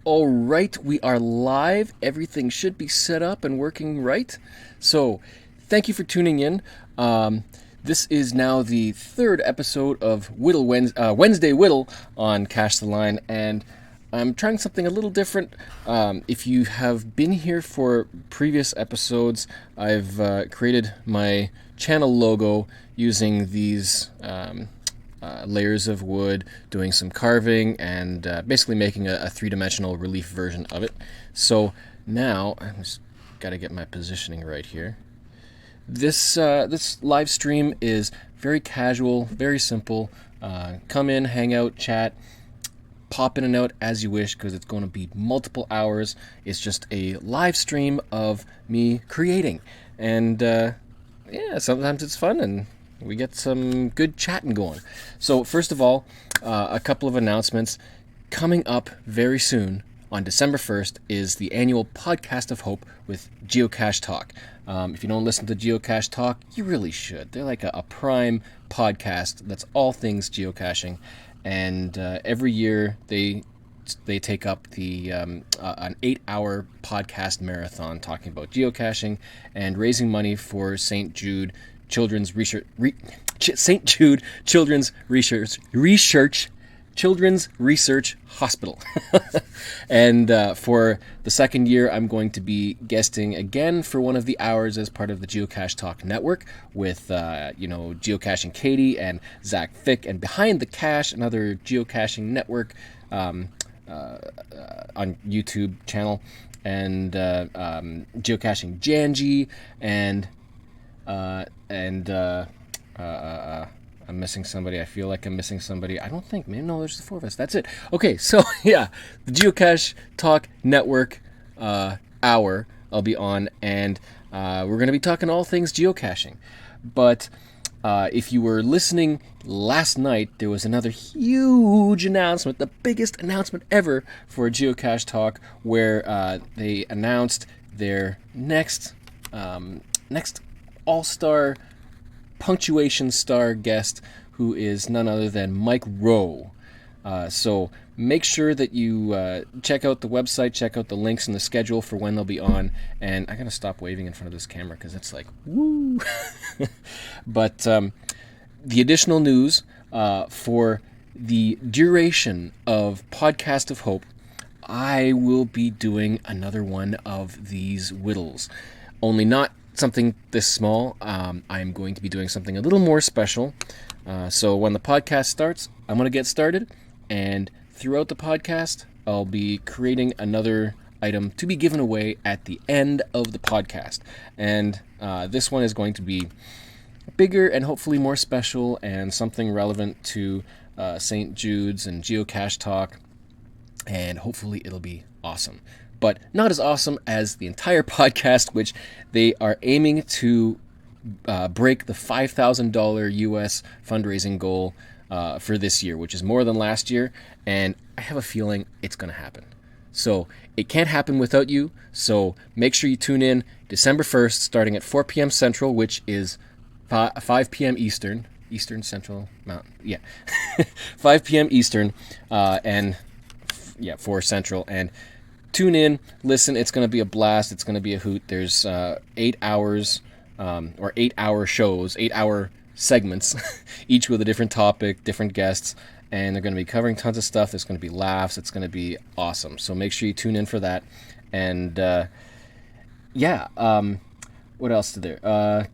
All right, we are live. Everything should be set up and working right. So, thank you for tuning in. This is now the third episode of Wednesday Whittle on Cash the Line, and I'm trying something a little different. If you have been here for previous episodes, I've created my channel logo using these layers of wood, doing some carving, and basically making a three-dimensional relief version of it. So now, I just got to get my positioning right here. This live stream is very casual, very simple. Come in, hang out, chat, pop in and out as you wish, because it's going to be multiple hours. It's just a live stream of me creating, and yeah, sometimes it's fun and we get some good chatting going. So first of all, a couple of announcements. Coming up very soon on December 1st is the annual Podcast of Hope with Geocache Talk. If you don't listen to Geocache Talk, you really should. They're like a prime podcast that's all things geocaching. And every year they take up the an 8-hour podcast marathon talking about geocaching and raising money for St. Jude Children's Children's Research Hospital. And for the second year, I'm going to be guesting again for one of the hours as part of the Geocache Talk Network with, Geocaching Katie and Zach Fick, and Behind the Cache, another geocaching network on YouTube channel, and Geocaching Janji, and I'm missing somebody. I feel like I'm missing somebody. I don't think. Maybe no. There's the four of us. That's it. Okay. So yeah, the Geocache Talk Network hour I'll be on, and we're going to be talking all things geocaching. But if you were listening last night, there was another huge announcement, the biggest announcement ever for Geocache Talk, where they announced their next all-star punctuation star guest, who is none other than Mike Rowe. So make sure that you check out the website, check out the links and the schedule for when they'll be on. And I gotta stop waving in front of this camera because it's like, woo! But the additional news for the duration of Podcast of Hope, I will be doing another one of these whittles. Only not something this small. I'm going to be doing something a little more special. So when the podcast starts, I'm going to get started, and throughout the podcast, I'll be creating another item to be given away at the end of the podcast. And this one is going to be bigger and hopefully more special, and something relevant to St. Jude's and Geocache Talk, and hopefully it'll be awesome. But not as awesome as the entire podcast, which they are aiming to break the $5,000 US fundraising goal for this year, which is more than last year, and I have a feeling it's going to happen. So it can't happen without you, so make sure you tune in December 1st, starting at 4 p.m. Central, which is 5 p.m. Eastern Central Mountain, 5 p.m. Eastern, and 4 Central, and tune in, listen, it's going to be a blast, it's going to be a hoot. There's 8 hours, or 8-hour shows, 8-hour segments, each with a different topic, different guests, and they're going to be covering tons of stuff. There's going to be laughs, it's going to be awesome. So make sure you tune in for that. And what else is there?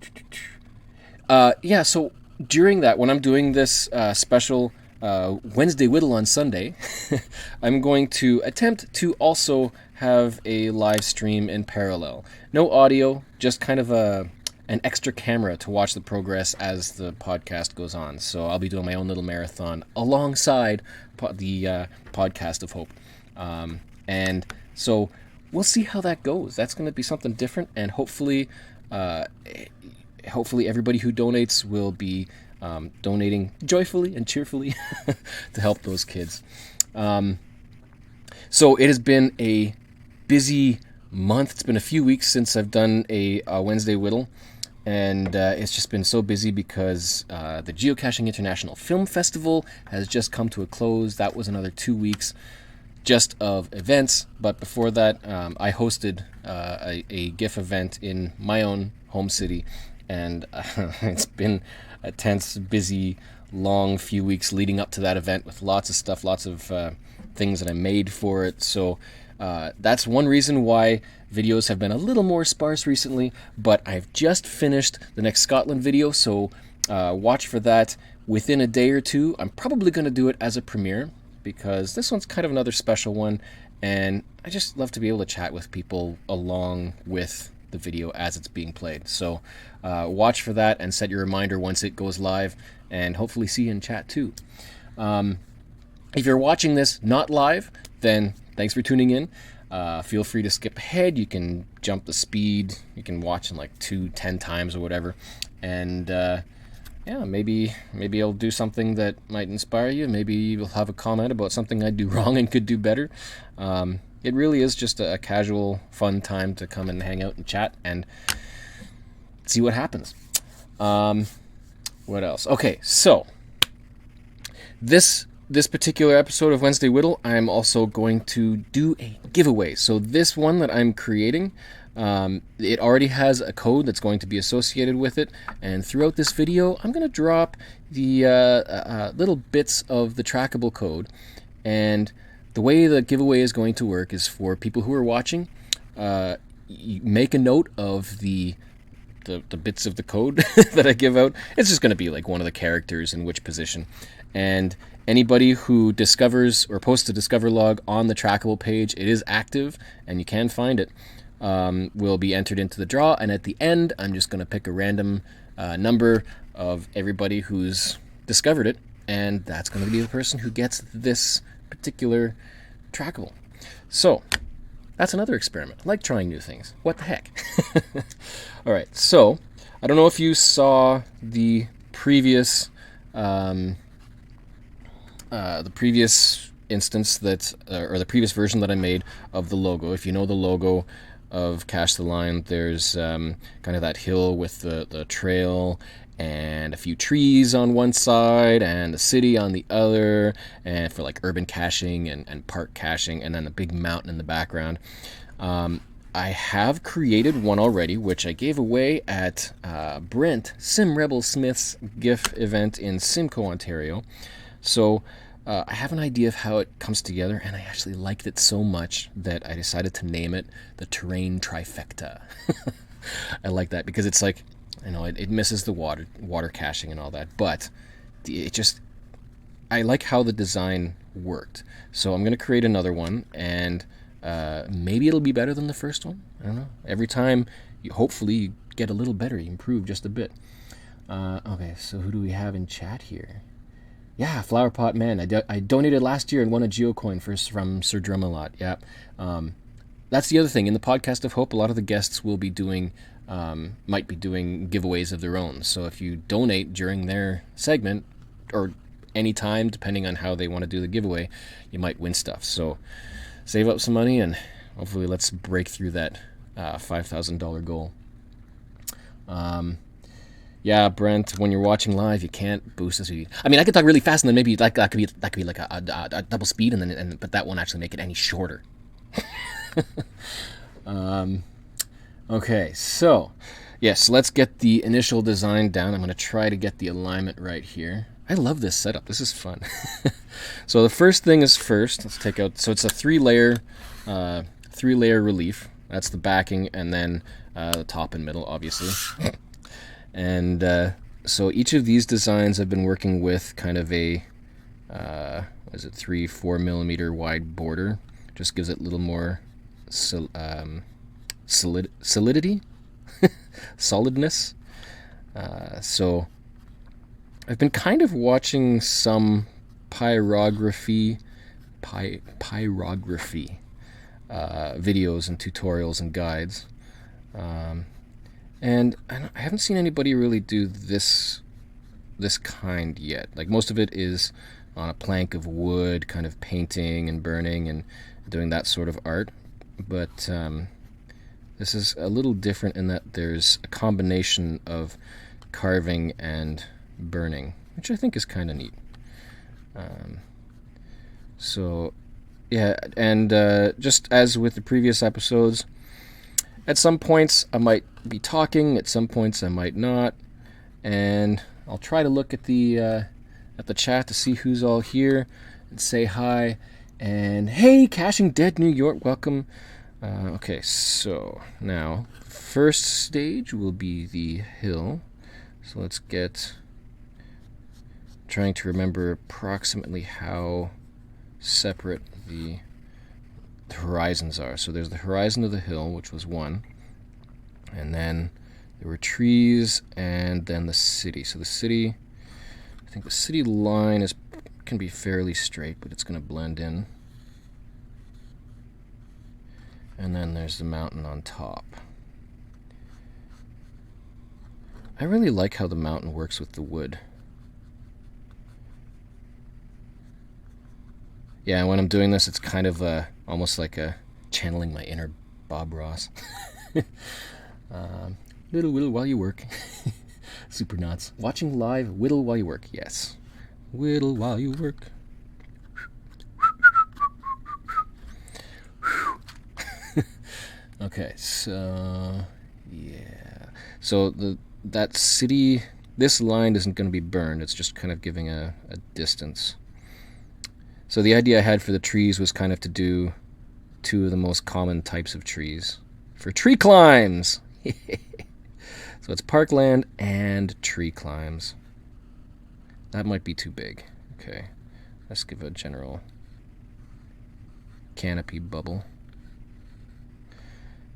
So during that, when I'm doing this special Wednesday Whittle on Sunday, I'm going to attempt to also have a live stream in parallel. No audio, just kind of an extra camera to watch the progress as the podcast goes on. So I'll be doing my own little marathon alongside the Podcast of Hope. And so we'll see how that goes. That's going to be something different, and hopefully everybody who donates will be donating joyfully and cheerfully to help those kids. So it has been a busy month. It's been a few weeks since I've done a Wednesday Whittle, and it's just been so busy because the Geocaching International Film Festival has just come to a close. That was another 2 weeks. just of events, but before that, I hosted a GIF event in my own home city, and it's been a tense, busy, long few weeks leading up to that event with lots of stuff, lots of things that I made for it. So that's one reason why videos have been a little more sparse recently, but I've just finished the next Scotland video, so watch for that within a day or two. I'm probably going to do it as a premiere, because this one's kind of another special one, and I just love to be able to chat with people along with the video as it's being played. So watch for that and set your reminder once it goes live, and hopefully see you in chat too. If you're watching this not live, then thanks for tuning in. Feel free to skip ahead. You can jump the speed. You can watch in like 10 times or whatever. And yeah, maybe I'll do something that might inspire you. Maybe you'll have a comment about something I do wrong and could do better. It really is just a casual, fun time to come and hang out and chat and see what happens. What else? Okay, so this particular episode of Wednesday Whittle, I'm also going to do a giveaway. So this one that I'm creating, it already has a code that's going to be associated with it, and throughout this video I'm going to drop the little bits of the Trackable code. And the way the giveaway is going to work is for people who are watching, you make a note of the bits of the code that I give out. It's just going to be like one of the characters in which position, and anybody who discovers or posts a discover log on the Trackable page, it is active and you can find it, will be entered into the draw. And at the end, I'm just going to pick a random number of everybody who's discovered it, and that's going to be the person who gets this particular Trackable. So that's another experiment. I like trying new things. What the heck? All right, so I don't know if you saw the previous instance that, or the previous version that I made of the logo. If you know the logo of Cache the Line, there's kind of that hill with the trail and a few trees on one side and the city on the other, and for like urban caching and park caching, and then a big mountain in the background. I have created one already, which I gave away at Brent Sim Rebel Smith's GIF event in Simcoe, Ontario. So I have an idea of how it comes together, and I actually liked it so much that I decided to name it the Terrain Trifecta. I like that because it's like, you know, it misses the water caching and all that, but I like how the design worked. So I'm going to create another one, and maybe it'll be better than the first one. I don't know. Every time, hopefully you get a little better, you improve just a bit. Okay, so who do we have in chat here? Yeah, Flowerpot Man. I donated last year and won a Geocoin from Sir Drumalot. Yeah. That's the other thing. In the Podcast of Hope, a lot of the guests will be doing, might be doing giveaways of their own. So if you donate during their segment, or any time, depending on how they want to do the giveaway, you might win stuff. So save up some money, and hopefully let's break through that $5,000 goal. Yeah, Brent, when you're watching live, you can't boost the speed. I mean, I could talk really fast, and then maybe that could be like a double speed, but that won't actually make it any shorter. Okay, so yes, let's get the initial design down. I'm going to try to get the alignment right here. I love this setup. This is fun. So the first thing is first. Let's take out. So it's a three-layer relief. That's the backing, and then the top and middle, obviously. And so each of these designs I've been working with kind of a 3-4 millimeter wide border. Just gives it a little more solidity, solidness. So I've been kind of watching some pyrography videos and tutorials and guides. And I haven't seen anybody really do this kind yet. Like, most of it is on a plank of wood, kind of painting and burning and doing that sort of art. But this is a little different in that there's a combination of carving and burning, which I think is kind of neat. So Yeah, and just as with the previous episodes, at some points I might be talking, at some points I might not, and I'll try to look at the chat to see who's all here and say hi. And hey, Caching Dead New York, welcome. Okay, so now first stage will be the hill. So let's get trying to remember approximately how separate the horizons are. So there's the horizon of the hill, which was 1, and then there were trees, and then the city. So the city, I think the city line can be fairly straight, but it's going to blend in. And then there's the mountain on top. I really like how the mountain works with the wood. Yeah, when I'm doing this, it's kind of almost like channeling my inner Bob Ross. Little whittle while you work. Super nuts. Watching live, whittle while you work. Yes. Whittle while you work. Okay, so yeah. So that city, this line isn't going to be burned. It's just kind of giving a distance. So the idea I had for the trees was kind of to do 2 of the most common types of trees for tree climbs. So it's parkland and tree climbs. That might be too big. Okay, let's give a general canopy bubble.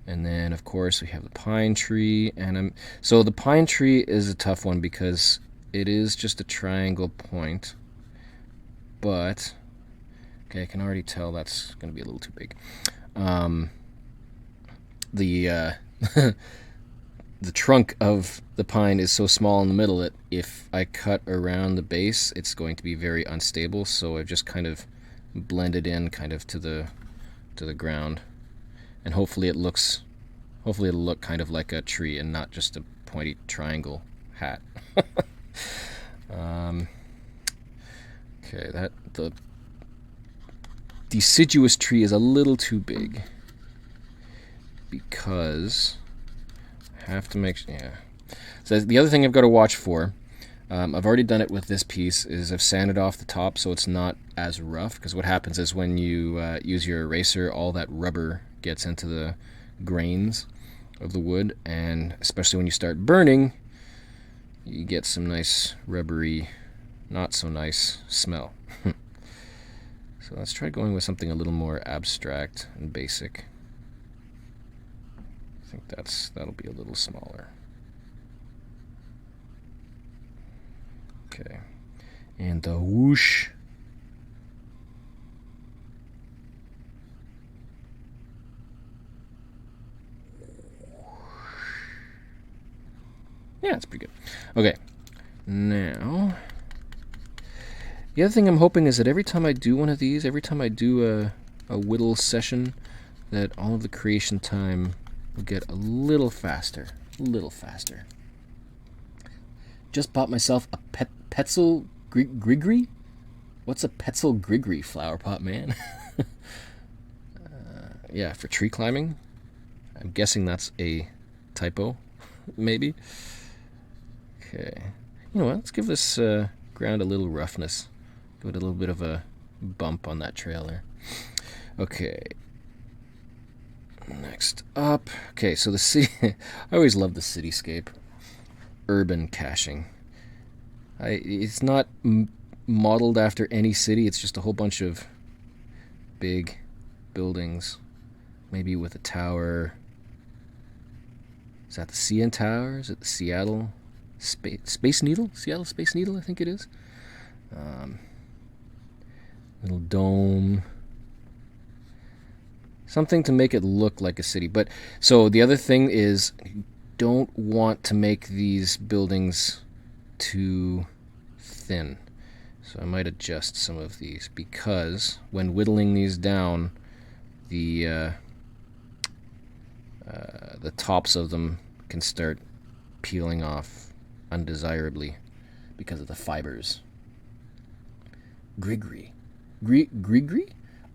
And then, of course, we have the pine tree. And so the pine tree is a tough one because it is just a triangle point. But, okay, I can already tell that's going to be a little too big. The trunk of the pine is so small in the middle that if I cut around the base, it's going to be very unstable. So I've just kind of blended in kind of to the ground. And hopefully it'll look kind of like a tree and not just a pointy triangle hat. Okay, the deciduous tree is a little too big because I have to make sure. Yeah. So the other thing I've got to watch for, I've already done it with this piece, is I've sanded off the top so it's not as rough. Because what happens is when you use your eraser, all that rubber gets into the grains of the wood, and especially when you start burning, you get some nice rubbery, not so nice smell. So let's try going with something a little more abstract and basic. I think that'll be a little smaller. Okay, and the whoosh. Yeah, it's pretty good. Okay, now the other thing I'm hoping is that every time I do one of these, every time I do a whittle session, that all of the creation time will get a little faster. Just bought myself a Petzl Grigri? What's a Petzl Grigri flower pot, man? Yeah, for tree climbing. I'm guessing that's a typo, maybe. Okay. You know what? Let's give this ground a little roughness. Give it a little bit of a bump on that trailer. Okay. Next up. Okay, so the city. I always love the cityscape. Urban caching. It's not modeled after any city. It's just a whole bunch of big buildings. Maybe with a tower. Is that the CN Tower? Is it the Seattle Space Needle? Seattle Space Needle, I think it is. Little dome. Something to make it look like a city. But so the other thing is, you don't want to make these buildings too thin. So I might adjust some of these, because when whittling these down, the tops of them can start peeling off undesirably because of the fibers. Grigri?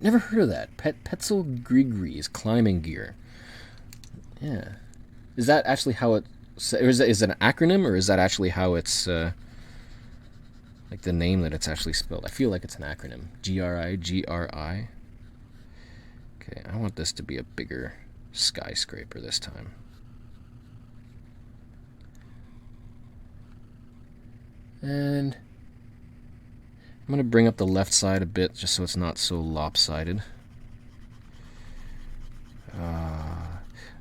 Never heard of that. Petzl Grigri is climbing gear. Yeah. Is that actually how it... Is it an acronym, or is that actually how it's... like the name that it's actually spelled? I feel like it's an acronym. G-R-I. Okay, I want this to be a bigger skyscraper this time. And I'm going to bring up the left side a bit just so it's not so lopsided.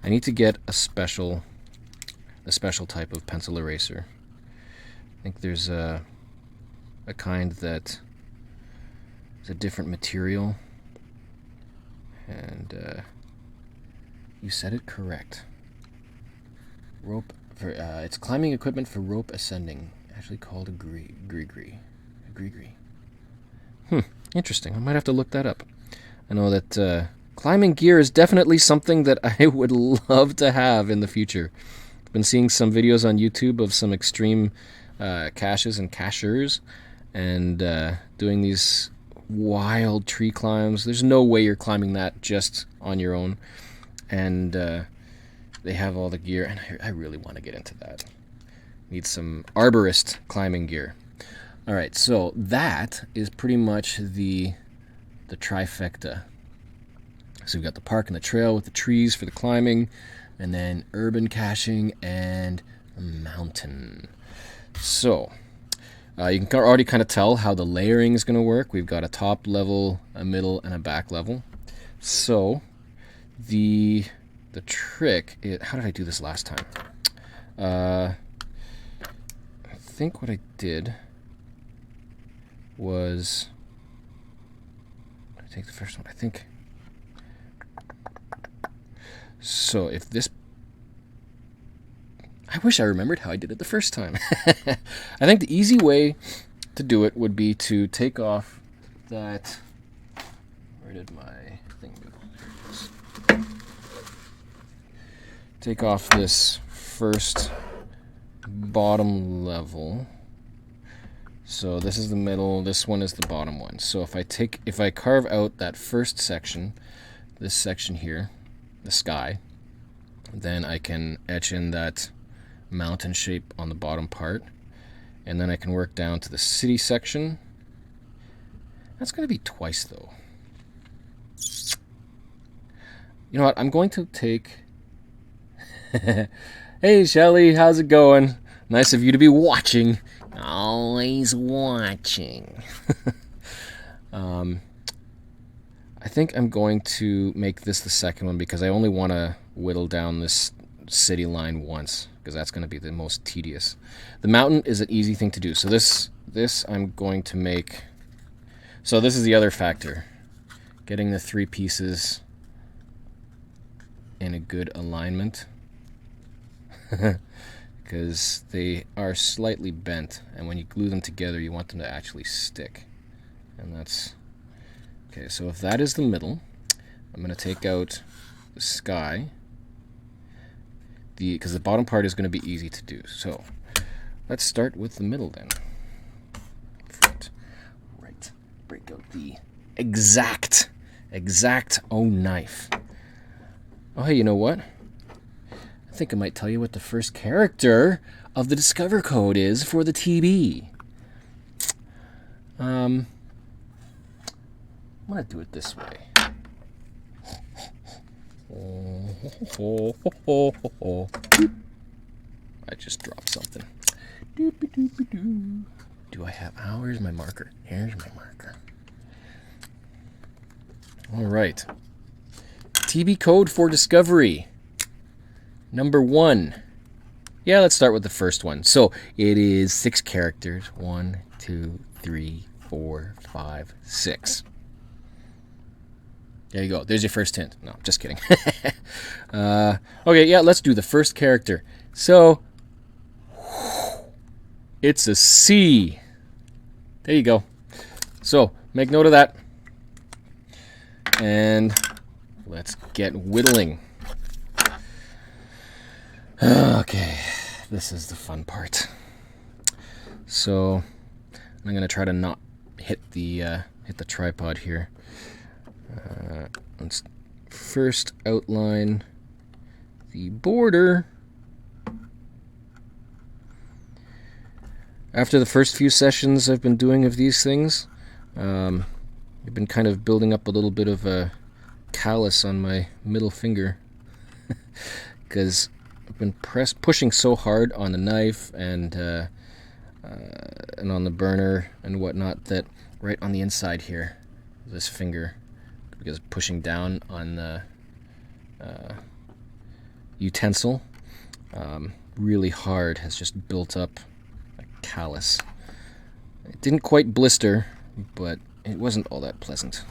I need to get a special type of pencil eraser. I think there's a kind that is a different material. And you said it correct. Rope for it's climbing equipment for rope ascending. Actually called a grigri. Interesting. I might have to look that up. I know that climbing gear is definitely something that I would love to have in the future. I've been seeing some videos on YouTube of some extreme caches and cachers, and doing these wild tree climbs. There's no way you're climbing that just on your own. And they have all the gear, and I really want to get into that. Need some arborist climbing gear. All right, so that is pretty much the trifecta. So we've got the park and the trail with the trees for the climbing, and then urban caching and a mountain. So you can already kind of tell how the layering is going to work. We've got a top level, a middle, and a back level. So the trick is, how did I do this last time? I think what I did was, I take the first one, I think. So if this, I wish I remembered how I did it the first time. I think the easy way to do it would be to take off that, where did my thing go? There it is. Take off this first bottom level. So this is the middle, this one is the bottom one. So if I carve out that first section, this section here, the sky, then I can etch in that mountain shape on the bottom part, and then I can work down to the city section. That's going to be twice though. You know what, I'm going to take... Hey Shelly, how's it going? Nice of you to be watching. Always watching. I think I'm going to make this the second one because I only want to whittle down this city line once, because that's going to be the most tedious. The mountain is an easy thing to do. So this I'm going to make. So this is the other factor. Getting the three pieces in a good alignment. Because they are slightly bent, and when you glue them together you want them to actually stick. And that's okay. So if that is the middle, I'm going to take out the sky, because the bottom part is going to be easy to do. So let's start with the middle then. Right, break out the exact knife. Oh hey, you know what? I think I might tell you what the first character of the Discover code is for the TB. I'm going to do it this way. I just dropped something. Do I have... Oh, where's my marker? Here's my marker. All right. TB code for discovery. Number 1. Yeah, let's start with the first one. So it is 6 characters. 1, 2, 3, 4, 5, 6. There you go. There's your first hint. No, just kidding. Okay, yeah, let's do the first character. So it's a C. There you go. So make note of that. And let's get whittling. Okay, this is the fun part. So I'm gonna try to not hit the tripod here. Let's first outline the border. After the first few sessions I've been doing of these things, I've been kind of building up a little bit of a callus on my middle finger because I've been pushing so hard on the knife and on the burner and whatnot that right on the inside here, this finger, because pushing down on the utensil really hard, has just built up a callus. It didn't quite blister, but it wasn't all that pleasant.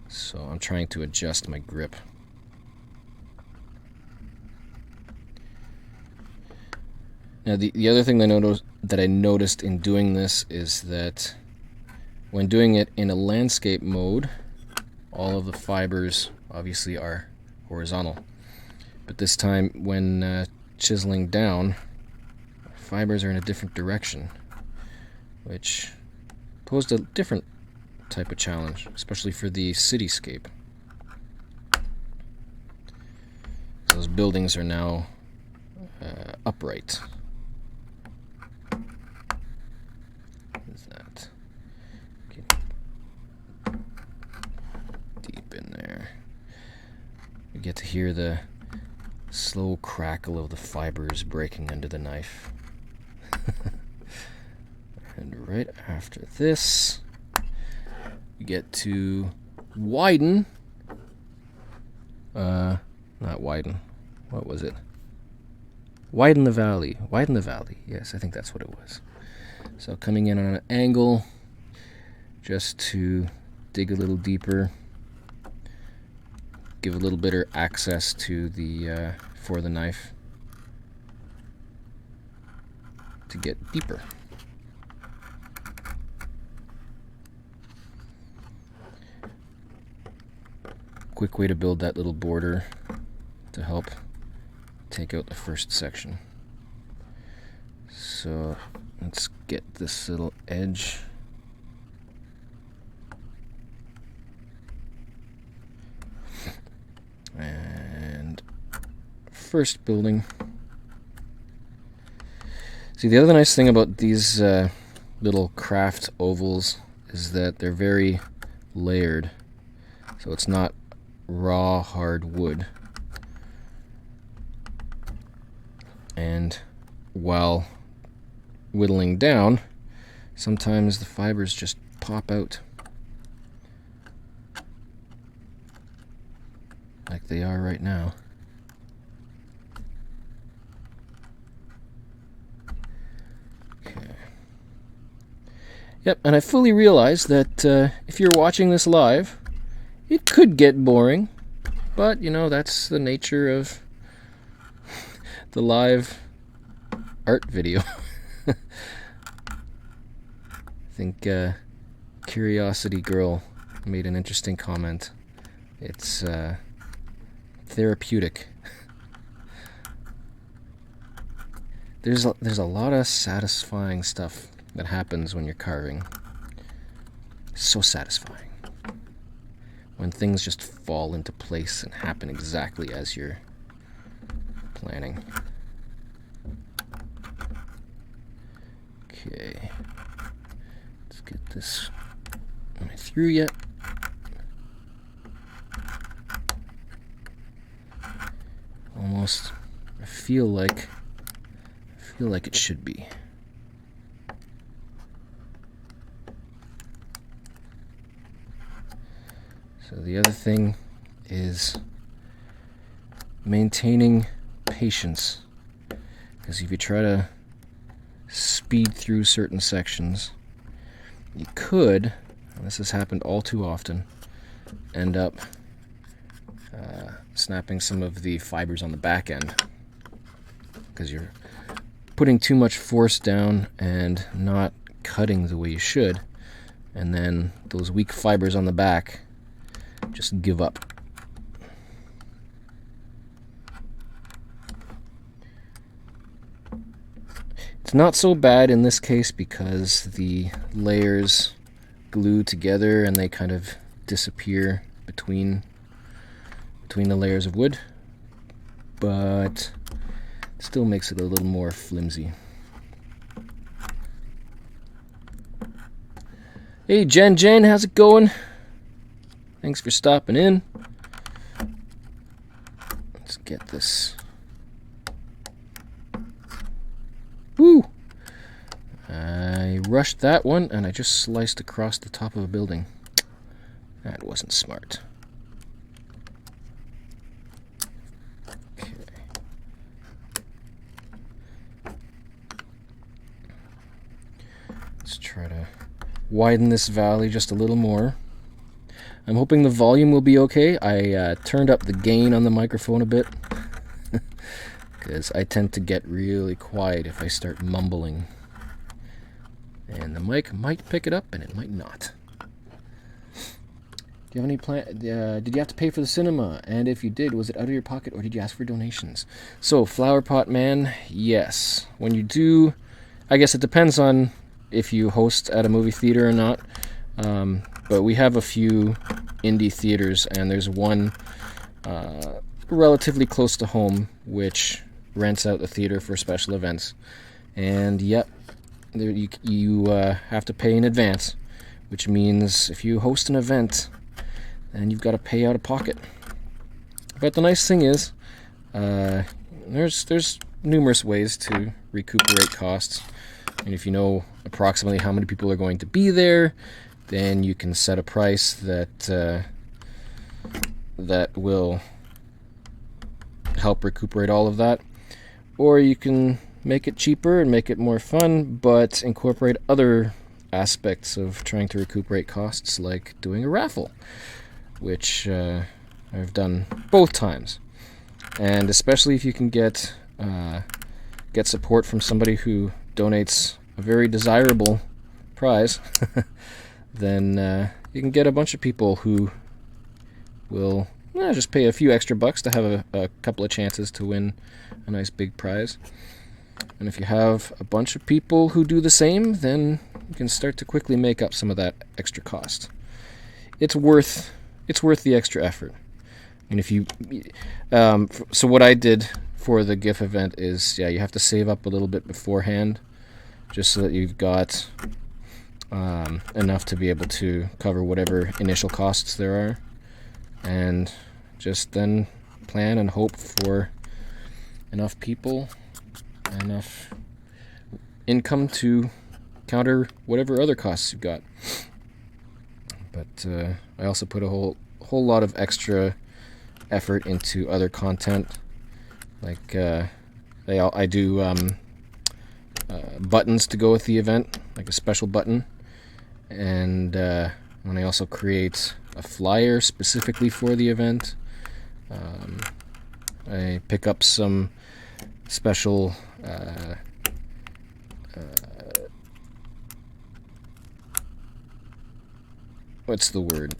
So I'm trying to adjust my grip. Now the other thing that I noticed in doing this is that when doing it in a landscape mode, all of the fibers obviously are horizontal. But this time when chiseling down, fibers are in a different direction, which posed a different type of challenge, especially for the cityscape. Those buildings are now upright. What is that? Get deep in there. You get to hear the slow crackle of the fibers breaking under the knife. And right after this, you get to widen. Not widen. What was it? Widen the valley. Widen the valley. Yes, I think that's what it was. So coming in on an angle just to dig a little deeper, give a little better access to the for the knife to get deeper. Quick way to build that little border to help take out the first section. So let's get this little edge. And first building. See, the other nice thing about these little craft ovals is that they're very layered. So it's not raw hard wood. And while whittling down, sometimes the fibers just pop out like they are right now. Okay. Yep, and I fully realize that if you're watching this live, it could get boring, but you know, that's the nature of the live art video. I think Curiosity Girl made an interesting comment. It's therapeutic. There's a lot of satisfying stuff that happens when you're carving. So satisfying. When things just fall into place and happen exactly as you're planning. Okay. Let's get this. Am I through yet? Almost. I feel like it should be. So the other thing is maintaining patience, because if you try to speed through certain sections, you could, and this has happened all too often, end up snapping some of the fibers on the back end, because you're putting too much force down and not cutting the way you should, and then those weak fibers on the back just give up. It's not so bad in this case because the layers glue together and they kind of disappear between the layers of wood, but still makes it a little more flimsy. Hey Jen, how's it going? Thanks for stopping in. Let's get this. Woo! I rushed that one and I just sliced across the top of a building. That wasn't smart. Okay. Let's try to widen this valley just a little more. I'm hoping the volume will be okay. I turned up the gain on the microphone a bit because I tend to get really quiet if I start mumbling. And the mic might pick it up and it might not. Do you have any plan? Did you have to pay for the cinema? And if you did, was it out of your pocket or did you ask for donations? So, Flower Pot Man, yes. When you do, I guess it depends on if you host at a movie theater or not. But we have a few indie theaters, and there's one relatively close to home which rents out the theater for special events. And yep, you have to pay in advance, which means if you host an event, then you've got to pay out of pocket. But the nice thing is, there's numerous ways to recuperate costs. And if you know approximately how many people are going to be there, then you can set a price that will help recuperate all of that. Or you can make it cheaper and make it more fun, but incorporate other aspects of trying to recuperate costs, like doing a raffle, which I've done both times. And especially if you can get support from somebody who donates a very desirable prize, then you can get a bunch of people who will just pay a few extra bucks to have a couple of chances to win a nice big prize. And if you have a bunch of people who do the same, then you can start to quickly make up some of that extra cost. It's worth the extra effort. And if you so what I did for the GIF event is, you have to save up a little bit beforehand, just so that you've got enough to be able to cover whatever initial costs there are, and just then plan and hope for enough people, enough income to counter whatever other costs you've got. But I also put a whole lot of extra effort into other content, like I do buttons to go with the event, like a special button, and when I also create a flyer specifically for the event, I pick up some special what's the word?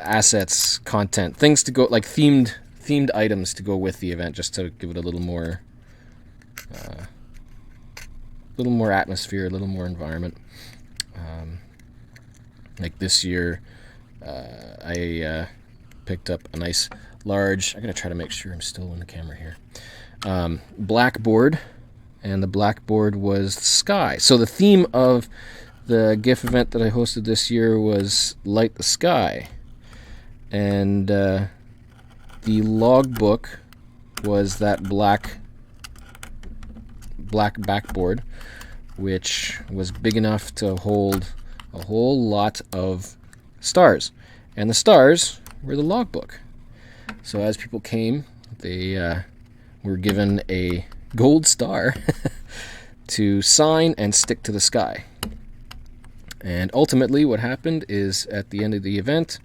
Assets, content, things to go, like themed items to go with the event, just to give it a little more atmosphere, a little more environment. Like this year, I picked up a nice large, I'm going to try to make sure I'm still in the camera here, blackboard, and the blackboard was the sky. So the theme of the GIF event that I hosted this year was Light the Sky, and the logbook was that black backboard, which was big enough to hold a whole lot of stars, and the stars were the logbook. So as people came, they were given a gold star to sign and stick to the sky. And ultimately what happened is, at the end of the event,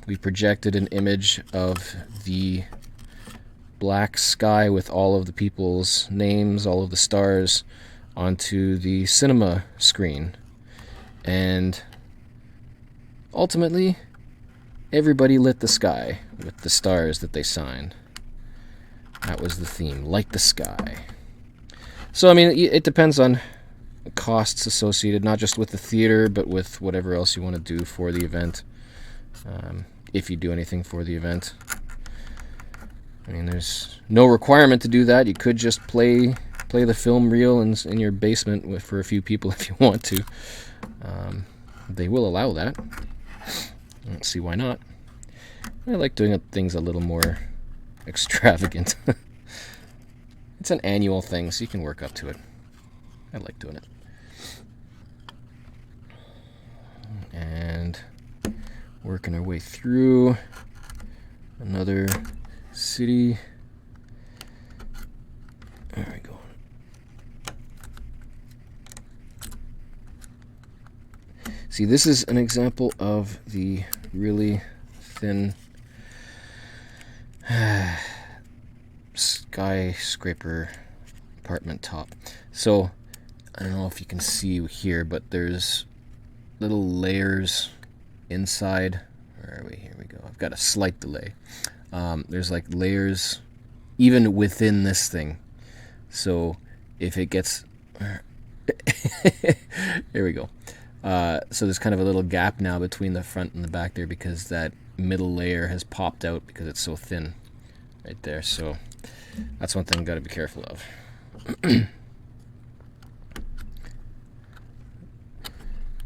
we projected an image of the black sky with all of the people's names, all of the stars, onto the cinema screen. And ultimately, everybody lit the sky with the stars that they signed. That was the theme, light the sky. So, I mean, it depends on costs associated, not just with the theater, but with whatever else you want to do for the event. If you do anything for the event. I mean, there's no requirement to do that. You could just play the film reel in your basement for a few people if you want to. They will allow that. I don't see why not. I like doing things a little more extravagant. It's an annual thing, so you can work up to it. I like doing it. And working our way through another city. There we go. See, this is an example of the really thin skyscraper apartment top. So, I don't know if you can see here, but there's little layers inside. Where are we? Here we go. I've got a slight delay. There's like layers even within this thing. So if it gets... There we go. So there's kind of a little gap now between the front and the back there because that middle layer has popped out because it's so thin right there. So that's one thing you got to be careful of.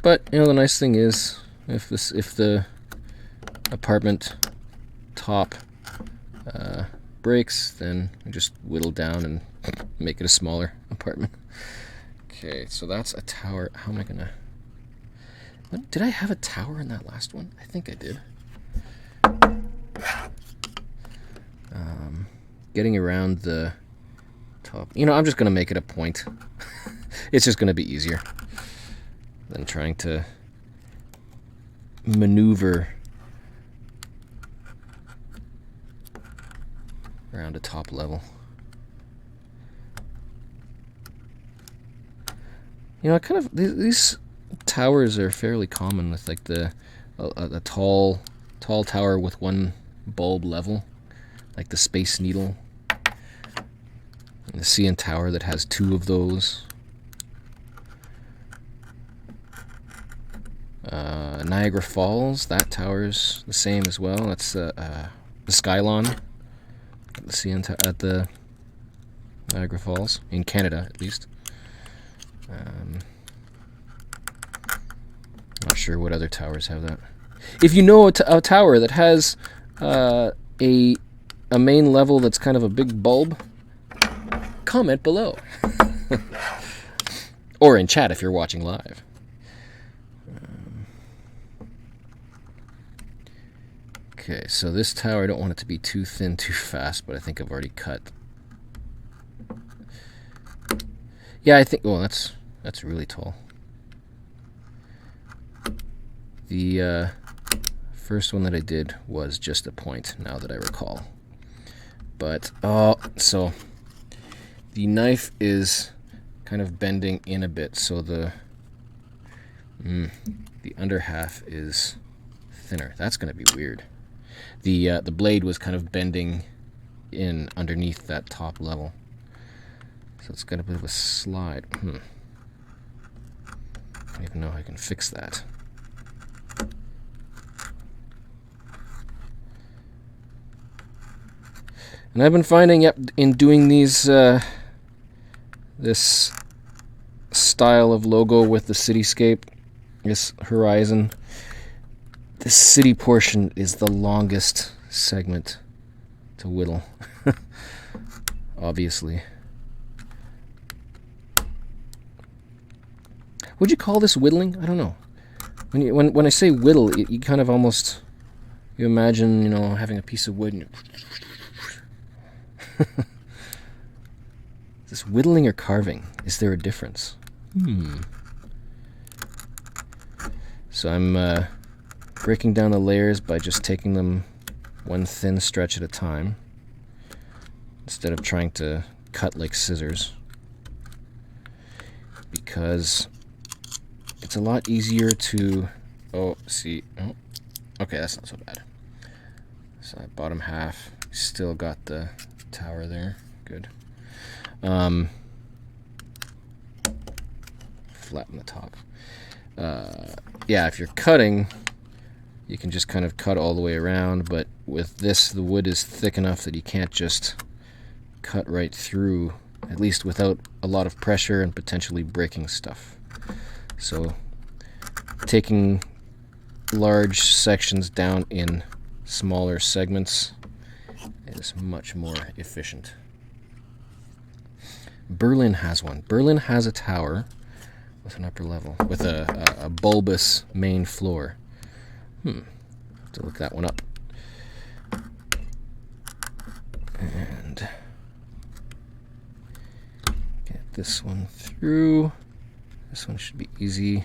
But you know, the nice thing is if the apartment top breaks, then we just whittle down and make it a smaller apartment. Okay, so that's a tower. How am I gonna... Did I have a tower in that last one? I think I did. Getting around the top. You know, I'm just gonna make it a point. It's just gonna be easier than trying to maneuver around a top level. You know, I kind of... These towers are fairly common with like a tall tower with one bulb level, like the Space Needle, and the CN Tower that has two of those. Niagara Falls, that tower's the same as well. That's the Skylon at the CN at the Niagara Falls in Canada, at least. Not sure what other towers have that. If you know a tower that has a main level that's kind of a big bulb, comment below. Or in chat if you're watching live. Okay, so this tower, I don't want it to be too thin too fast, but I think I've already cut. Yeah, I think... Oh, that's really tall. The first one that I did was just a point, now that I recall. But, so the knife is kind of bending in a bit, so the under half is thinner. That's going to be weird. The blade was kind of bending in underneath that top level. So it's got a bit of a slide. I don't even know how I can fix that. And I've been finding, in doing these, this style of logo with the cityscape, this horizon, this city portion is the longest segment to whittle. Obviously. Would you call this whittling? I don't know. When I say whittle, you kind of almost, you imagine, you know, having a piece of wood and is this whittling or carving? Is there a difference? So I'm breaking down the layers by just taking them one thin stretch at a time instead of trying to cut like scissors, because it's a lot easier to... okay, that's not so bad. So that bottom half, still got the tower there. Good. flatten the top. Yeah, if you're cutting, you can just kind of cut all the way around, but with this, the wood is thick enough that you can't just cut right through, at least without a lot of pressure and potentially breaking stuff. So taking large sections down in smaller segments is much more efficient. Berlin has one. Berlin has a tower with an upper level, with a bulbous main floor. Have to look that one up. And get this one through. This one should be easy.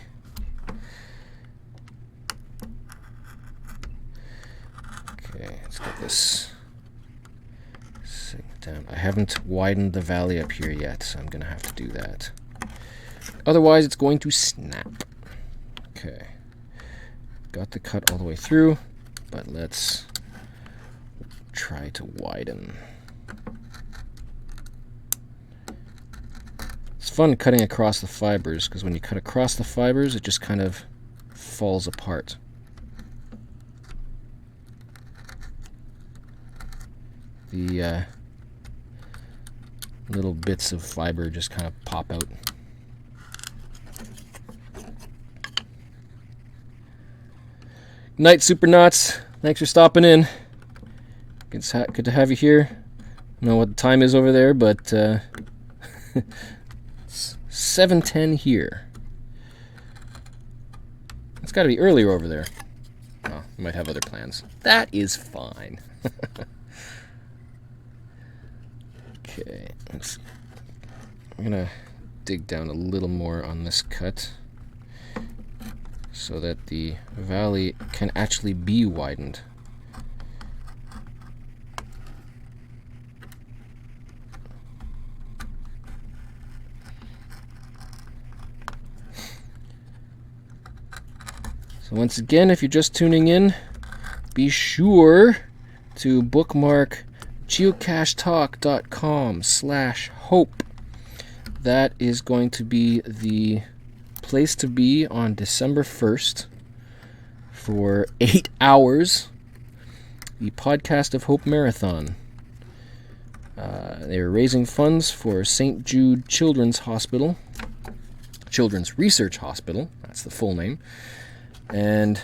Okay, let's get this segment down. I haven't widened the valley up here yet, so I'm going to have to do that. Otherwise, it's going to snap. Okay. Got the cut all the way through, but let's try to widen. It's fun cutting across the fibers, because when you cut across the fibers, it just kind of falls apart. The little bits of fiber just kind of pop out. Night, Supernauts. Thanks for stopping in. It's good to have you here. I don't know what the time is over there, but it's 7:10 here. It's got to be earlier over there. Oh, you might have other plans. That is fine. Okay, I'm gonna dig down a little more on this cut so that the valley can actually be widened. So once again, if you're just tuning in, be sure to bookmark geocachetalk.com/hope. That is going to be the place to be on December 1st for 8 hours. The Podcast of Hope Marathon. They're raising funds for St. Jude Children's Hospital. Children's Research Hospital. That's the full name. And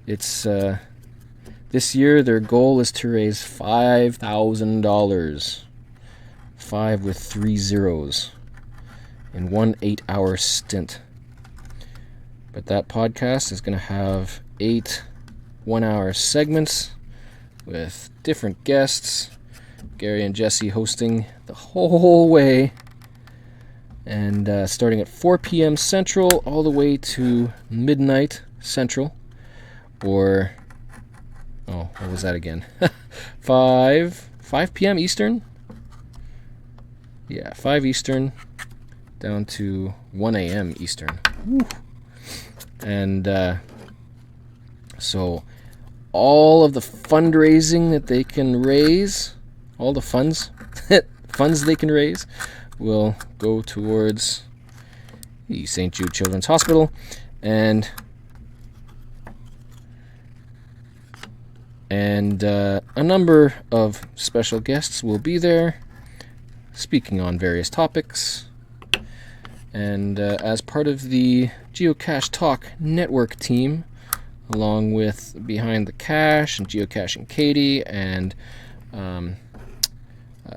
it's... this year, their goal is to raise $5,000. 5 with 3 zeros. In 1 8-hour stint. But that podcast is going to have 8 1-hour segments with different guests. Gary and Jesse hosting the whole way. And starting at 4 p.m. Central all the way to midnight Central. Or... oh, what was that again? 5 p.m. Eastern? Yeah, 5 Eastern down to 1 a.m. Eastern. Woo. And so all of the fundraising that they can raise, all the funds they can raise, will go towards the St. Jude Children's Hospital. And a number of special guests will be there, speaking on various topics. And as part of the Geocache Talk network team, along with Behind the Cache and Geocaching Katie and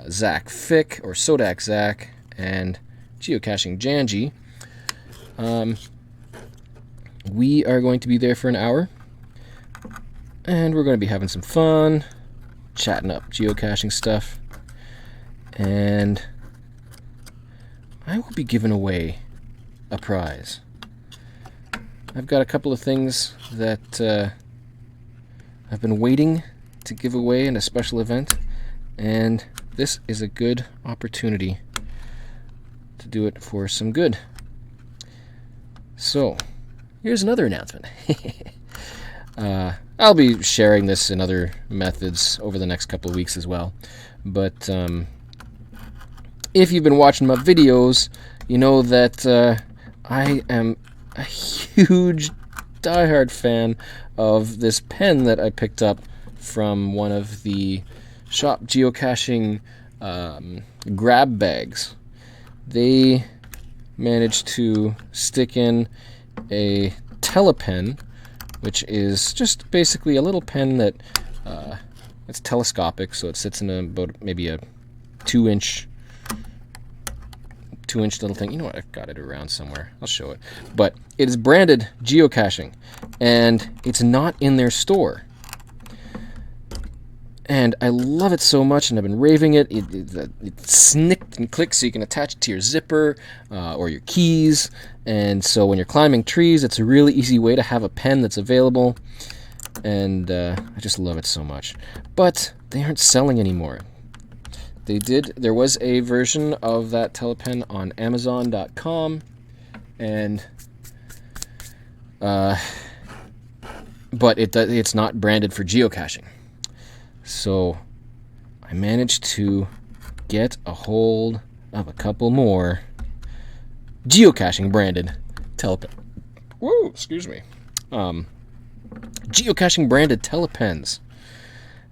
Zach Fick, or Sodak Zach, and Geocaching Janji, we are going to be there for an hour. And we're going to be having some fun, chatting up geocaching stuff. And I will be giving away a prize. I've got a couple of things that I've been waiting to give away in a special event. And this is a good opportunity to do it for some good. So, here's another announcement. I'll be sharing this in other methods over the next couple of weeks as well. But if you've been watching my videos, you know that I am a huge diehard fan of this pen that I picked up from one of the shop geocaching grab bags. They managed to stick in a telepen, which is just basically a little pen that it's telescopic, so it sits in about maybe a 2-inch little thing. You know what? I've got it around somewhere. I'll show it. But it is branded Geocaching, and it's not in their store. And I love it so much, and I've been raving it. It snicked and clicks, so you can attach it to your zipper or your keys. And so when you're climbing trees, it's a really easy way to have a pen that's available. And I just love it so much. But they aren't selling anymore. There was a version of that telepen on Amazon.com, and but it's not branded for geocaching. So I managed to get a hold of a couple more geocaching branded telepen. Whoa, excuse me. Geocaching branded telepens.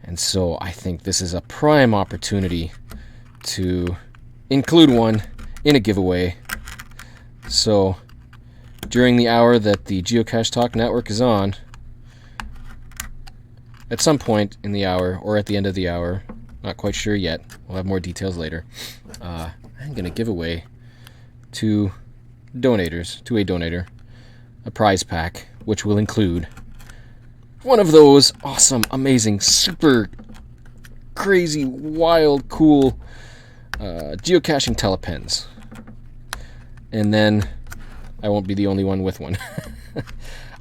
And so I think this is a prime opportunity to include one in a giveaway. So during the hour that the Geocache Talk Network is on, at some point in the hour or at the end of the hour, not quite sure yet, we'll have more details later, I'm going to give away to a donator, a prize pack, which will include one of those awesome, amazing, super crazy, wild, cool geocaching telepens. And then I won't be the only one with one.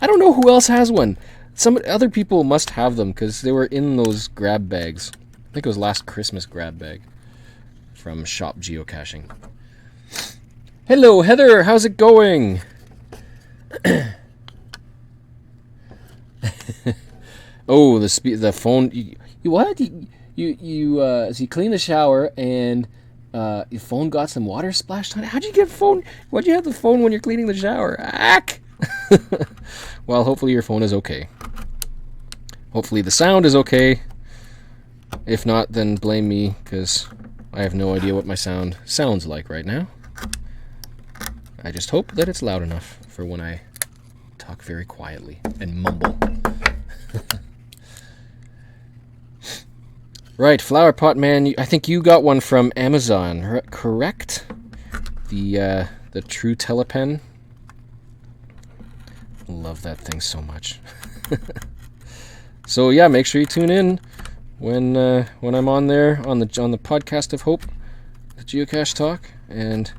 I don't know who else has one. Some other people must have them because they were in those grab bags. I think it was last Christmas grab bag from Shop Geocaching. Hello, Heather. How's it going? Oh, the phone. You what? So you clean the shower and your phone got some water splashed on it. How'd you get phone? Why'd you have the phone when you're cleaning the shower? Ack! Well, hopefully your phone is okay. Hopefully the sound is okay. If not, then blame me, because I have no idea what my sound sounds like right now. I just hope that it's loud enough for when I talk very quietly and mumble. Right, Flower Pot Man, I think you got one from Amazon, correct? The True Telepen. Love that thing so much. So yeah, make sure you tune in when I'm on there on the podcast of Hope, the Geocache Talk, and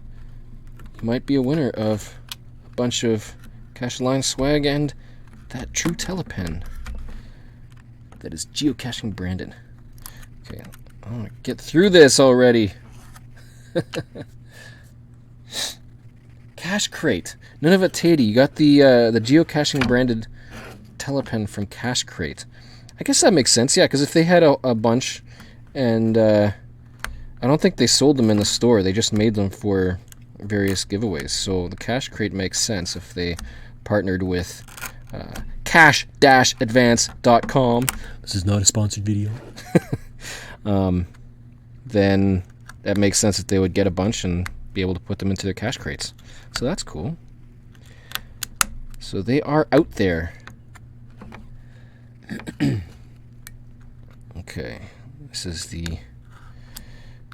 you might be a winner of a bunch of Cache Line swag and that True Telepen that is geocaching branded. Okay, I want to get through this already. Cache Crate. Nunavut Tatey, you got the geocaching branded telepen from Cache Crate. I guess that makes sense, yeah, because if they had a bunch, and I don't think they sold them in the store, they just made them for various giveaways. So the Cache Crate makes sense if they partnered with cache-advance.com. This is not a sponsored video. Then that makes sense that they would get a bunch and be able to put them into their cache crates. So that's cool. So they are out there. Okay, this is the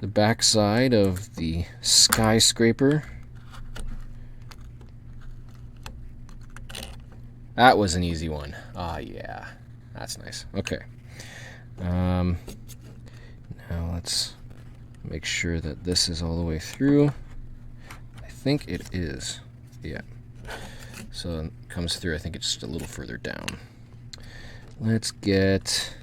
back side of the skyscraper. That was an easy one. Ah, yeah, that's nice. Okay. Now let's make sure that this is all the way through. I think it is. Yeah. So it comes through. I think it's just a little further down. Let's get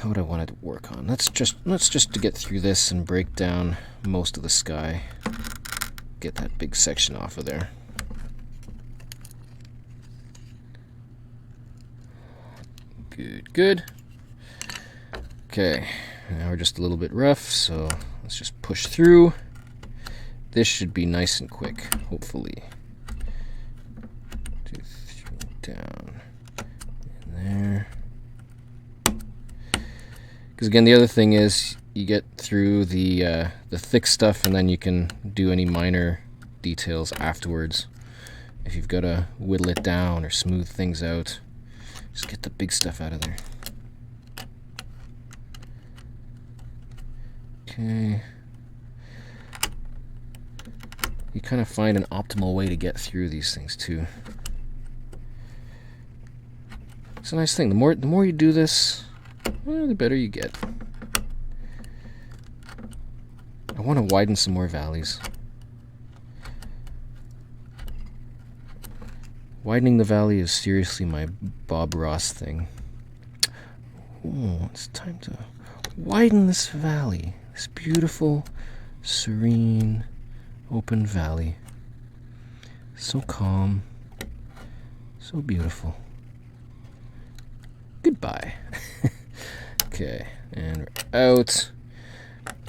what I wanted to work on. Let's just to get through this and break down most of the sky. Get that big section off of there. Good. Okay, now we're just a little bit rough, so let's just push through this should be nice and quick, hopefully. 2, 3 down in there. Because again, the other thing is you get through the thick stuff, and then you can do any minor details afterwards. If you've got to whittle it down or smooth things out, just get the big stuff out of there. Okay. You kind of find an optimal way to get through these things too. It's a nice thing. The more you do this, well, the better you get. I want to widen some more valleys. Widening the valley is seriously my Bob Ross thing. Oh, it's time to widen this valley. This beautiful, serene, open valley. So calm. So beautiful. Goodbye. Okay, and we're out.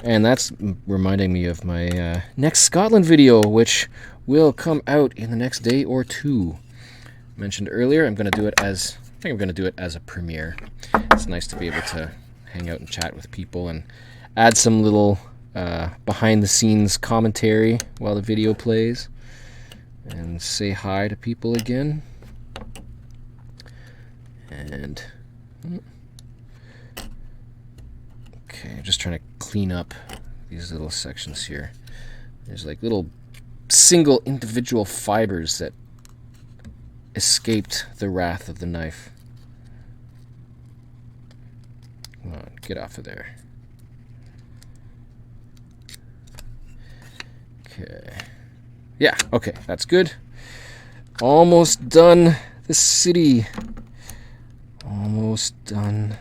And that's reminding me of my next Scotland video, which will come out in the next day or two. Mentioned earlier, I think I'm going to do it as a premiere. It's nice to be able to hang out and chat with people and add some little behind-the-scenes commentary while the video plays, and say hi to people again. And okay, just trying to clean up these little sections here. There's like little single individual fibers that escaped the wrath of the knife. Come on, get off of there. Okay. Yeah, okay, that's good. Almost done the city. Almost done.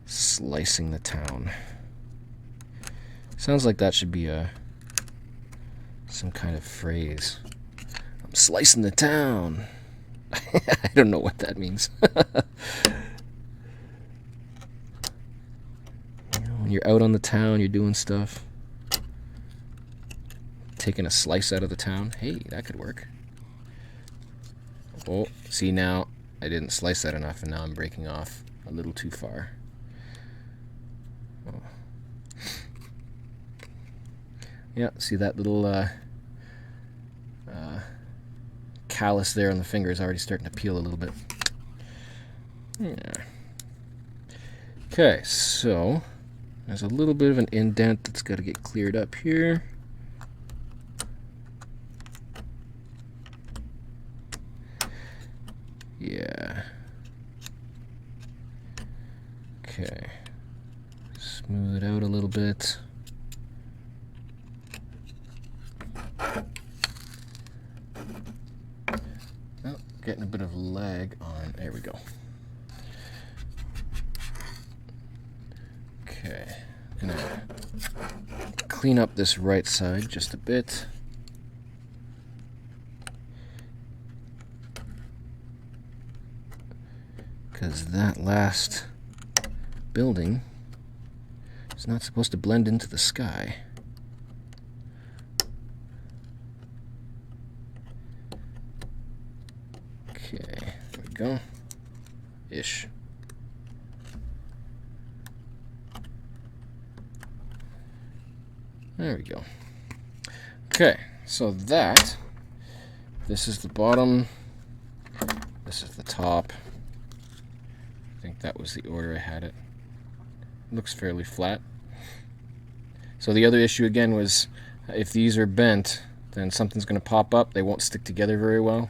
Slicing the town. Sounds like that should be some kind of phrase. I'm slicing the town. I don't know what that means. When you're out on the town, you're doing stuff. Taking a slice out of the town. Hey, that could work. Oh, see, now I didn't slice that enough, and now I'm breaking off a little too far. Oh. Yeah, see that little callus there on the finger is already starting to peel a little bit. Yeah. Okay, so there's a little bit of an indent that's got to get cleared up here. Yeah. Okay. Smooth it out a little bit. Oh, getting a bit of lag on. There we go. Okay. Gonna clean up this right side just a bit. Because that last building is not supposed to blend into the sky. Okay, there we go. Ish. There we go. Okay, so this is the bottom, this is the top. I think that was the order I had it. Looks fairly flat. So the other issue again was if these are bent, then something's going to pop up. They won't stick together very well.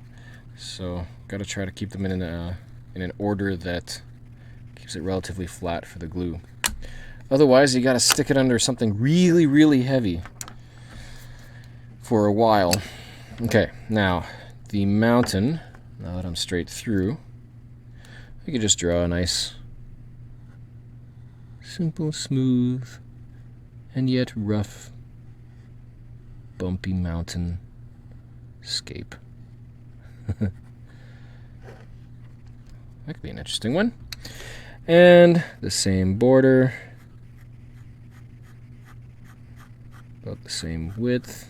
So got to try to keep them in an order that keeps it relatively flat for the glue. Otherwise, you got to stick it under something really, really heavy for a while. Okay, now the mountain. Now that I'm straight through, I could just draw a nice, simple, smooth, and yet rough, bumpy mountain scape. That could be an interesting one. And the same border, about the same width.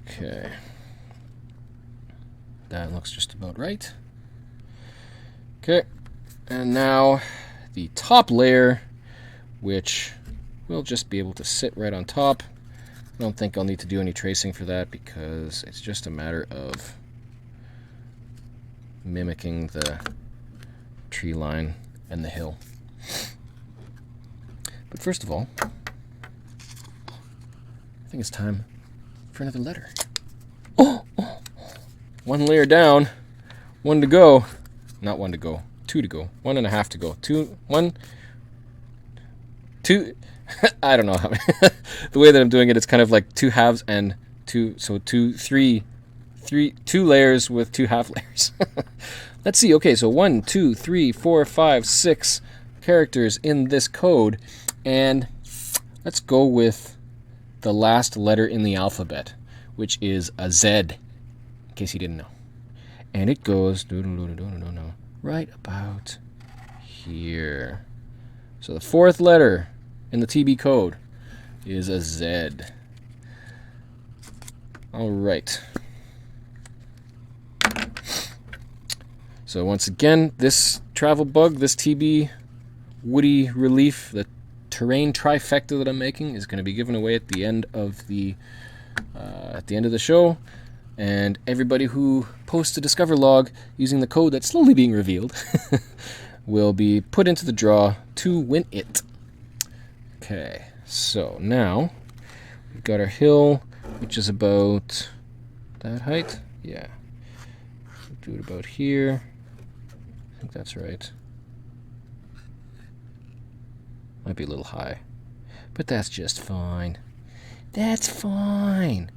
Okay, that looks just about right. Okay, and now the top layer, which will just be able to sit right on top. I don't think I'll need to do any tracing for that because it's just a matter of mimicking the tree line and the hill. But first of all, I think it's time for another letter. Oh! One layer down, one to go. Not one to go, two to go. 1.5 to go. Two. I don't know how. The way that I'm doing it, it's kind of like 2 halves and 2. So 2 layers with 2 half layers. Let's see. Okay, so 1, 2, 3, 4, 5, 6 characters in this code, and let's go with the last letter in the alphabet, which is a Z, in case you didn't know. And it goes right about here. So the 4th letter in the TB code is a Z. All right. So once again, this travel bug, this TB woody relief, the terrain trifecta that I'm making, is going to be given away at the end of the show, and everybody who posts a Discover log using the code that's slowly being revealed will be put into the draw to win it. Okay, so now we've got our hill, which is about that height. Yeah, do it about here. I think that's right. Might be a little high, but that's just fine. That's fine.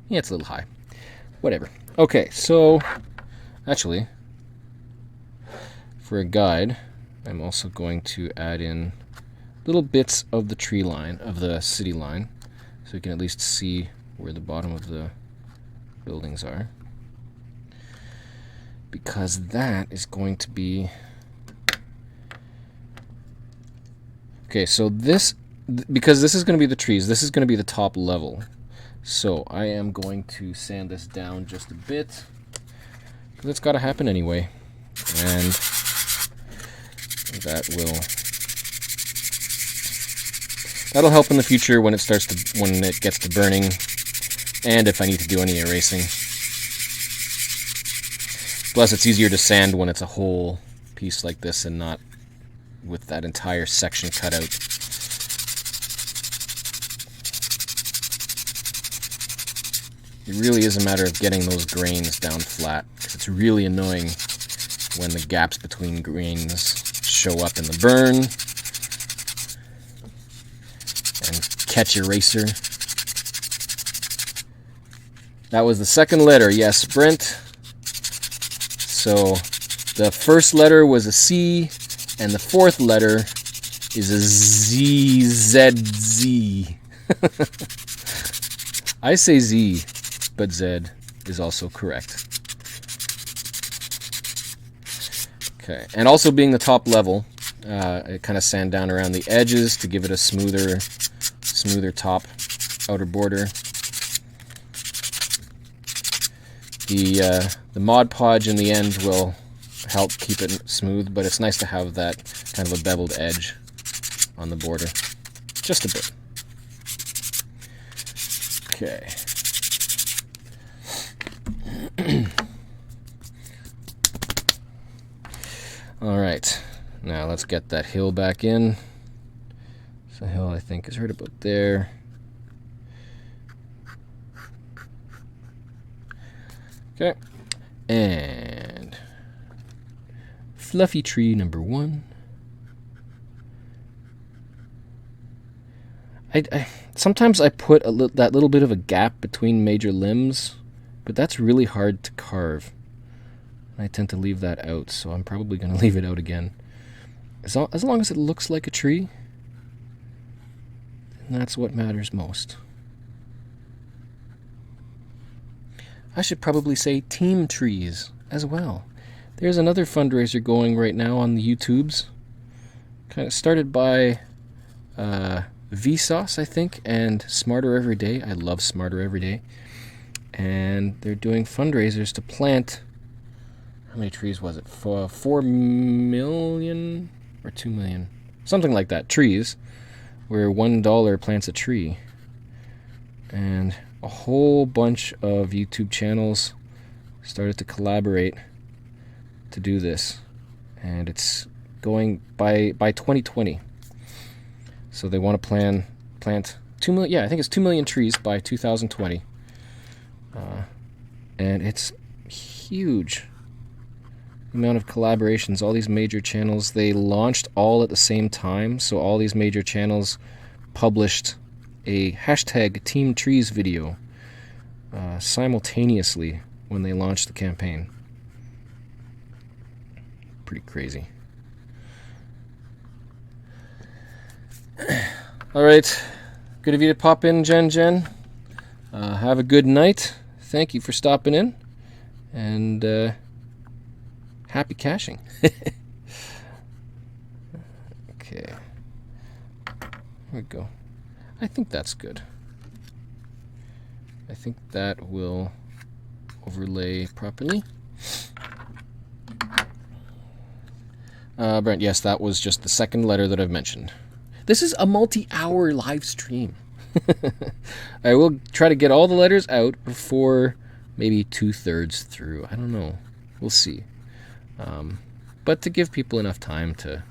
Yeah, it's a little high. Whatever. Okay, so actually, for a guide, I'm also going to add in little bits of the tree line, of the city line, so you can at least see where the bottom of the buildings are. Because that is going to be... Okay, so because this is going to be the trees, this is going to be the top level. So I am going to sand this down just a bit, because it's got to happen anyway. And that'll help in the future when it gets to burning, and if I need to do any erasing. Plus, it's easier to sand when it's a whole piece like this and not with that entire section cut out. It really is a matter of getting those grains down flat, because it's really annoying when the gaps between grains show up in the burn. And catch eraser. That was the second letter, yes, Brent. So the first letter was a C, and the 4th letter is a Z. I say Z, but Z is also correct. Okay, and also being the top level, I kind of sand down around the edges to give it a smoother top outer border. The Mod Podge in the end will help keep it smooth, but it's nice to have that kind of a beveled edge on the border. Just a bit. Okay. Alright, now let's get that hill back in. So the hill, I think, is right about there. Okay, and fluffy tree number 1. Sometimes I put that little bit of a gap between major limbs, but that's really hard to carve. I tend to leave that out, so I'm probably going to leave it out again. As long as it looks like a tree, And that's what matters most. I should probably say team trees as well. There's another fundraiser going right now on the YouTubes. Kind of started by Vsauce, I think, and Smarter Every Day. I love Smarter Every Day. And they're doing fundraisers to plant, how many trees was it? 4 million or 2 million? Something like that, trees, where $1 plants a tree. And a whole bunch of YouTube channels started to collaborate to do this. And it's going by 2020. So they want to plant 2 million, yeah, I think it's 2 million trees by 2020. And it's huge amount of collaborations. All these major channels, they launched all at the same time. So all these major channels published a hashtag Team Trees video simultaneously when they launched the campaign. Pretty crazy. All right, good of you to pop in, Jen. Have a good night. Thank you for stopping in, and happy caching. Okay, there we go. I think that's good. I think that will overlay properly. Brent, yes, that was just the second letter that I've mentioned. This is a multi-hour live stream. I will try to get all the letters out before maybe 2/3 through. I don't know. We'll see. But to give people enough time to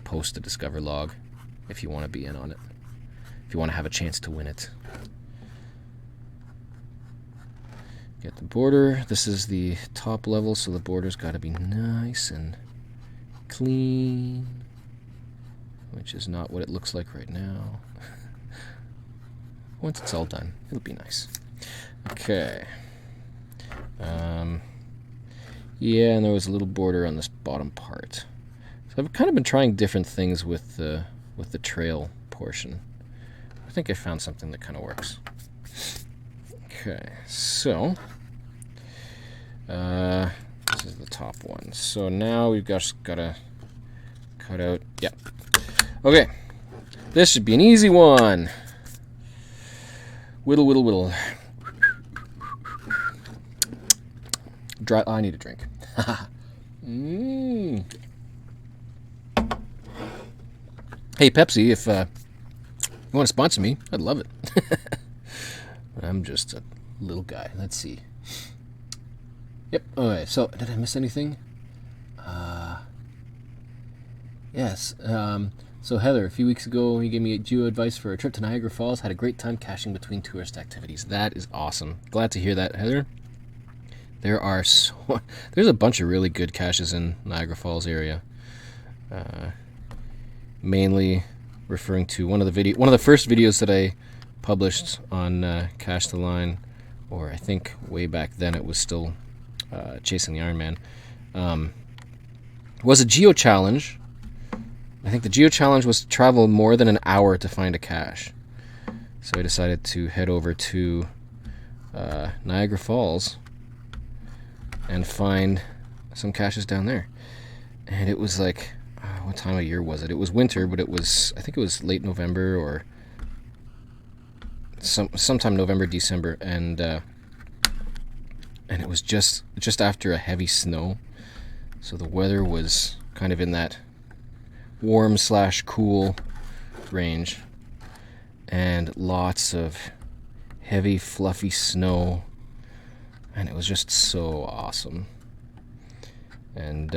post a Discover log if you want to be in on it. If you want to have a chance to win it. Get the border. This is the top level, so the border's got to be nice and clean, which is not what it looks like right now. Once it's all done, it'll be nice. Okay. Yeah, and there was a little border on this bottom part. So I've kind of been trying different things with the trail portion. I think I found something that kind of works. Okay, so this is the top one. So now we've just got to cut out. Yeah. Okay, this should be an easy one. Whittle, whittle, whittle. Dry. Oh, I need a drink. Hey, Pepsi, if you want to sponsor me, I'd love it. I'm just a little guy. Let's see. Yep. Okay. So, did I miss anything? Yes. So Heather, a few weeks ago, you gave me geo advice for a trip to Niagara Falls. Had a great time caching between tourist activities. That is awesome. Glad to hear that, Heather. There's a bunch of really good caches in Niagara Falls area. Mainly referring to one of the first videos that I published on Cache the Line, or I think way back then it was still Chasing the Iron Man. Was a geo challenge. I think the geo challenge was to travel more than an hour to find a cache. So I decided to head over to Niagara Falls and find some caches down there. And it was like, what time of year was it? It was winter, but I think it was late November or sometime November, December, and it was just after a heavy snow. So the weather was kind of in that warm/cool range, and lots of heavy, fluffy snow, and it was just so awesome. And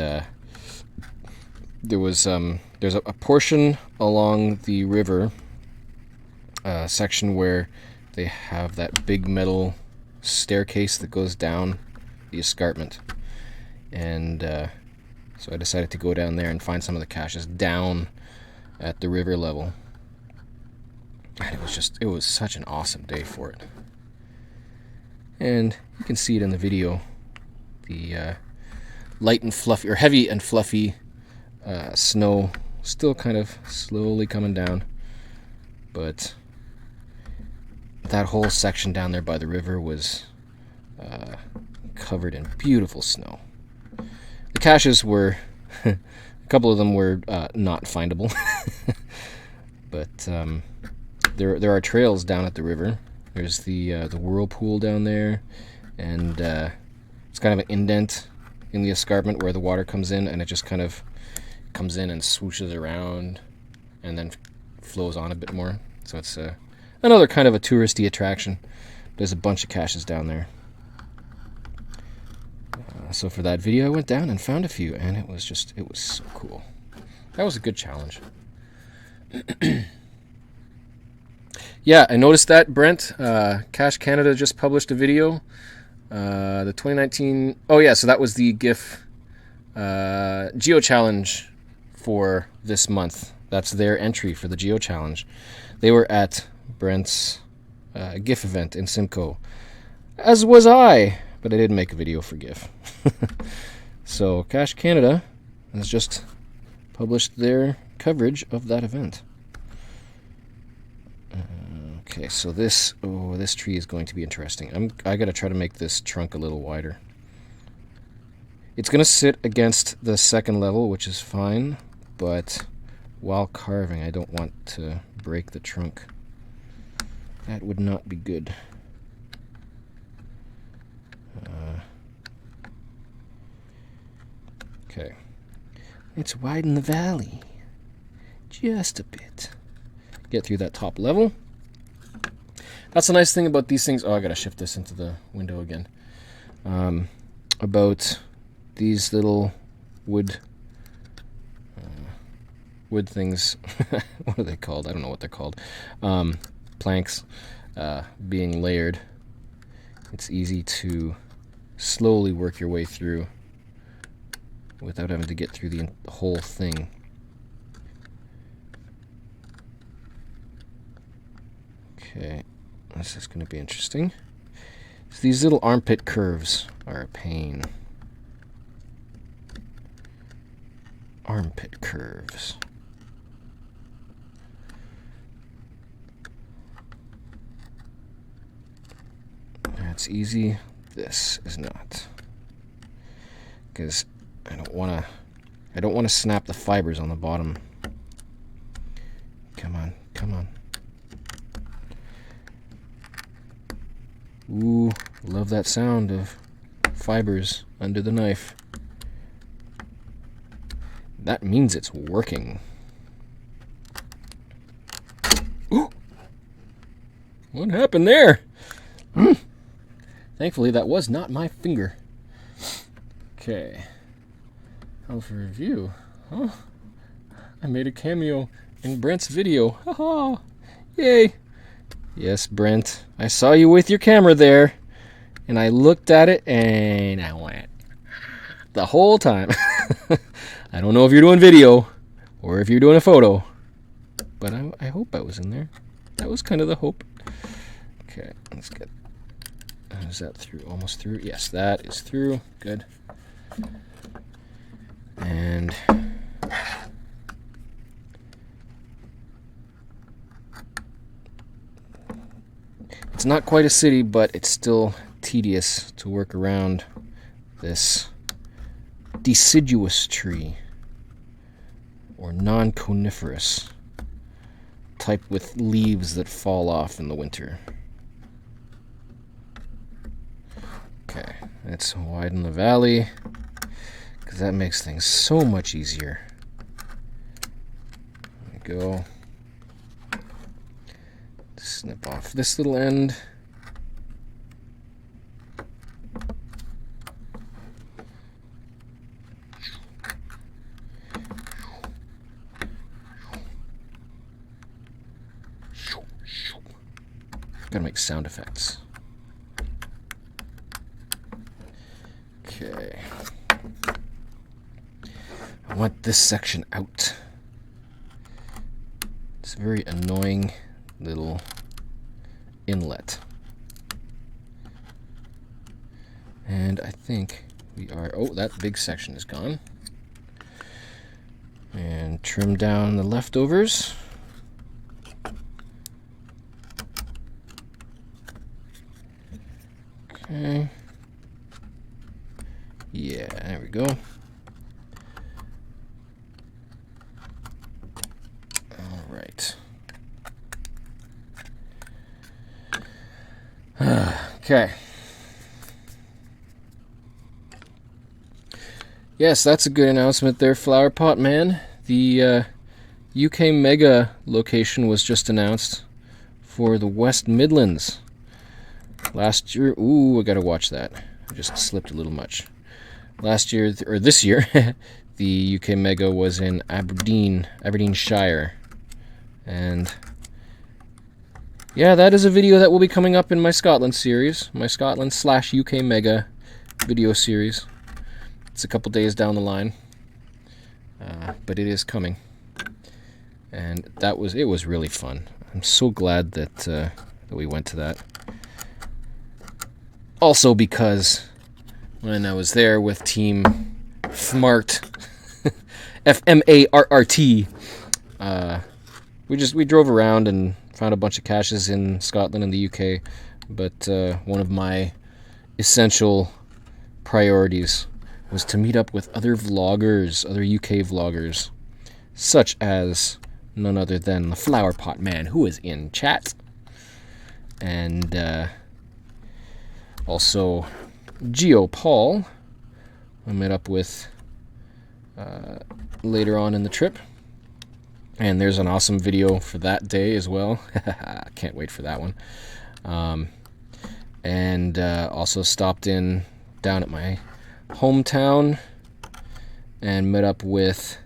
there's a portion along the river section where they have that big metal staircase that goes down the escarpment, and so I decided to go down there and find some of the caches down at the river level. And it was such an awesome day for it. And you can see it in the video. The light and fluffy, or heavy and fluffy snow still kind of slowly coming down. But that whole section down there by the river was covered in beautiful snow. The caches were, a couple of them were not findable, but there are trails down at the river. There's the whirlpool down there, and it's kind of an indent in the escarpment where the water comes in, and it just kind of comes in and swooshes around and then flows on a bit more. So it's another kind of a touristy attraction. There's a bunch of caches down there. So for that video I went down and found a few, and it was so cool. That was a good challenge. Yeah, I noticed that, Brent. Cache Canada just published a video. The 2019... Oh yeah, so that was the GIF Geo Challenge for this month. That's their entry for the Geo Challenge. They were at Brent's GIF event in Simcoe, as was I, but I didn't make a video for GIF. So Cache Canada has just published their coverage of that event. Okay, so this tree is going to be interesting. I gotta try to make this trunk a little wider. It's gonna sit against the second level, which is fine, but while carving, I don't want to break the trunk. That would not be good. Okay, let's widen the valley just a bit. Get through that top level. That's the nice thing about these things. Oh, I gotta shift this into the window again. About these little wood things. What are they called? I don't know what they're called. Planks being layered. It's easy to slowly work your way through without having to get through the whole thing. Okay. This is going to be interesting. So these little armpit curves are a pain. Armpit curves. That's easy. This is not. Because I don't want to snap the fibers on the bottom. Come on, come on. Ooh, love that sound of fibers under the knife. That means it's working. Ooh! What happened there? Thankfully, that was not my finger. Okay. How for review? Oh, I made a cameo in Brent's video. Haha! Yay! Yes, Brent, I saw you with your camera there, and I looked at it, and I went the whole time. I don't know if you're doing video, or if you're doing a photo, but I hope I was in there. That was kind of the hope. Okay, let's get... Is that through? Almost through? Yes, that is through. Good. And... It's not quite a city, but it's still tedious to work around this deciduous tree, or non-coniferous type with leaves that fall off in the winter. Okay, let's widen the valley, because that makes things so much easier. There we go. Snip off this little end. Gotta make sound effects. Okay. I want this section out. It's a very annoying little inlet. And I think we are... Oh, that big section is gone. And trim down the leftovers. Yeah, there we go. All right. Okay. Yes, that's a good announcement there, Flower Pot Man. The UK Mega location was just announced for the West Midlands. Last year, ooh, I gotta watch that. I just slipped a little much. Last year, or this year, the UK Mega was in Aberdeenshire. And yeah, that is a video that will be coming up in my Scotland series, my Scotland/UK Mega video series. It's a couple days down the line, but it is coming, and it was really fun. I'm so glad that we went to that. Also because when I was there with Team FMART, FMARRT, we drove around and found a bunch of caches in Scotland and the UK, but one of my essential priorities was to meet up with other vloggers, other UK vloggers, such as none other than the Flower Pot Man, who is in chat, and also Geo Paul, I met up with later on in the trip. And there's an awesome video for that day as well. Can't wait for that one. And also stopped in down at my hometown and met up with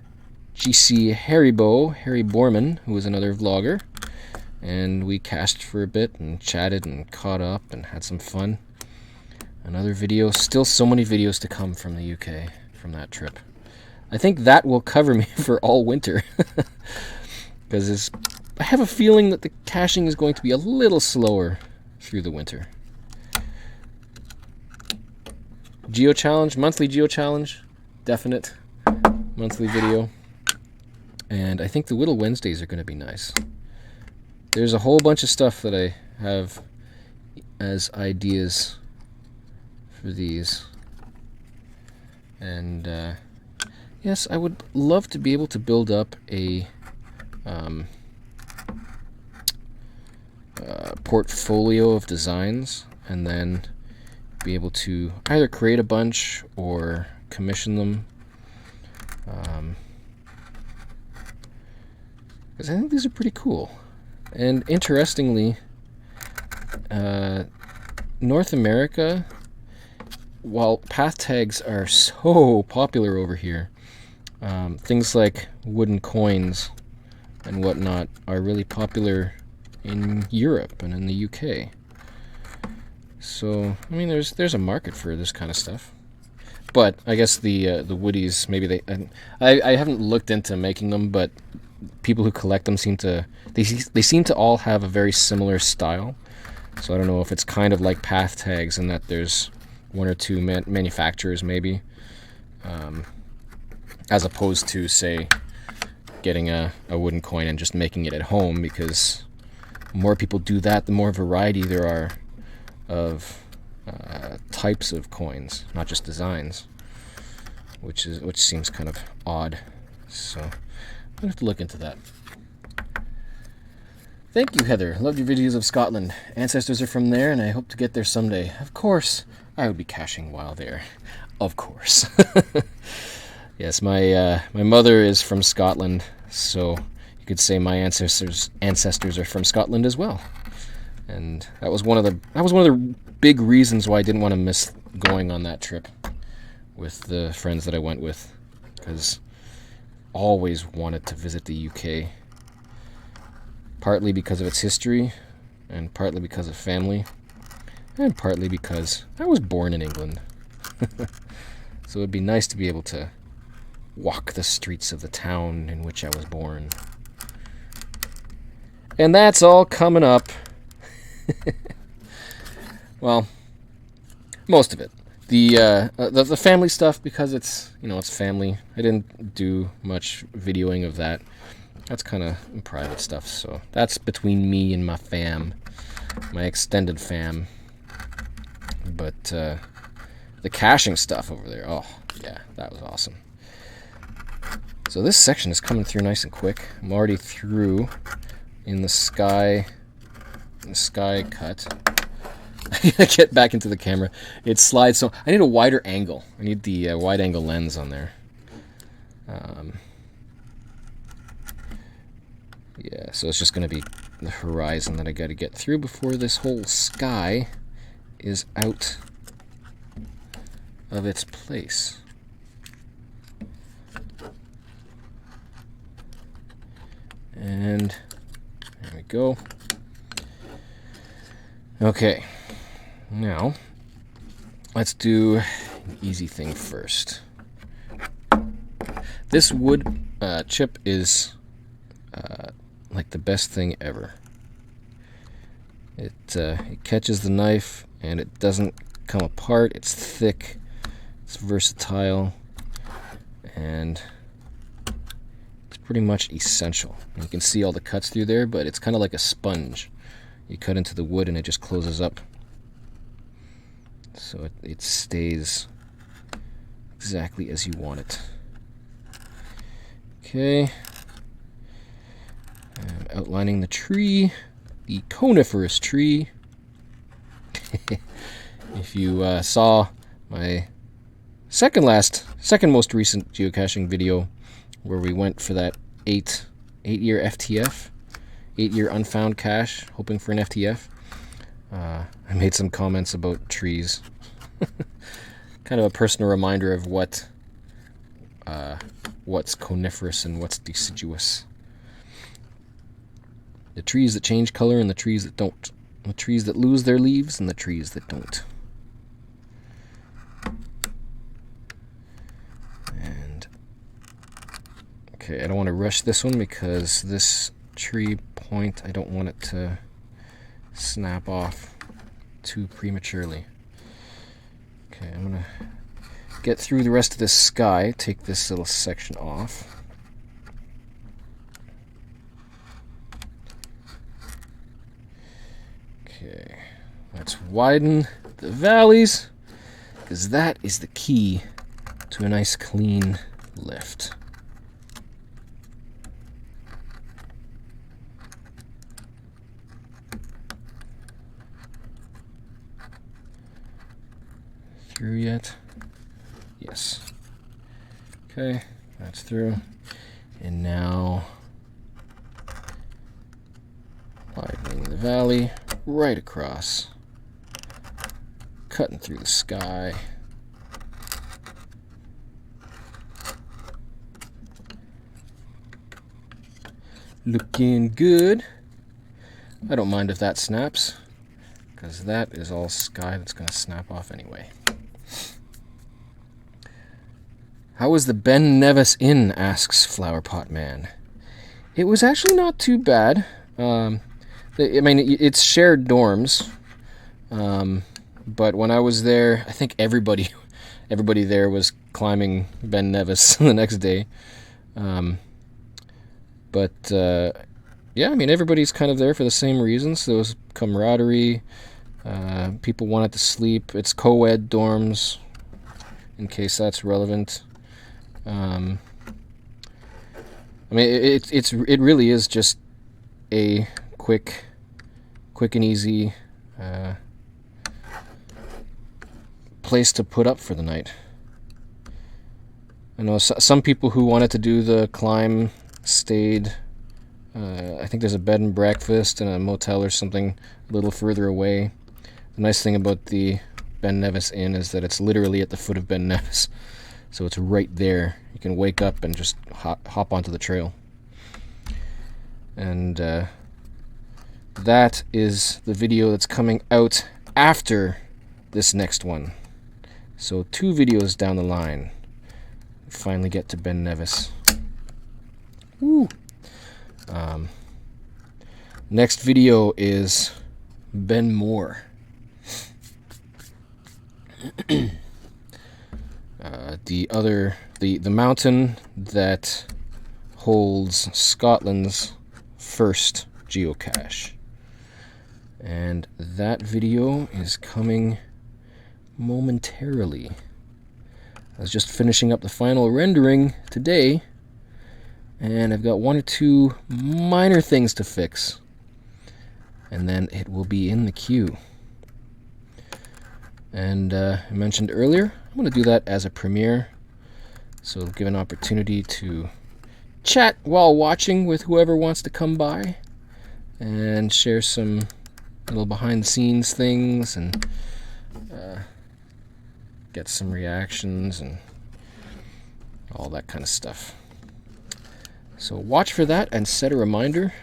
GC Harry Borman, who was another vlogger. And we cached for a bit and chatted and caught up and had some fun. Another video. Still so many videos to come from the UK from that trip. I think that will cover me for all winter. Because I have a feeling that the caching is going to be a little slower through the winter. Geo Challenge, monthly Geo Challenge, definite monthly video. And I think the Whittle Wednesdays are going to be nice. There's a whole bunch of stuff that I have as ideas for these. And yes, I would love to be able to build up a portfolio of designs and then be able to either create a bunch or commission them. Because I think these are pretty cool. And interestingly, North America, while path tags are so popular over here, things like wooden coins and whatnot are really popular in Europe and in the UK. So, I mean, there's a market for this kind of stuff. But I guess the woodies, maybe I haven't looked into making them, but people who collect them seem to all have a very similar style. So I don't know if it's kind of like path tags in that there's one or two manufacturers maybe, as opposed to, say, getting a wooden coin and just making it at home, because the more people do that, the more variety there are of types of coins, not just designs, which seems kind of odd. So I'll have to look into that. Thank you, Heather. Loved your videos of Scotland. Ancestors are from there, and I hope to get there someday. Of course, I would be caching while there. Of course. Yes, my mother is from Scotland, so you could say my ancestors are from Scotland as well. And that was one of the big reasons why I didn't want to miss going on that trip with the friends that I went with, because always wanted to visit the UK, partly because of its history, and partly because of family, and partly because I was born in England. So it'd be nice to be able to walk the streets of the town in which I was born. And that's all coming up. Well, most of it. The family stuff, because it's family. I didn't do much videoing of that. That's kind of private stuff, so that's between me and my fam, my extended fam. But the caching stuff over there. Oh, yeah, that was awesome. So this section is coming through nice and quick. I'm already through in the sky cut. I gotta get back into the camera. It slides, so I need a wider angle. I need the wide angle lens on there. Yeah, so it's just gonna be the horizon that I gotta get through before this whole sky is out of its place. And there we go. Okay, now let's do an easy thing first. This wood chip is like the best thing ever. It catches the knife and it doesn't come apart. It's thick, it's versatile, and it's pretty much essential. You can see all the cuts through there, but it's kind of like a sponge. You cut into the wood and it just closes up. So it stays exactly as you want it. Okay. I'm outlining the tree, the coniferous tree. If you saw my second most recent geocaching video, where we went for that 8-year FTF, 8-year unfound cache, hoping for an FTF, I made some comments about trees. Kind of a personal reminder of what's coniferous and what's deciduous. The trees that change color and the trees that don't. The trees that lose their leaves and the trees that don't. And okay, I don't want to rush this one because this tree point, I don't want it to snap off too prematurely. Okay, I'm gonna get through the rest of this sky, take this little section off. Okay, let's widen the valleys, because that is the key to a nice clean lift. Through yet? Yes. Okay, that's through. And now widening the valley right across, cutting through the sky. Looking good. I don't mind if that snaps, because that is all sky that's going to snap off anyway. How was the Ben Nevis Inn? Asks Flowerpot Man. It was actually not too bad. I mean, it's shared dorms, but when I was there, I think everybody there was climbing Ben Nevis the next day. But yeah, I mean, everybody's kind of there for the same reasons. There was camaraderie. People wanted to sleep. It's co-ed dorms, in case that's relevant. I mean, it really is just a quick and easy place to put up for the night. I know some people who wanted to do the climb stayed. I think there's a bed and breakfast and a motel or something a little further away. The nice thing about the Ben Nevis Inn is that it's literally at the foot of Ben Nevis. So it's right there. You can wake up and just hop onto the trail. And that is the video that's coming out after this next one. So 2 videos down the line, we finally get to Ben Nevis. Woo! Next video is Ben Moore. The mountain that holds Scotland's first geocache. And that video is coming momentarily. I was just finishing up the final rendering today, and I've got 1 or 2 minor things to fix, and then it will be in the queue. And I mentioned earlier, I'm going to do that as a premiere, so it'll give an opportunity to chat while watching with whoever wants to come by and share some little behind-the-scenes things and get some reactions and all that kind of stuff. So watch for that and set a reminder.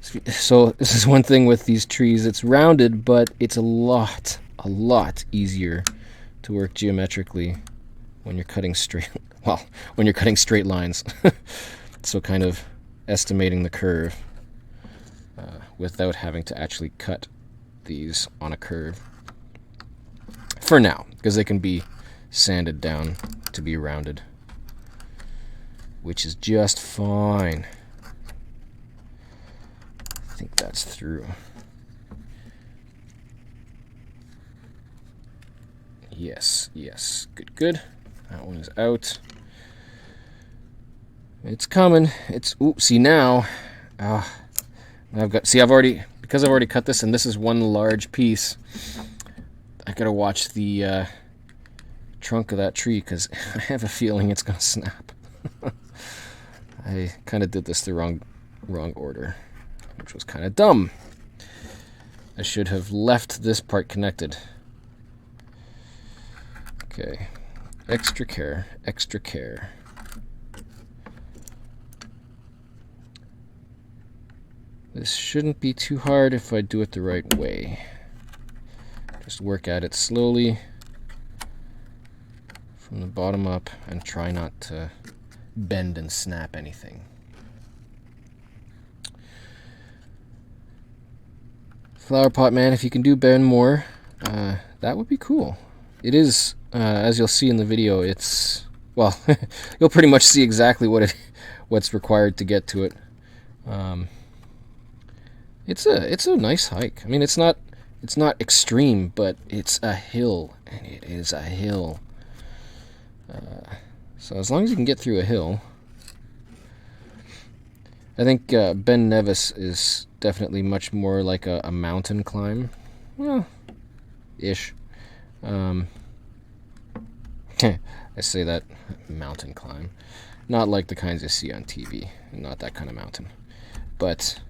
So this is one thing with these trees. It's rounded, but it's a lot easier to work geometrically when you're cutting straight, well, when you're cutting straight lines. So kind of estimating the curve without having to actually cut these on a curve. For now, because they can be sanded down to be rounded, which is just fine. I think that's through. Yes, good. That one is out. It's coming. It's, ooh, see now, because I've already cut this, and this is one large piece. I gotta watch the trunk of that tree, because I have a feeling it's gonna snap. I kind of did this the wrong order, which was kind of dumb. I should have left this part connected. Okay, extra care. This shouldn't be too hard if I do it the right way. Just work at it slowly from the bottom up and try not to bend and snap anything. Flower pot man, if you can do bend more, that would be cool. It is, as you'll see in the video, it's, well, you'll pretty much see exactly what's required to get to it. It's a nice hike. I mean, it's not extreme, but it's a hill, and it is a hill. So as long as you can get through a hill, I think Ben Nevis is definitely much more like a mountain climb. Well, ish. I say that, mountain climb. Not like the kinds you see on TV. Not that kind of mountain. But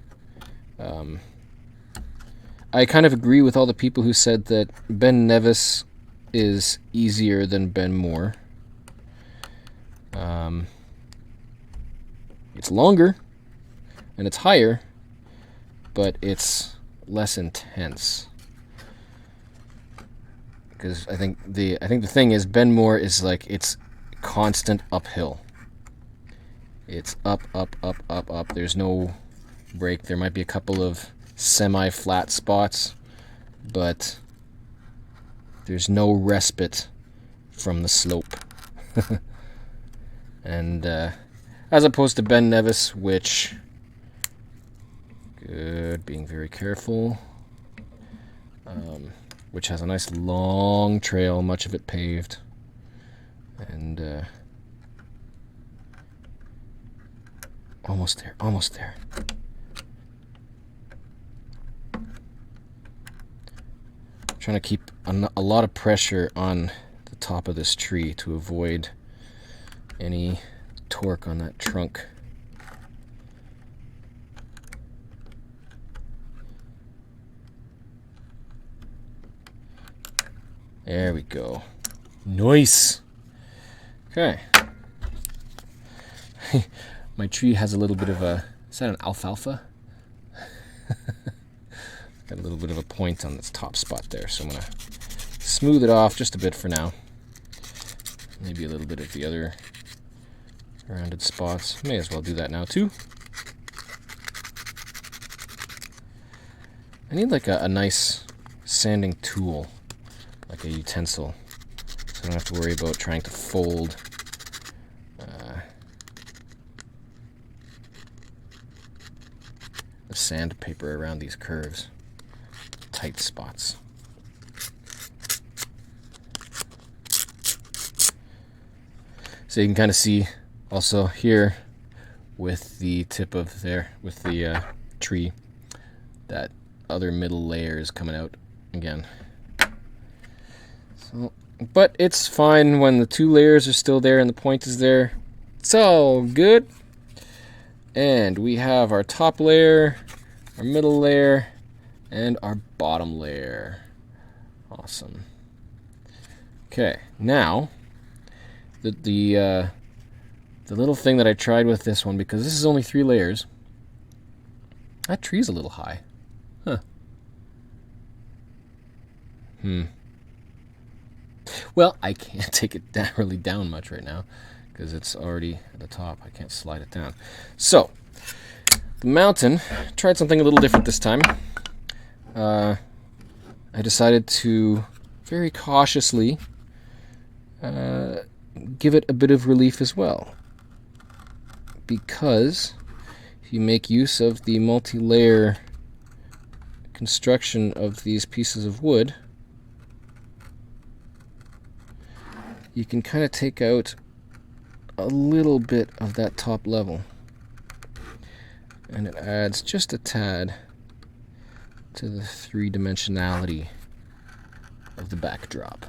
I kind of agree with all the people who said that Ben Nevis is easier than Ben More. It's longer and it's higher, but it's less intense. Because I think the thing is, Ben More is like, it's constant uphill. It's up. There's no break. There might be a couple of semi-flat spots, but there's no respite from the slope. And as opposed to Ben Nevis, which, good, being very careful, which has a nice long trail, much of it paved, and almost there. Trying to keep a lot of pressure on the top of this tree to avoid any torque on that trunk. There we go. Nice. Okay. My tree has a little bit of a, is that an alfalfa? Got a little bit of a point on this top spot there, so I'm going to smooth it off just a bit for now. Maybe a little bit of the other rounded spots. May as well do that now too. I need like a nice sanding tool, like a utensil, so I don't have to worry about trying to fold the sandpaper around these curves. Tight spots. So you can kind of see also here with the tip of there, with the tree, that other middle layer is coming out again. So, but it's fine when the 2 layers are still there and the point is there. It's all good. And we have our top layer, our middle layer, and our bottom layer. Awesome. Okay, now the little thing that I tried with this one, because this is only 3 layers. That tree's a little high. Huh. Well, I can't take it down really down much right now because it's already at the top. I can't slide it down. So, the mountain, tried something a little different this time. I decided to very cautiously give it a bit of relief as well. Because if you make use of the multi-layer construction of these pieces of wood, you can kind of take out a little bit of that top level, and it adds just a tad to the 3-dimensionality of the backdrop.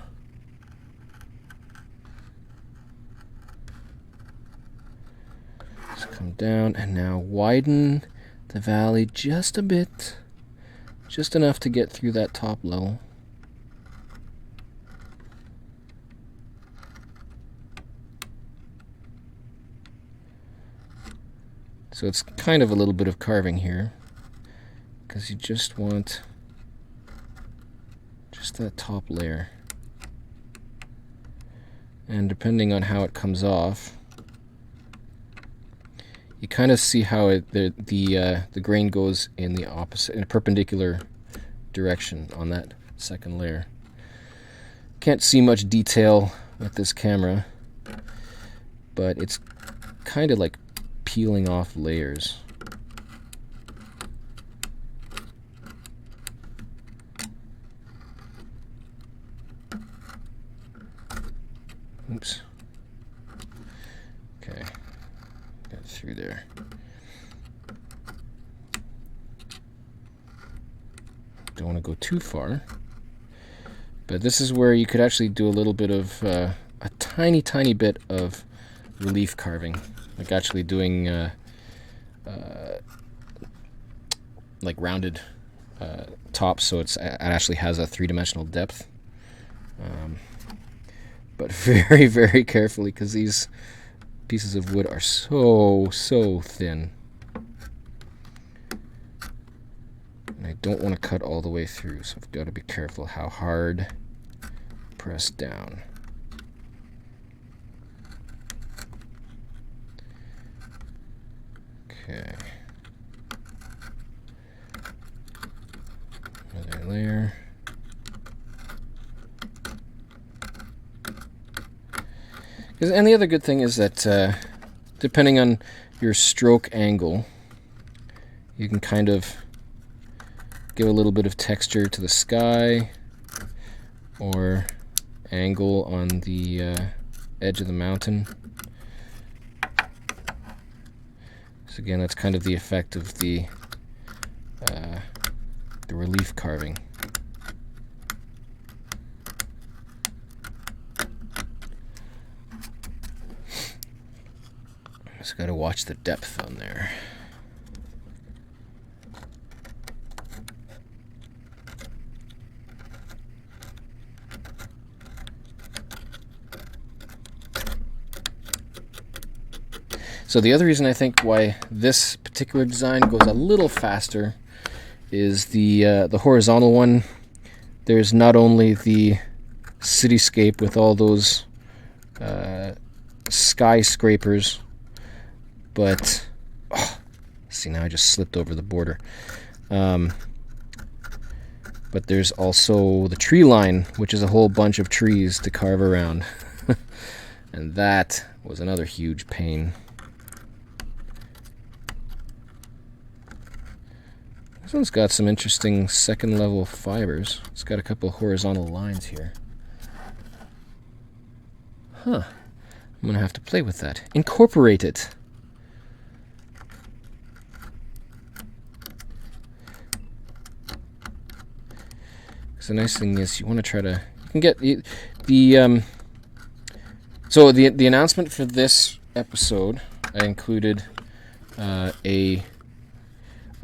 Just come down and now widen the valley just a bit, just enough to get through that top level. So it's kind of a little bit of carving here, because you just want just that top layer. And depending on how it comes off, you kind of see how the grain goes in the opposite, in a perpendicular direction on that second layer. Can't see much detail with this camera, but it's kind of like peeling off layers. Oops. Okay, got through there. Don't want to go too far, but this is where you could actually do a little bit of a tiny bit of relief carving, like actually doing like rounded tops, so it actually has a 3-dimensional depth. But very, very carefully, because these pieces of wood are so thin. And I don't want to cut all the way through, so I've got to be careful how hard press down. Okay. Another layer. And the other good thing is that depending on your stroke angle, you can kind of give a little bit of texture to the sky or angle on the edge of the mountain. So again, that's kind of the effect of the relief carving. Just got to watch the depth on there. So the other reason I think why this particular design goes a little faster is the horizontal one. There's not only the cityscape with all those skyscrapers, but see, now I just slipped over the border. But there's also the tree line, which is a whole bunch of trees to carve around. And that was another huge pain. This one's got some interesting second level fibers. It's got a couple horizontal lines here. Huh. I'm going to have to play with that. Incorporate it. Because the nice thing is you want to try to... You can get the... So the announcement for this episode, I included a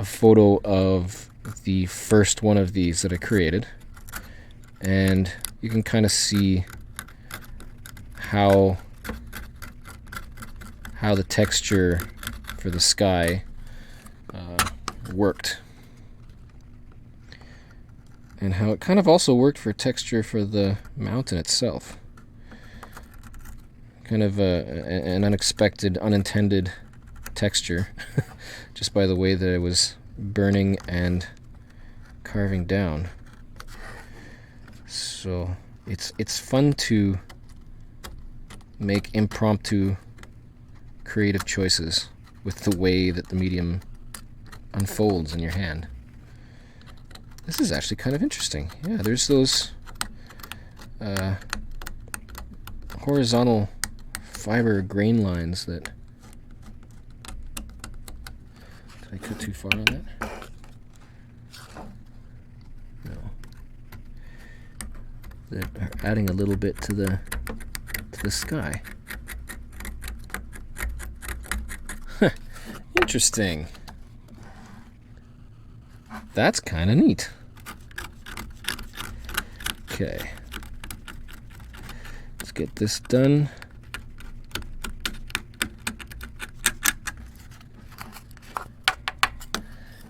photo of the first one of these that I created. And you can kind of see how the texture for the sky worked, and how it kind of also worked for texture for the mountain itself. Kind of an unexpected, unintended texture, just by the way that it was burning and carving down. So it's fun to make impromptu creative choices with the way that the medium unfolds in your hand. This is actually kind of interesting. Yeah, there's those horizontal fiber grain lines that... Did I cut too far on that? No. That are adding a little bit to the sky. Interesting. That's kind of neat. Okay. Let's get this done.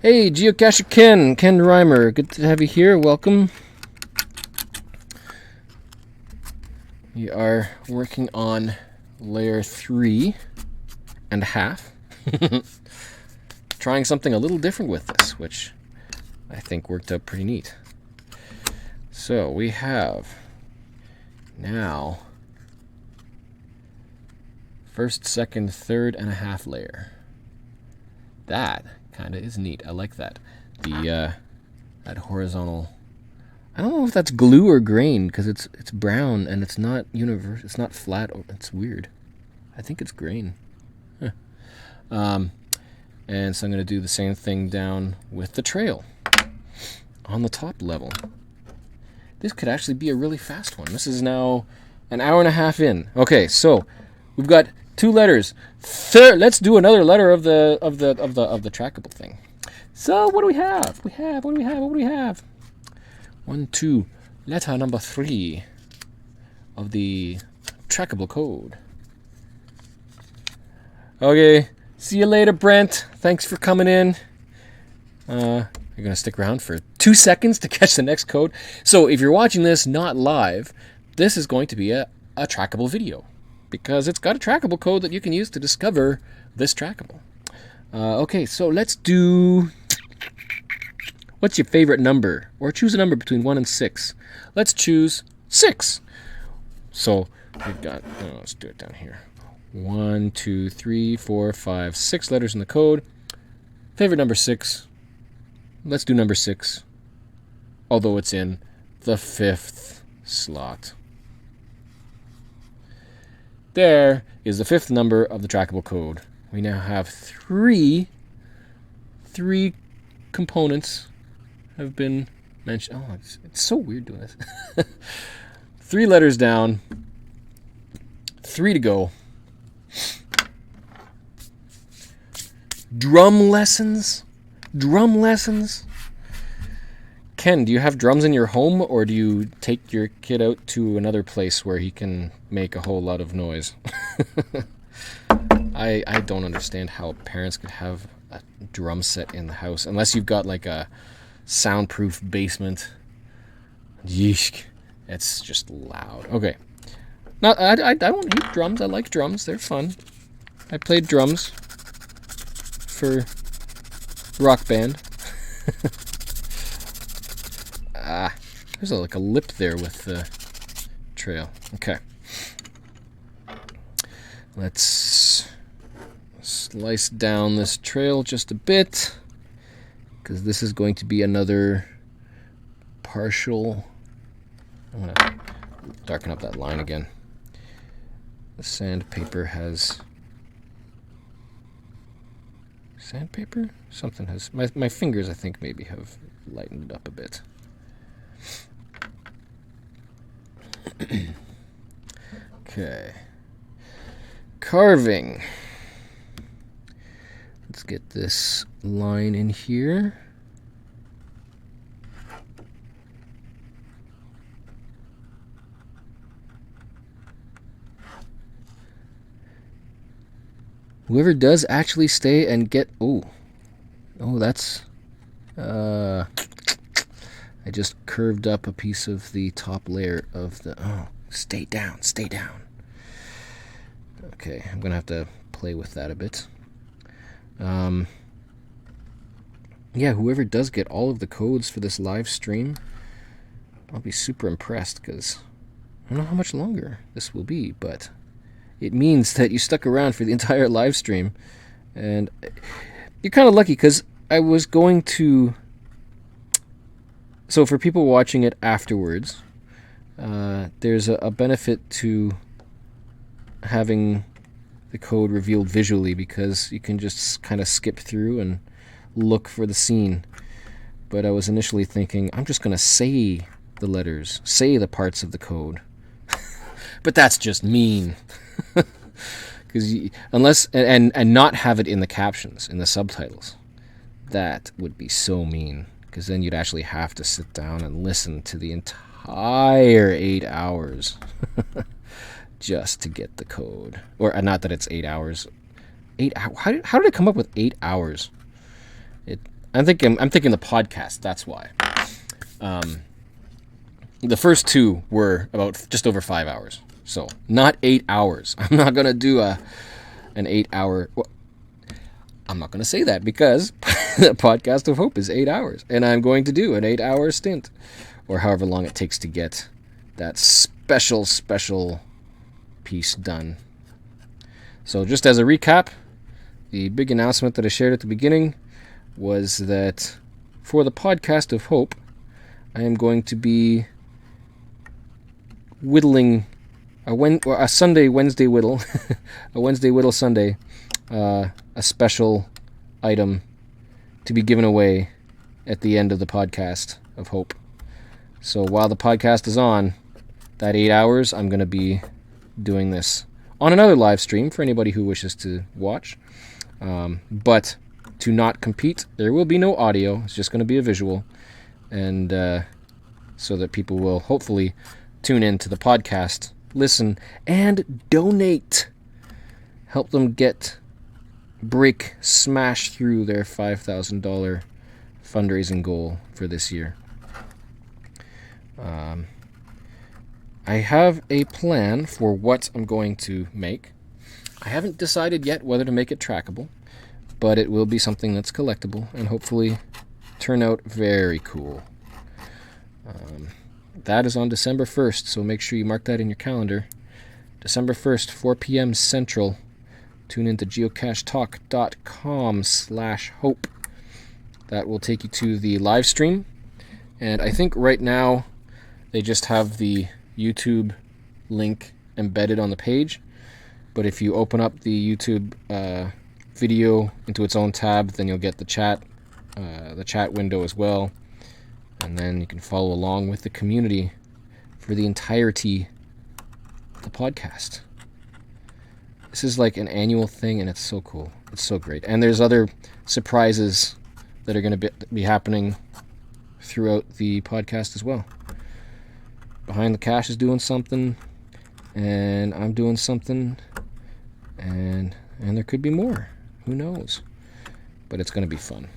Hey, Geocacher Ken Reimer. Good to have you here. Welcome. We are working on layer 3.5. Trying something a little different with this, which I think worked out pretty neat. So we have now first, second, third, and a half layer. That kind of is neat. I like that. The that horizontal... I don't know if that's glue or grain, because it's brown and it's not it's not flat. It's weird. I think it's grain. Huh. And so I'm going to do the same thing down with the trail on the top level. This could actually be a really fast one. This is now an hour and a half in. Okay, so we've got 2 letters. Let's do another letter of the trackable thing. So what do we have? What do we have? 1, 2, letter number 3 of the trackable code. Okay, see you later, Brent. Thanks for coming in. You're going to stick around for 2 seconds to catch the next code. So if you're watching this not live, this is going to be a trackable video, because it's got a trackable code that you can use to discover this trackable. Okay, so let's do... What's your favorite number? Or choose a number between 1 and 6. Let's choose 6. So we've got... let's do it down here. 1, 2, 3, 4, 5, 6 letters in the code. Favorite number 6. Let's do number 6. Although it's in the 5th slot. There is the 5th number of the trackable code. We now have 3 components have been mentioned. Oh, it's so weird doing this. 3 letters down. 3 to go. Drum lessons? Drum lessons? Ken, do you have drums in your home, or do you take your kid out to another place where he can make a whole lot of noise? I don't understand how parents could have a drum set in the house, unless you've got like a soundproof basement. Yeesh. It's just loud. Okay. Now, I don't hate drums. I like drums. They're fun. I played drums for rock band. There's like a lip there with the trail. Okay. Let's slice down this trail just a bit, because this is going to be another partial... I'm going to darken up that line again. The sandpaper has... Sandpaper? Something has... My fingers, I think, maybe have lightened it up a bit. Okay. Carving. Let's get this line in here. Whoever does actually stay and get... Oh, that's... I just curved up a piece of the top layer of the... Oh, stay down, stay down. Okay, I'm going to have to play with that a bit. Yeah, whoever does get all of the codes for this live stream, I'll be super impressed, because I don't know how much longer this will be, but it means that you stuck around for the entire live stream. And you're kind of lucky, because I was going to... So for people watching it afterwards, there's a benefit to having the code revealed visually, because you can just kind of skip through and look for the scene. But I was initially thinking, I'm just going to say the letters, say the parts of the code. But that's just mean. Because unless and not have it in the captions, in the subtitles, that would be so mean. Because then you'd actually have to sit down and listen to the entire 8 hours just to get the code. Or not that it's 8 hours. 8 hours. How did I come up with 8 hours? I'm thinking the podcast. That's why. The first two were about just over 5 hours. So not 8 hours. I'm not gonna do an 8 hour. Well, I'm not gonna say that, because the podcast of Hope is 8 hours, and I'm going to do an 8 hour stint, or however long it takes to get that special piece done. So just as a recap, the big announcement that I shared at the beginning was that for the podcast of Hope, I am going to be whittling a Sunday Wednesday whittle, a Wednesday whittle Sunday, a special item to be given away at the end of the podcast of Hope. So while the podcast is on, that 8 hours, I'm going to be doing this on another live stream for anybody who wishes to watch. But to not compete, there will be no audio. It's just going to be a visual. And so that people will hopefully tune in to the podcast, listen, and donate. Help them smash through their $5,000 fundraising goal for this year. I have a plan for what I'm going to make. I haven't decided yet whether to make it trackable, but it will be something that's collectible and hopefully turn out very cool. That is on December 1st, so make sure you mark that in your calendar. December 1st, 4 p.m. Central. Tune into geocachetalk.com/hope. That will take you to the live stream. And I think right now they just have the YouTube link embedded on the page. But if you open up the YouTube video into its own tab, then you'll get the chat window as well. And then you can follow along with the community for the entirety of the podcast. This is like an annual thing, and it's so cool. It's so great. And there's other surprises that are going to be happening throughout the podcast as well. Behind the Cache is doing something, and I'm doing something, and there could be more. Who knows? But it's going to be fun.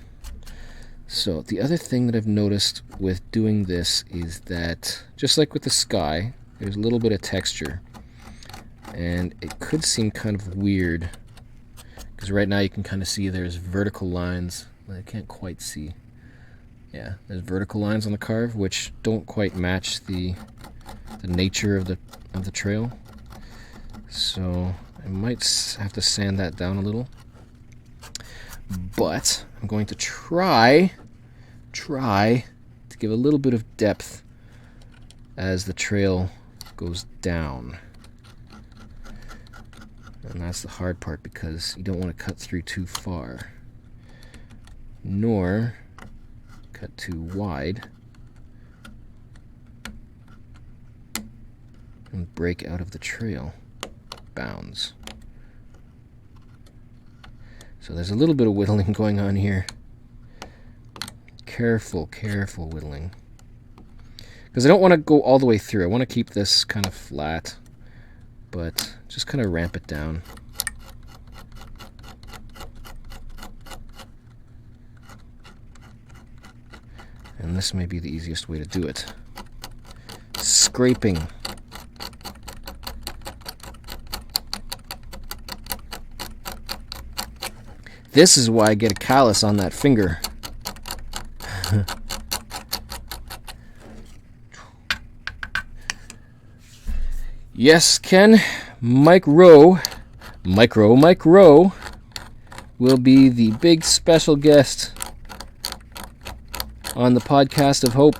So the other thing that I've noticed with doing this is that, just like with the sky, there's a little bit of texture. And it could seem kind of weird, because right now you can kind of see there's vertical lines. I can't quite see. Yeah, there's vertical lines on the carve, which don't quite match the nature of the trail. So I might have to sand that down a little. But I'm going to try to give a little bit of depth as the trail goes down. And that's the hard part, because you don't want to cut through too far, nor cut too wide and break out of the trail bounds. So there's a little bit of whittling going on here. Careful whittling. Because I don't want to go all the way through. I want to keep this kind of flat, but just kind of ramp it down. And this may be the easiest way to do it. Scraping. This is why I get a callus on that finger. Yes, Ken, Mike Rowe will be the big special guest on the Podcast of Hope.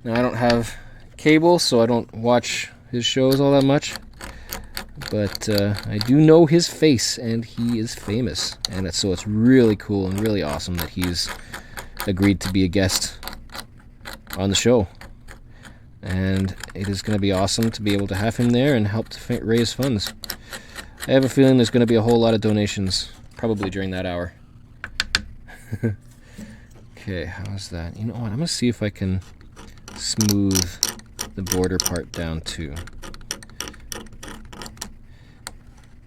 Now, I don't have cable, so I don't watch his shows all that much. But I do know his face, and he is famous. And so it's really cool and really awesome that he's agreed to be a guest on the show. And it is going to be awesome to be able to have him there and help to raise funds. I have a feeling there's going to be a whole lot of donations, probably during that hour. Okay, how's that? You know what? I'm going to see if I can smooth the border part down too.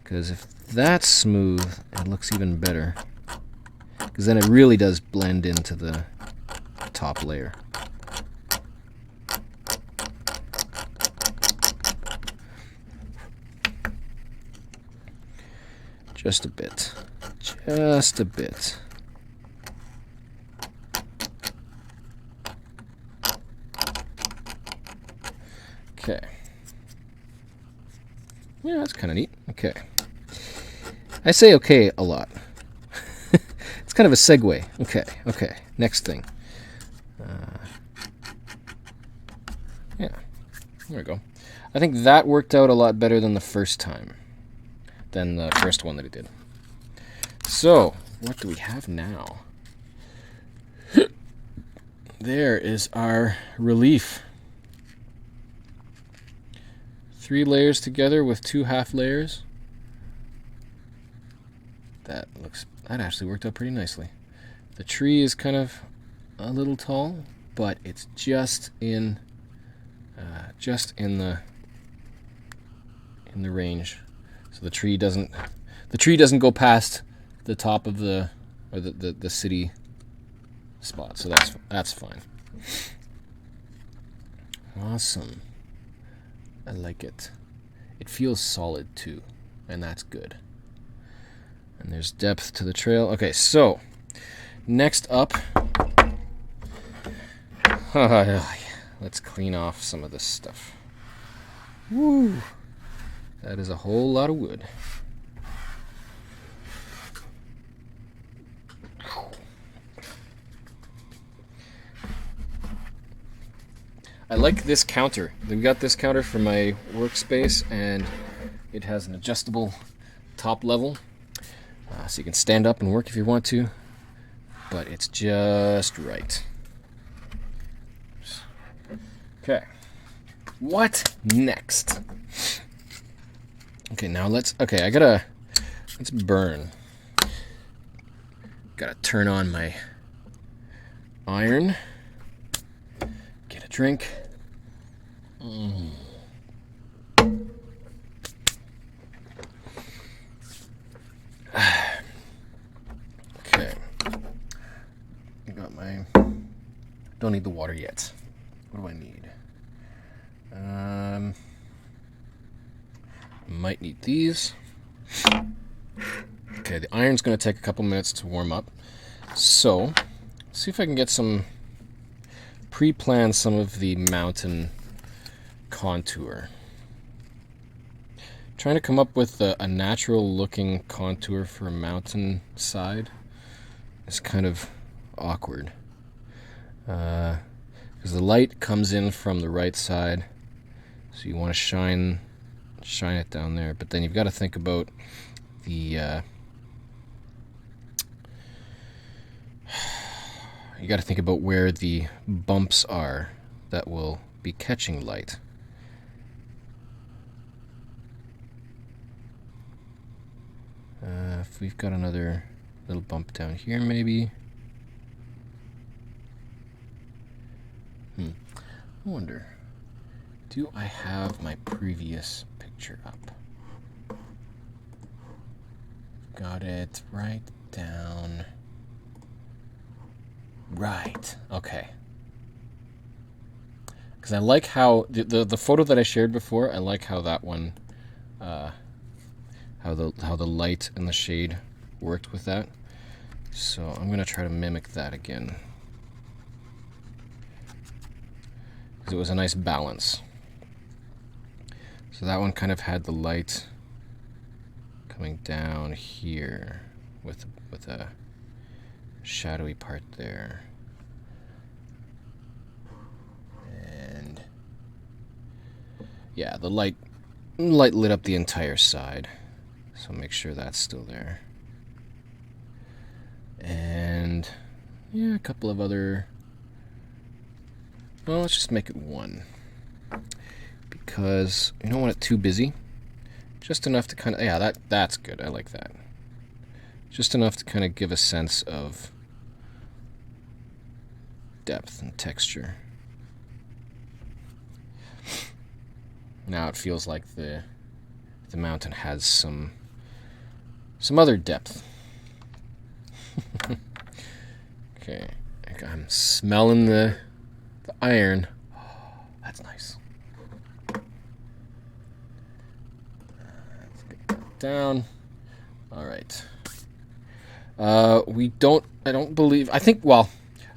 Because if that's smooth, it looks even better. Because then it really does blend into the top layer. Just a bit. Just a bit. Okay. Yeah, that's kind of neat. Okay. I say okay a lot. It's kind of a segue. Okay. Next thing. Yeah. There we go. I think that worked out a lot better than the first time. Than the first one that he did. So, what do we have now? There is our relief. 3 layers together with 2 half layers. That actually worked out pretty nicely. The tree is kind of a little tall, but it's just in the range. So the tree doesn't go past the top of the city spot. So that's fine. Awesome. I like it. It feels solid too, and that's good. And there's depth to the trail. Okay, so next up, let's clean off some of this stuff. Woo! That is a whole lot of wood. I like this counter. We got this counter for my workspace, and it has an adjustable top level. So you can stand up and work if you want to, but it's just right. Okay. What next? Okay, now let's burn. Gotta turn on my iron. Get a drink. Okay. I got my... Don't need the water yet. What do I need? Might need these. Okay, the iron's going to take a couple minutes to warm up. So, let's see if I can get pre-plan some of the mountain contour. Trying to come up with a natural looking contour for a mountain side is kind of awkward. Because the light comes in from the right side, so you want to shine shine it down there. But then you've got to think about the... you got to think about where the bumps are that will be catching light. If we've got another little bump down here, maybe. I wonder, do I have my previous picture up? Got it right down. Right, okay. Because I like how the photo that I shared before, I like how that one, how the light and the shade worked with that. So I'm gonna try to mimic that again. Because it was a nice balance. So that one kind of had the light coming down here with a shadowy part there. And yeah, the light lit up the entire side. So make sure that's still there. And yeah, a couple of other... Well, let's just make it one. Because you don't want it too busy. Just enough to kind of... Yeah, that's good. I like that. Just enough to kind of give a sense of depth and texture. Now it feels like the mountain has some other depth. Okay, I'm smelling the iron. Oh, that's nice. Let's get that down. All right. I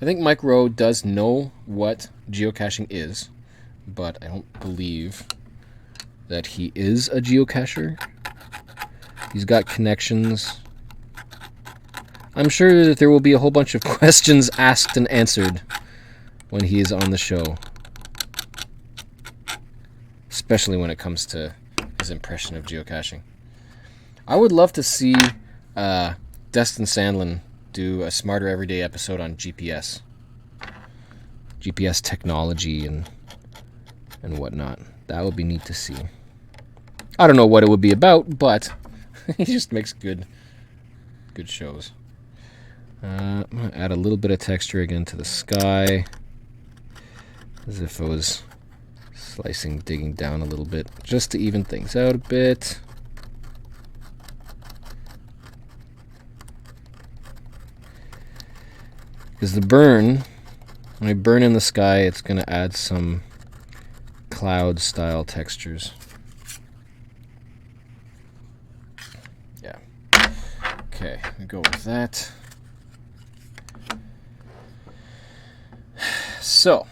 think Mike Rowe does know what geocaching is, but I don't believe that he is a geocacher. He's got connections. I'm sure that there will be a whole bunch of questions asked and answered when he is on the show. Especially when it comes to his impression of geocaching. I would love to see Destin Sandlin do a Smarter Everyday episode on GPS. GPS technology and whatnot. That would be neat to see. I don't know what it would be about, but he just makes good shows. I'm going to add a little bit of texture again to the sky, as if I was digging down a little bit, just to even things out a bit. Because when I burn in the sky, it's going to add some cloud-style textures. Yeah. Okay, we go with that. So,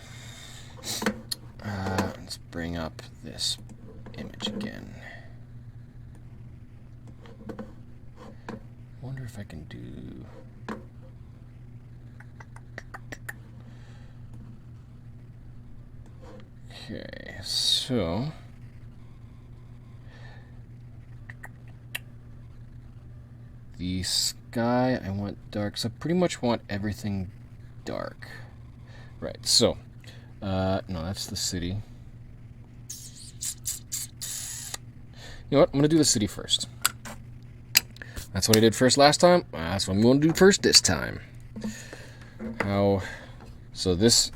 let's bring up this image again. Wonder if I can do... Okay, so... The sky, I want dark, so I pretty much want everything dark. Right, so, no, that's the city. You know what, I'm going to do the city first. That's what I did first last time. That's what I'm going to do first this time. So this,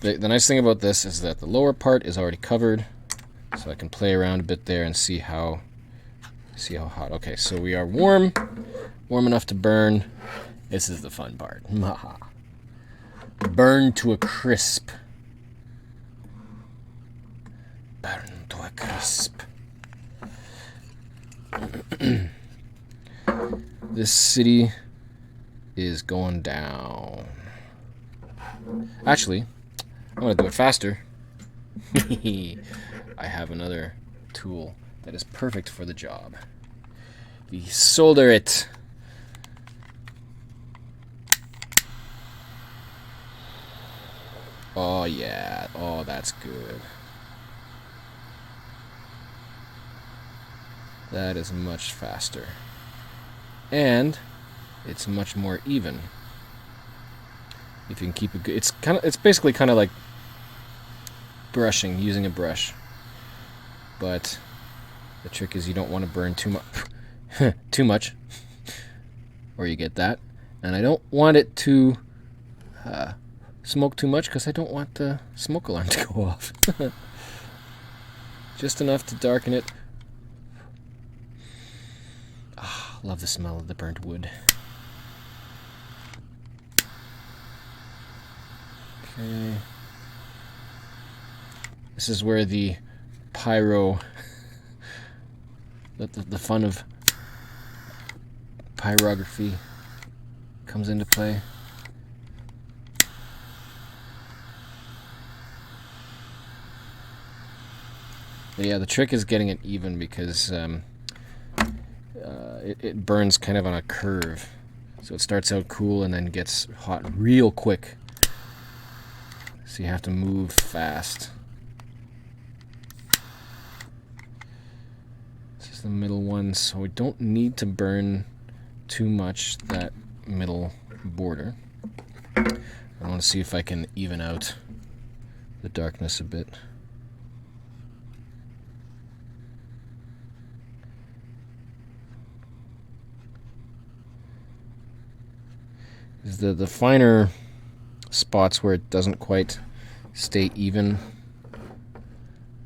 the nice thing about this is that the lower part is already covered, so I can play around a bit there and see how hot. Okay, so we are warm enough to burn. This is the fun part. Burn to a crisp. Burn to a crisp. This city is going down. Actually, I'm going to do it faster. I have another tool that is perfect for the job. The solder it. Oh yeah, oh that's good. That is much faster. And it's much more even. If you can keep it, it's basically kind of like brushing, using a brush. But the trick is you don't want to burn too much, or you get that. And I don't want it to smoke too much because I don't want the smoke alarm to go off. Just enough to darken it. Oh, love the smell of the burnt wood. Okay. This is where the pyro, the fun of pyrography comes into play. But yeah, the trick is getting it even because it burns kind of on a curve. So it starts out cool and then gets hot real quick. So you have to move fast. This is the middle one, so we don't need to burn too much that middle border. I want to see if I can even out the darkness a bit. The finer spots where it doesn't quite stay even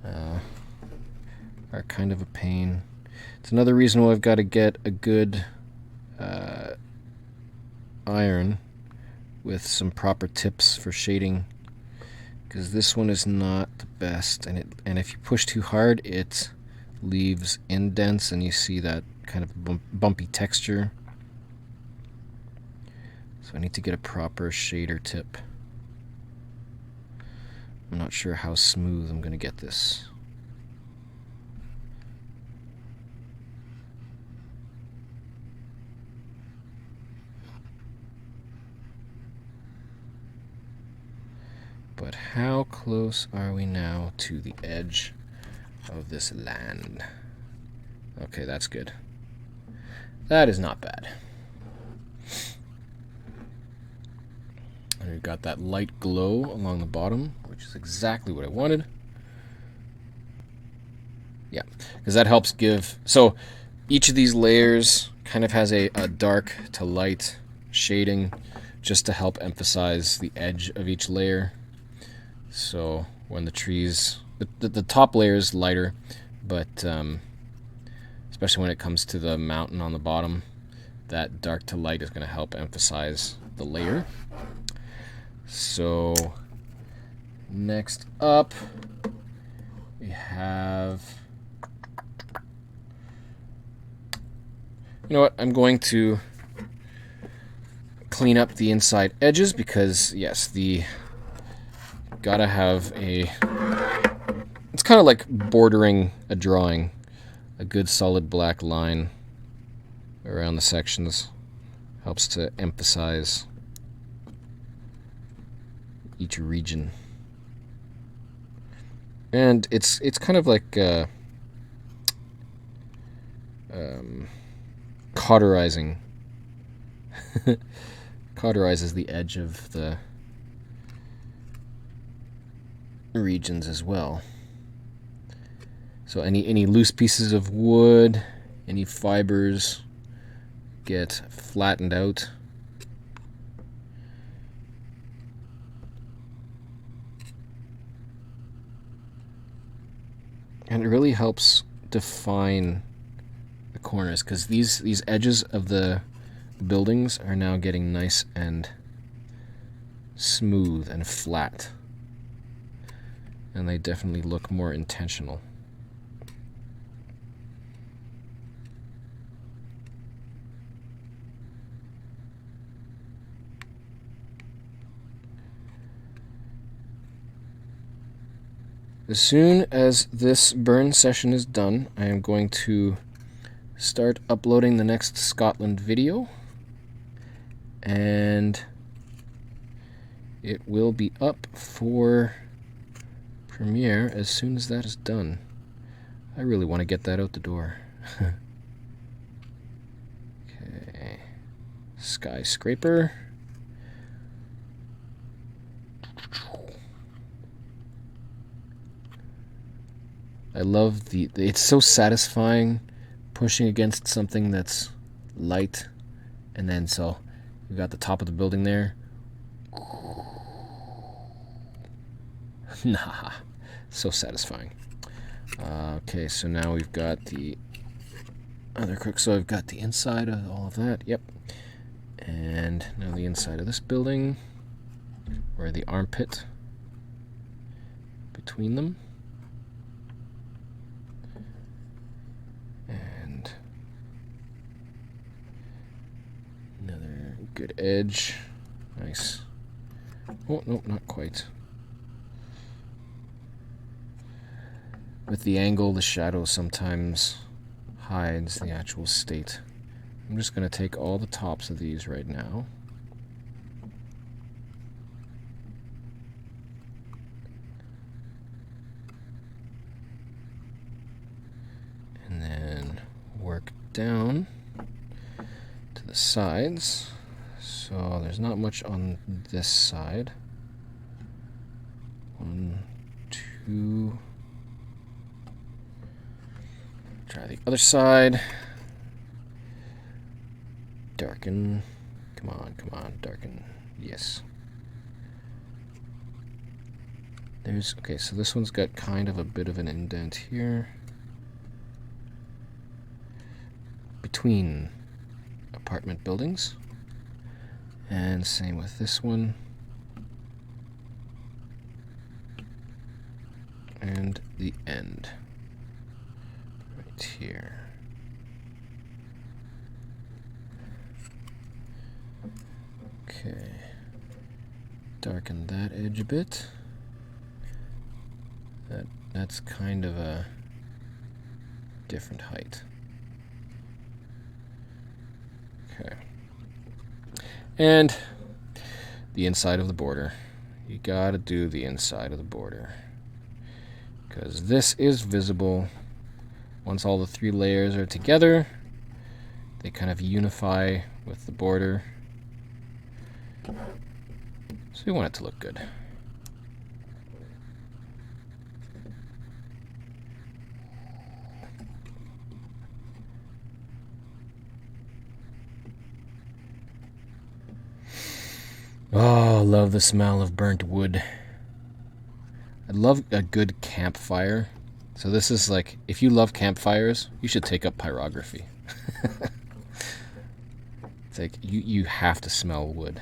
are kind of a pain. It's another reason why I've got to get a good iron with some proper tips for shading, because this one is not the best, and if you push too hard it leaves indents and you see that kind of bumpy texture. So I need to get a proper shader tip. I'm not sure how smooth I'm going to get this. But how close are we now to the edge of this land? Okay, that's good. That is not bad. And we've got that light glow along the bottom, which is exactly what I wanted. Yeah, because that helps give... So each of these layers kind of has a dark to light shading just to help emphasize the edge of each layer. So when the trees... The top layer is lighter, but especially when it comes to the mountain on the bottom, that dark to light is going to help emphasize the layer. So next up we have, you know what, I'm going to clean up the inside edges because yes, gotta have it's kind of like bordering a drawing, a good solid black line around the sections helps to emphasize each region. And it's kind of like cauterizing. Cauterizes the edge of the regions as well. So any loose pieces of wood, any fibers get flattened out. And it really helps define the corners, because these edges of the buildings are now getting nice and smooth and flat. And they definitely look more intentional. As soon as this burn session is done, I am going to start uploading the next Scotland video, and it will be up for premiere as soon as that is done. I really want to get that out the door. Okay. Skyscraper. I love it's so satisfying pushing against something that's light, and then so we got the top of the building there. Nah, so satisfying. Okay, so now we've got the other crook. So I've got the inside of all of that. Yep. And now the inside of this building, or the armpit between them. And another good edge. Nice. Oh, no, not quite. With the angle, the shadow sometimes hides the actual state. I'm just going to take all the tops of these right now. And then work down to the sides. So there's not much on this side. 1, 2. Try the other side. Darken. Come on, come on, darken. Yes. Okay, so this one's got kind of a bit of an indent here. Between apartment buildings. And same with this one. And the end. Right here. Okay. Darken that edge a bit. That's kind of a different height. Okay. And the inside of the border. You gotta do the inside of the border, because this is visible. Once all the 3 layers are together, they kind of unify with the border. So we want it to look good. Oh, love the smell of burnt wood. I love a good campfire. So this is like, if you love campfires, you should take up pyrography. It's like, you have to smell wood.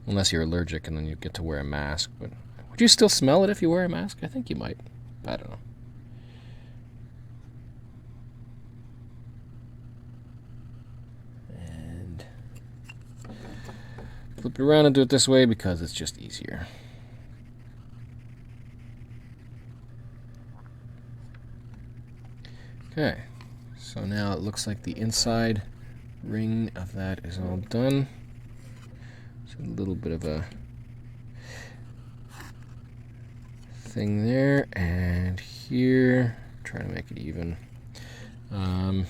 Unless you're allergic and then you get to wear a mask. But would you still smell it if you wear a mask? I think you might. I don't know. And flip it around and do it this way because it's just easier. Okay, so now it looks like the inside ring of that is all done. So a little bit of a thing there, and here, try to make it even. I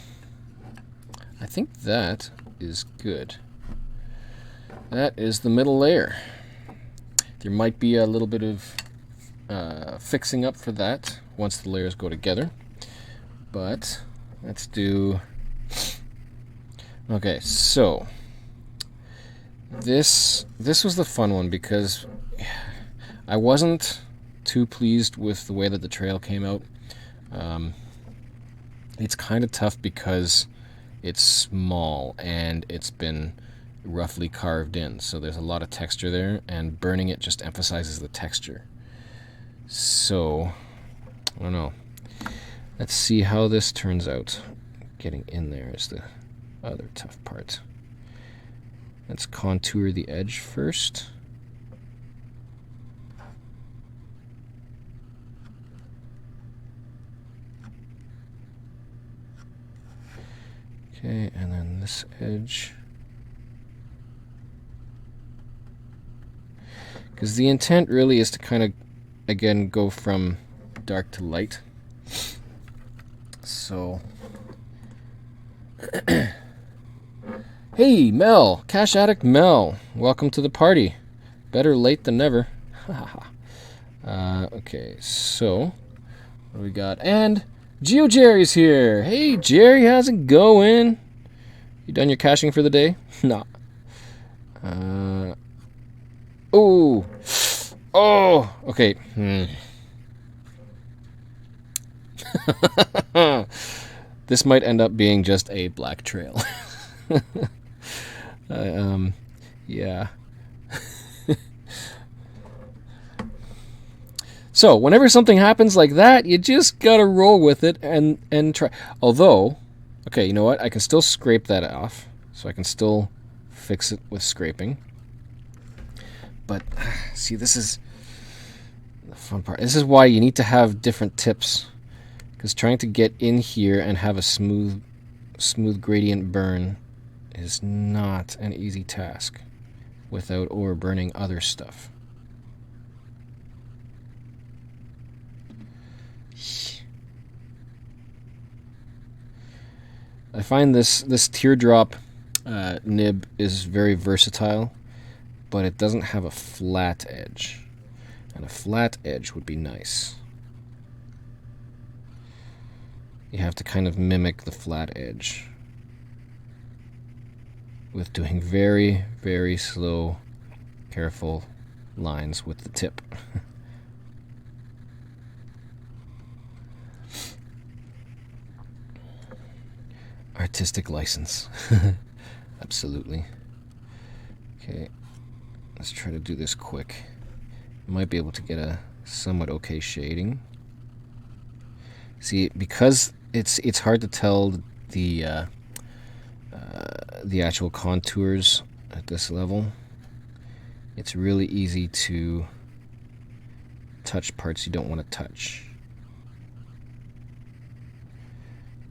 think that is good. That is the middle layer. There might be a little bit of fixing up for that once the layers go together. But let's do... Okay, so this was the fun one because I wasn't too pleased with the way that the trail came out. It's kind of tough because it's small and it's been roughly carved in, so there's a lot of texture there, and burning it just emphasizes the texture. So I don't know. Let's see how this turns out. Getting in there is the other tough part. Let's contour the edge first. Okay, and then this edge. Because the intent really is to kind of, again, go from dark to light. So, hey, Mel, Cash Addict Mel, welcome to the party. Better late than never. Okay, so what do we got? And GeoJerry's here. Hey, Jerry, how's it going? You done your caching for the day? Nah. Oh, okay. This might end up being just a black trail. Yeah. So, whenever something happens like that, you just gotta roll with it and try. Although, okay, you know what? I can still scrape that off, so I can still fix it with scraping. But, see, this is the fun part. This is why you need to have different tips. Because trying to get in here and have a smooth gradient burn is not an easy task without ore burning other stuff. I find this teardrop nib is very versatile, but it doesn't have a flat edge. And a flat edge would be nice. You have to kind of mimic the flat edge with doing very, very slow, careful lines with the tip. Artistic license. Absolutely. Okay, let's try to do this quick. Might be able to get a somewhat okay shading. See, because it's hard to tell the actual contours at this level, it's really easy to touch parts you don't want to touch.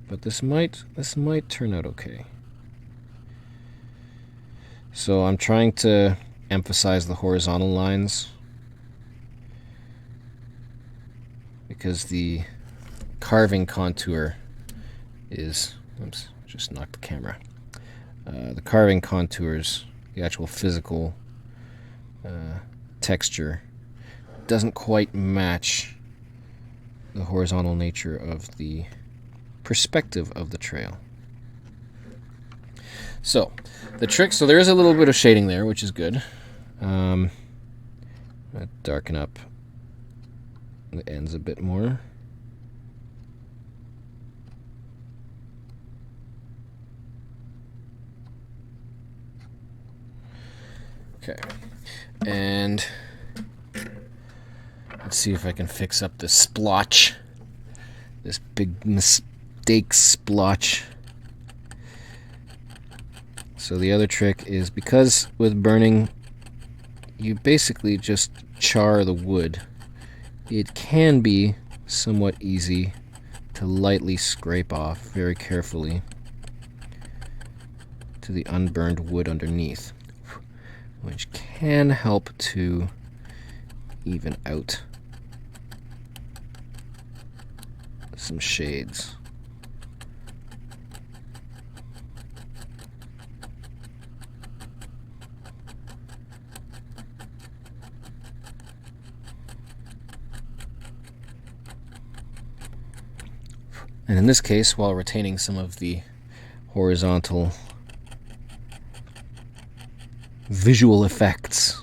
But this might turn out okay. So I'm trying to emphasize the horizontal lines because the carving contour is, oops, just knocked the camera. The carving contours, the actual physical texture, doesn't quite match the horizontal nature of the perspective of the trail. So the trick, so there is a little bit of shading there, which is good. Darken up the ends a bit more. Okay, and let's see if I can fix up this splotch, this big mistake splotch. So the other trick is, because with burning you basically just char the wood, it can be somewhat easy to lightly scrape off very carefully to the unburned wood underneath, which can help to even out some shades. And in this case, while retaining some of the horizontal visual effects.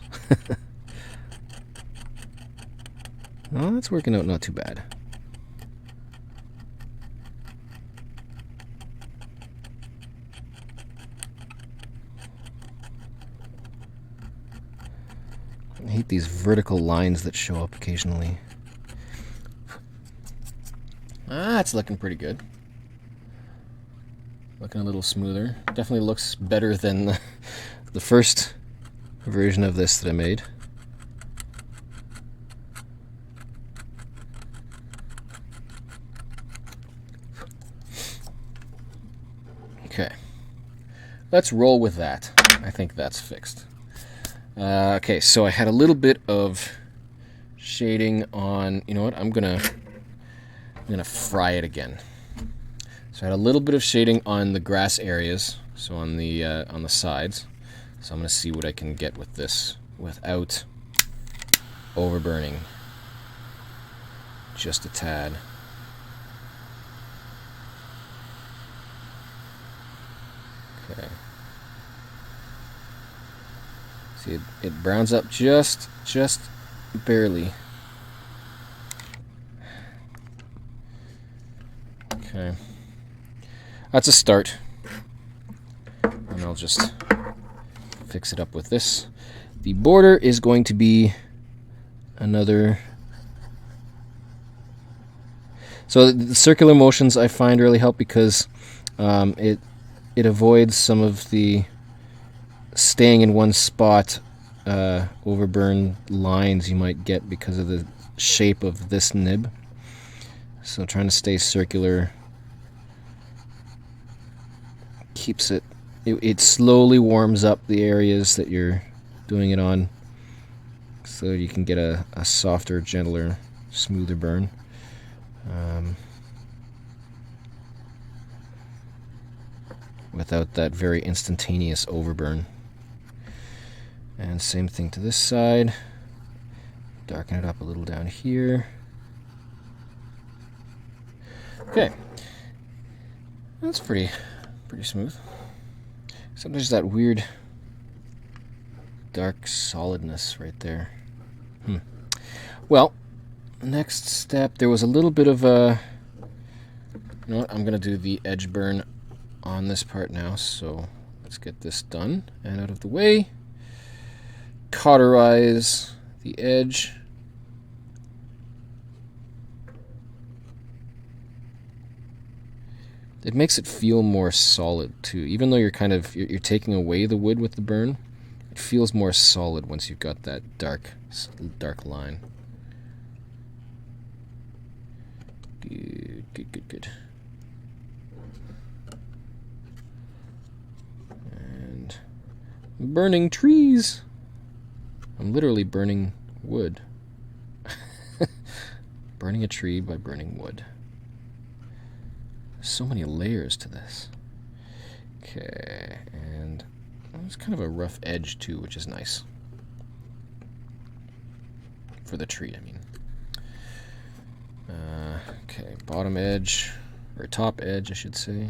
Oh, that's working out not too bad. I hate these vertical lines that show up occasionally. Ah, it's looking pretty good. Looking a little smoother. Definitely looks better than the first version of this that I made. Okay. Let's roll with that. I think that's fixed. Okay, so I had a little bit of shading on, you know what, I'm gonna fry it again. So I had a little bit of shading on the grass areas, so on the sides. So I'm going to see what I can get with this without overburning just a tad. Okay. See, it browns up just barely. Okay. That's a start. And I'll just fix it up with this. The border is going to be another... So the circular motions I find really help because it avoids some of the staying in one spot overburn lines you might get because of the shape of this nib. So trying to stay circular keeps it slowly warms up the areas that you're doing it on, so you can get a softer, gentler, smoother burn. Without that very instantaneous overburn. And same thing to this side. Darken it up a little down here. Okay. That's pretty smooth. Except there's that weird dark solidness right there. Well, next step, there was a little bit of a... You know what, I'm going to do the edge burn on this part now, so let's get this done and out of the way. Cauterize the edge. It makes it feel more solid too. Even though you're taking away the wood with the burn, it feels more solid once you've got that dark line. Good. And burning trees. I'm literally burning wood. Burning a tree by burning wood. So many layers to this. Okay, and it's kind of a rough edge too, which is nice. For the tree, I mean. Okay, bottom edge, or top edge, I should say.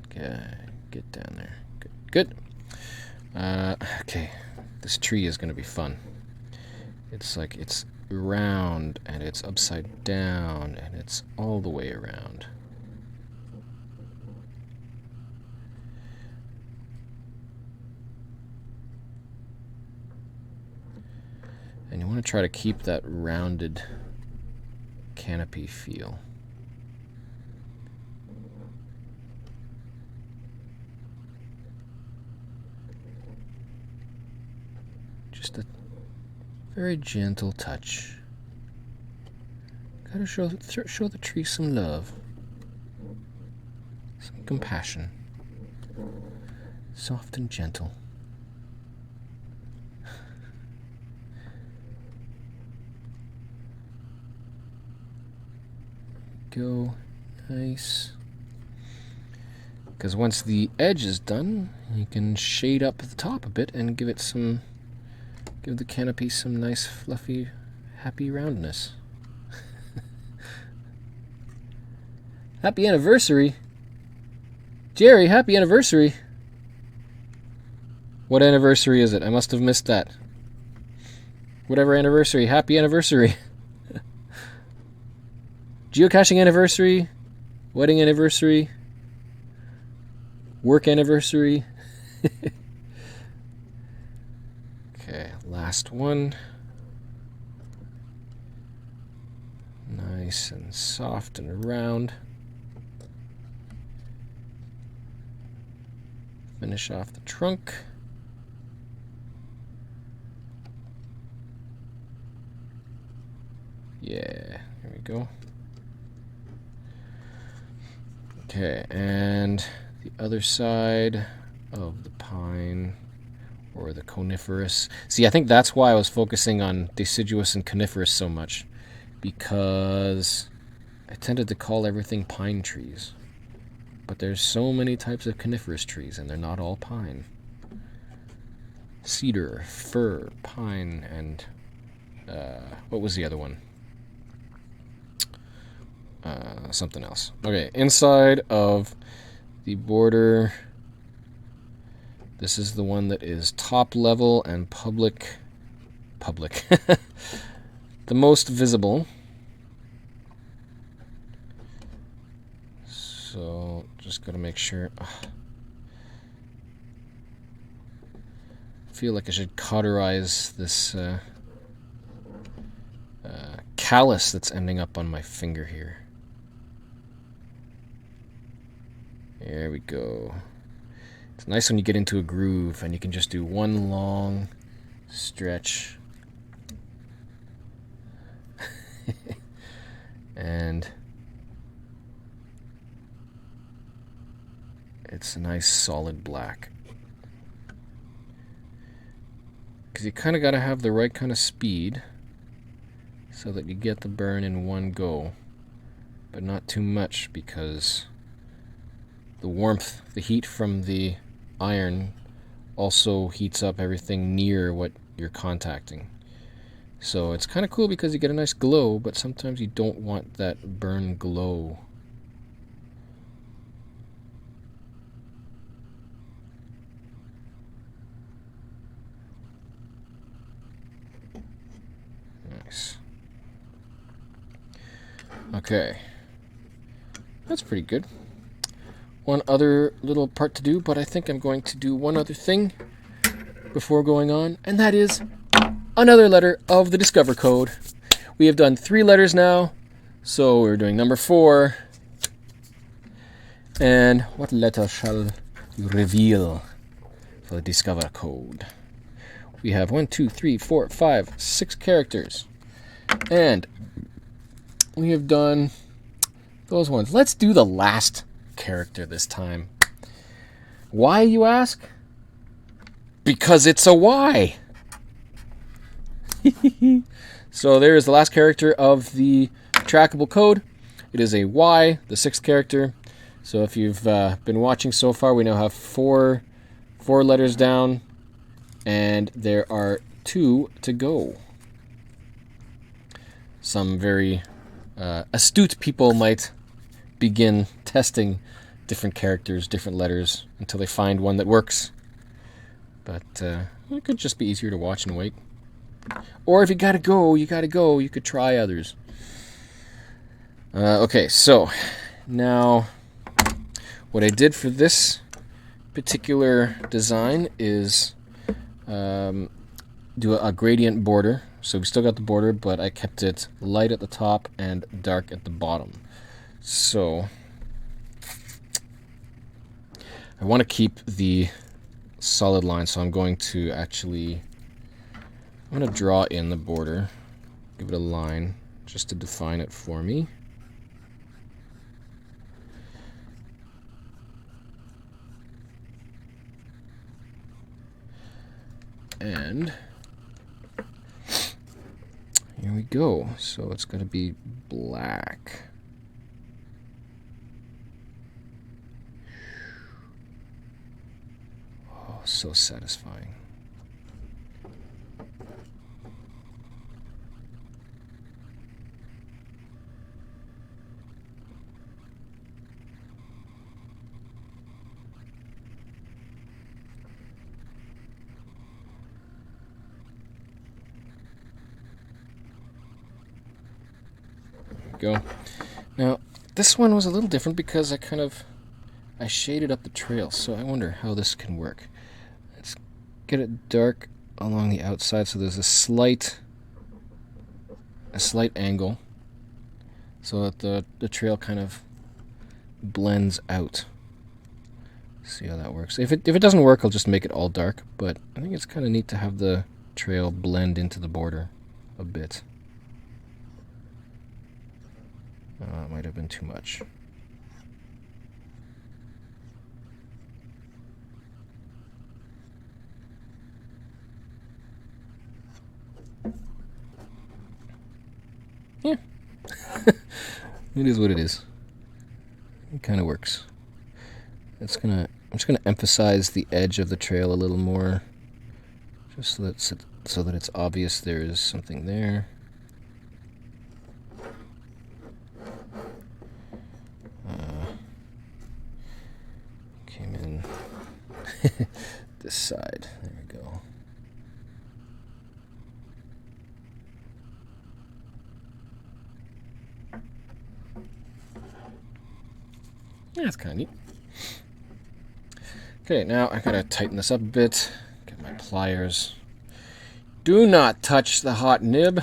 Okay, get down there. Good. Okay, this tree is going to be fun. It's like it's round and it's upside down and it's all the way around. And you want to try to keep that rounded canopy feel. Just a very gentle touch. Gotta show the tree some love, some compassion. Soft and gentle. Go. Nice. Because once the edge is done, you can shade up the top a bit and give the canopy some nice, fluffy, happy roundness. Happy anniversary! Jerry, happy anniversary! What anniversary is it? I must have missed that. Whatever anniversary, happy anniversary! Geocaching anniversary, wedding anniversary, work anniversary. Okay, last one. Nice and soft and round. Finish off the trunk. Yeah, here we go. Okay, and the other side of the pine, or the coniferous. See, I think that's why I was focusing on deciduous and coniferous so much, because I tended to call everything pine trees. But there's so many types of coniferous trees, and they're not all pine. Cedar, fir, pine, and what was the other one? Something else. Okay, inside of the border, this is the one that is top level and public. The most visible. So just gotta make sure. I feel like I should cauterize this callus that's ending up on my finger here. There we go. It's nice when you get into a groove and you can just do one long stretch. And it's a nice solid black. Because you kind of got to have the right kind of speed so that you get the burn in one go, but not too much, because the warmth, the heat from the iron also heats up everything near what you're contacting. So it's kind of cool because you get a nice glow, but sometimes you don't want that burn glow. Nice. Okay. That's pretty good. One other little part to do, but I think I'm going to do one other thing before going on, and that is another letter of the Discover code. We have done 3 letters now, so we're doing number 4. And what letter shall you reveal for the Discover code? We have 1, 2, 3, 4, 5, 6 characters. And we have done those ones. Let's do the last character this time. Why, you ask? Because it's a Y. So there is the last character of the trackable code. It is a Y, the 6th character. So if you've been watching so far, we now have 4 letters down, and there are 2 to go. Some very astute people might begin testing different characters, different letters, until they find one that works. But it could just be easier to watch and wait. Or if you gotta go, you gotta go. You could try others. Okay, so now what I did for this particular design is do a gradient border. So we still got the border, but I kept it light at the top and dark at the bottom. So I want to keep the solid line, so I'm going to draw in the border, give it a line just to define it for me. And here we go. So it's going to be black. Oh, so satisfying. Go. Now, this one was a little different because I shaded up the trail, so I wonder how this can work. Let's get it dark along the outside so there's a slight angle so that the trail kind of blends out. See how that works. If it doesn't work, I'll just make it all dark, but I think it's kind of neat to have the trail blend into the border a bit. It might have been too much. It is what it is. It kind of works. I'm just gonna emphasize the edge of the trail a little more, just so that it's obvious there is something there. Came in this side. There we go. Yeah, that's kind of neat. Okay, now I gotta tighten this up a bit. Get my pliers. Do not touch the hot nib.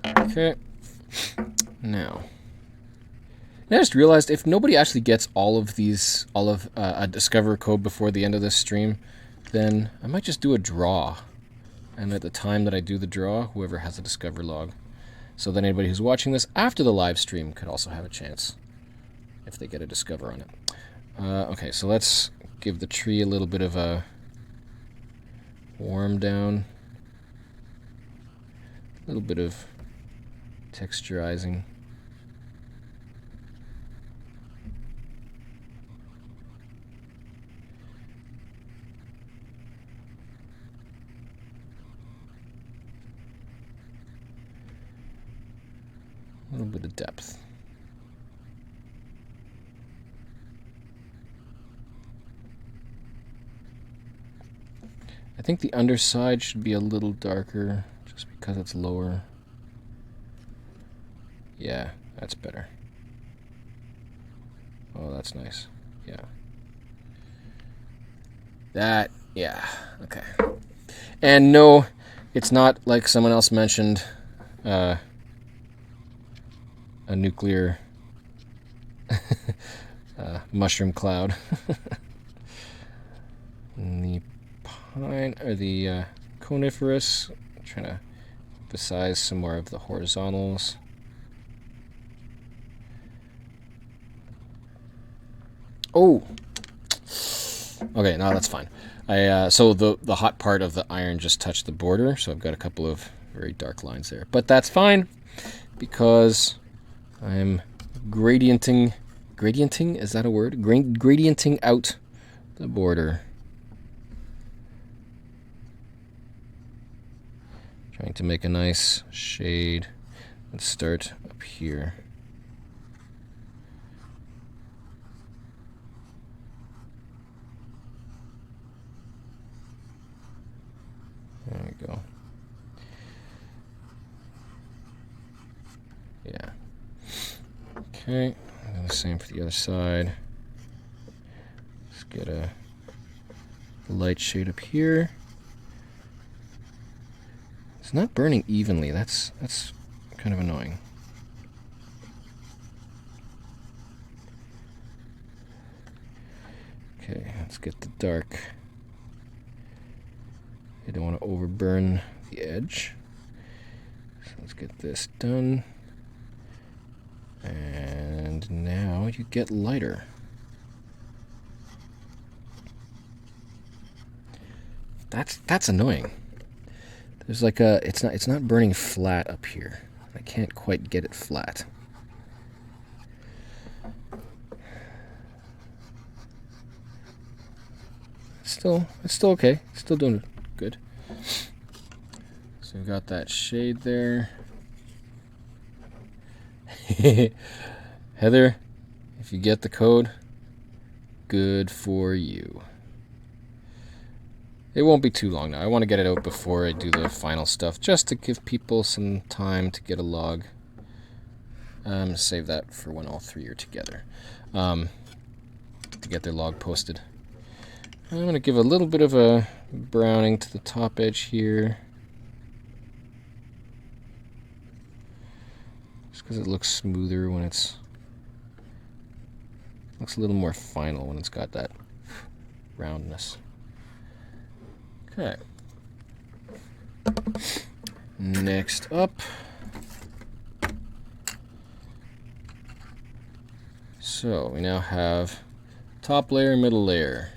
Okay. Now I just realized if nobody actually gets all of a Discover code before the end of this stream, then I might just do a draw. And at the time that I do the draw, whoever has a Discover log. So then anybody who's watching this after the live stream could also have a chance if they get a Discover on it. Okay, so let's give the tree a little bit of a warm down. A little bit of texturizing. A little bit of depth. I think the underside should be a little darker just because it's lower. Yeah, that's better. Oh, that's nice. Yeah. Yeah, okay. And no, it's not like someone else mentioned, a nuclear mushroom cloud. And the pine, or the coniferous, I'm trying to emphasize some more of the horizontals. Oh! Okay, no, that's fine. So the hot part of the iron just touched the border, so I've got a couple of very dark lines there. But that's fine, because I'm gradienting, is that a word? Gradienting out the border. Trying to make a nice shade. Let's start up here. There we go. Yeah. Okay, and the same for the other side. Let's get a light shade up here. It's not burning evenly. That's kind of annoying. Okay, let's get the dark. I don't want to overburn the edge. So let's get this done. And now you get lighter. That's annoying. There's like a it's not burning flat up here. I can't quite get it flat. It's still okay. It's still doing good. So we've got that shade there. Heather, if you get the code, good for you. It won't be too long now. I want to get it out before I do the final stuff, just to give people some time to get a log. Save that for when all three are together, to get their log posted. I'm going to give a little bit of a browning to the top edge here, just because it looks smoother when looks a little more final when it's got that roundness. Okay. Next up, so we now have top layer, middle layer.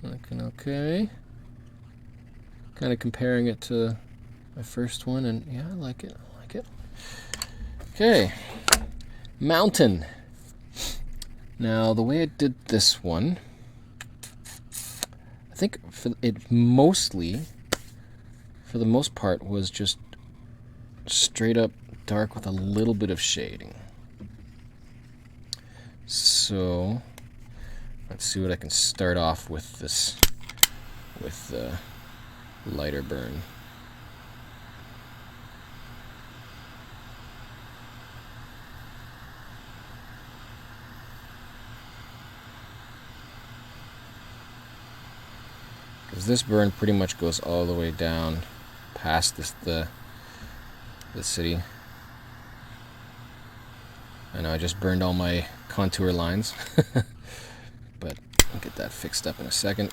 Looking okay. Kind of comparing it to my first one, and yeah, I like it. I like it. Okay, mountain. Now, the way I did this one, I think for the most part, was just straight up dark with a little bit of shading. So, let's see what I can start off with this, with the lighter burn. Because this burn pretty much goes all the way down past the city. I know I just burned all my contour lines, but I'll get that fixed up in a second.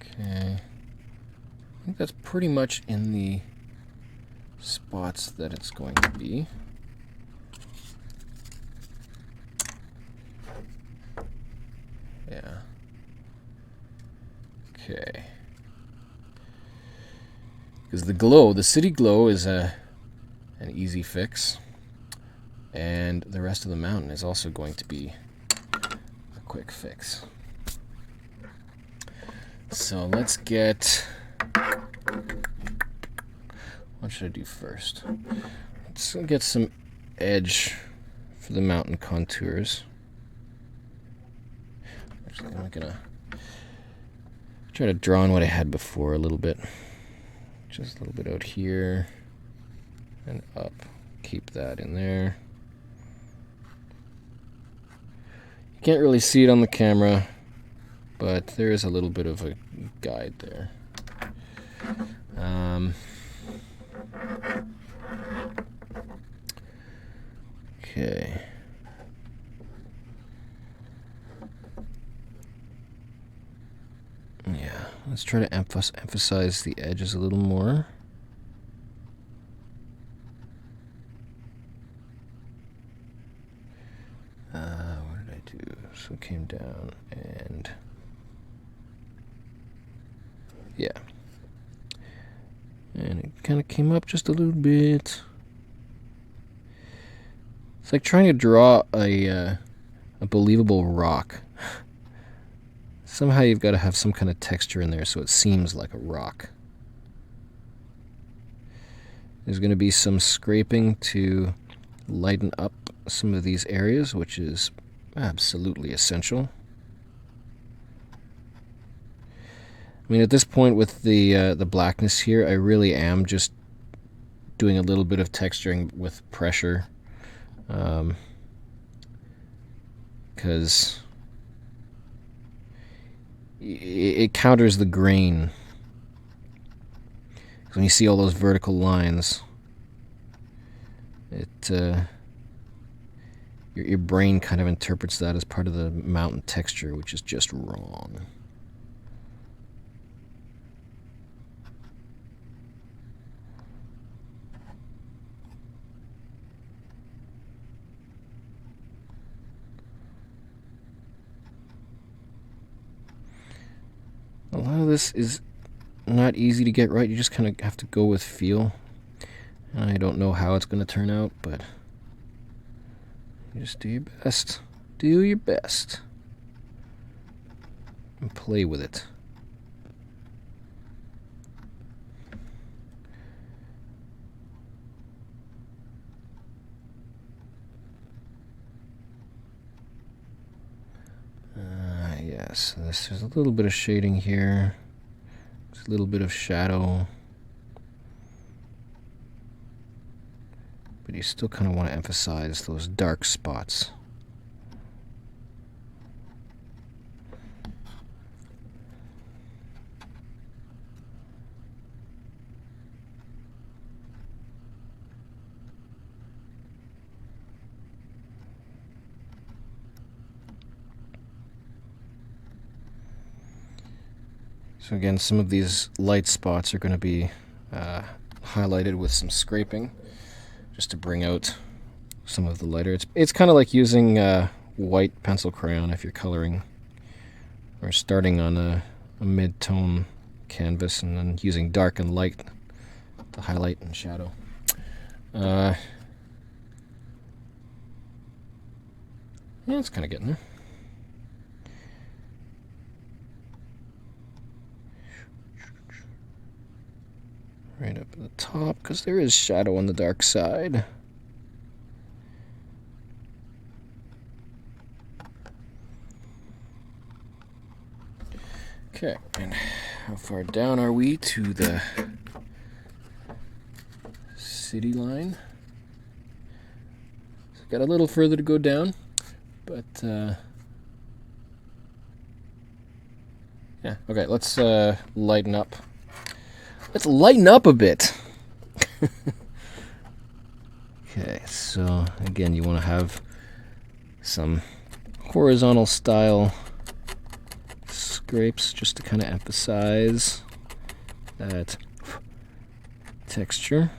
Okay, I think that's pretty much in the spots that it's going to be. Yeah. Okay. Because the city glow is an easy fix, and the rest of the mountain is also going to be a quick fix. So let's get, what should I do first? Let's get some edge for the mountain contours. Actually, I'm gonna try to draw on what I had before a little bit. Just a little bit out here and up. Keep that in there. You can't really see it on the camera, but there is a little bit of a guide there. Okay. Yeah, let's try to emphasize the edges a little more. What did I do? So it came down and... yeah. And it kind of came up just a little bit. It's like trying to draw a believable rock. Somehow you've got to have some kind of texture in there so it seems like a rock. There's going to be some scraping to lighten up some of these areas, which is absolutely essential. I mean, at this point with the blackness here, I really am just doing a little bit of texturing with pressure, because it counters the grain. When you see all those vertical lines, your brain kind of interprets that as part of the mountain texture, which is just wrong. A lot of this is not easy to get right. You just kind of have to go with feel. And I don't know how it's going to turn out, but you just do your best. Do your best. And play with it. Yes, there's a little bit of shading here. There's a little bit of shadow. But you still kind of want to emphasize those dark spots. So again, some of these light spots are going to be highlighted with some scraping, just to bring out some of the lighter. It's kind of like using white pencil crayon if you're coloring or starting on a mid-tone canvas and then using dark and light to highlight and shadow. Yeah, it's kind of getting there. Right up at the top, because there is shadow on the dark side. Okay, and how far down are we to the city line? So got a little further to go down, but yeah, okay, let's lighten up. Let's lighten up a bit. Okay, so again, you want to have some horizontal style scrapes just to kind of emphasize that texture.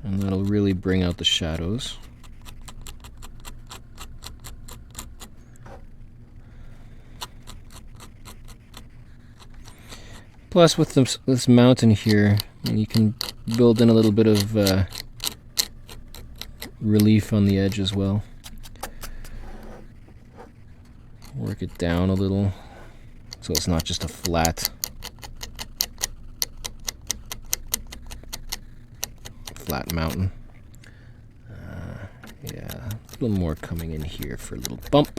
And that'll really bring out the shadows. Plus, with this mountain here, you can build in a little bit of relief on the edge as well. Work it down a little so it's not just a flat mountain. Yeah, a little more coming in here for a little bump.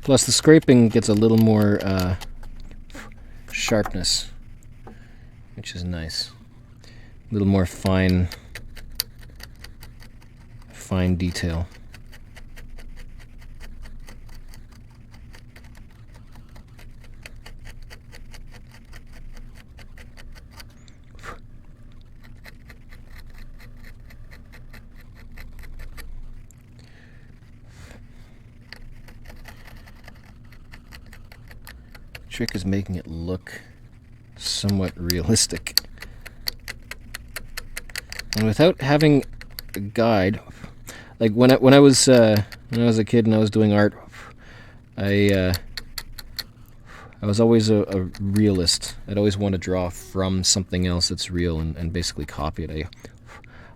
Plus the scraping gets a little more sharpness, which is nice. A little more fine detail. Trick is making it look somewhat realistic. And without having a guide, like when I was a kid and I was doing art, I was always a realist. I'd always want to draw from something else that's real and basically copy it. I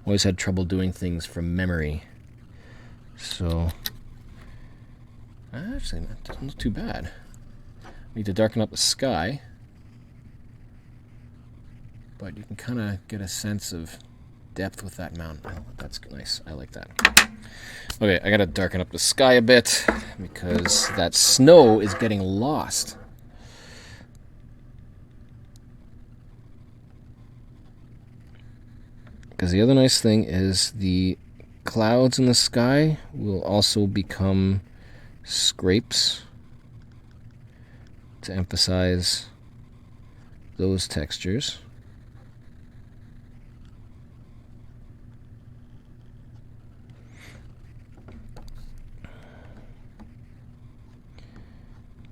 always had trouble doing things from memory. So actually, that doesn't look too bad. Need to darken up the sky, but you can kind of get a sense of depth with that mountain. Oh, that's nice. I like that. Okay, I gotta darken up the sky a bit because that snow is getting lost. Because the other nice thing is the clouds in the sky will also become scrapes to emphasize those textures.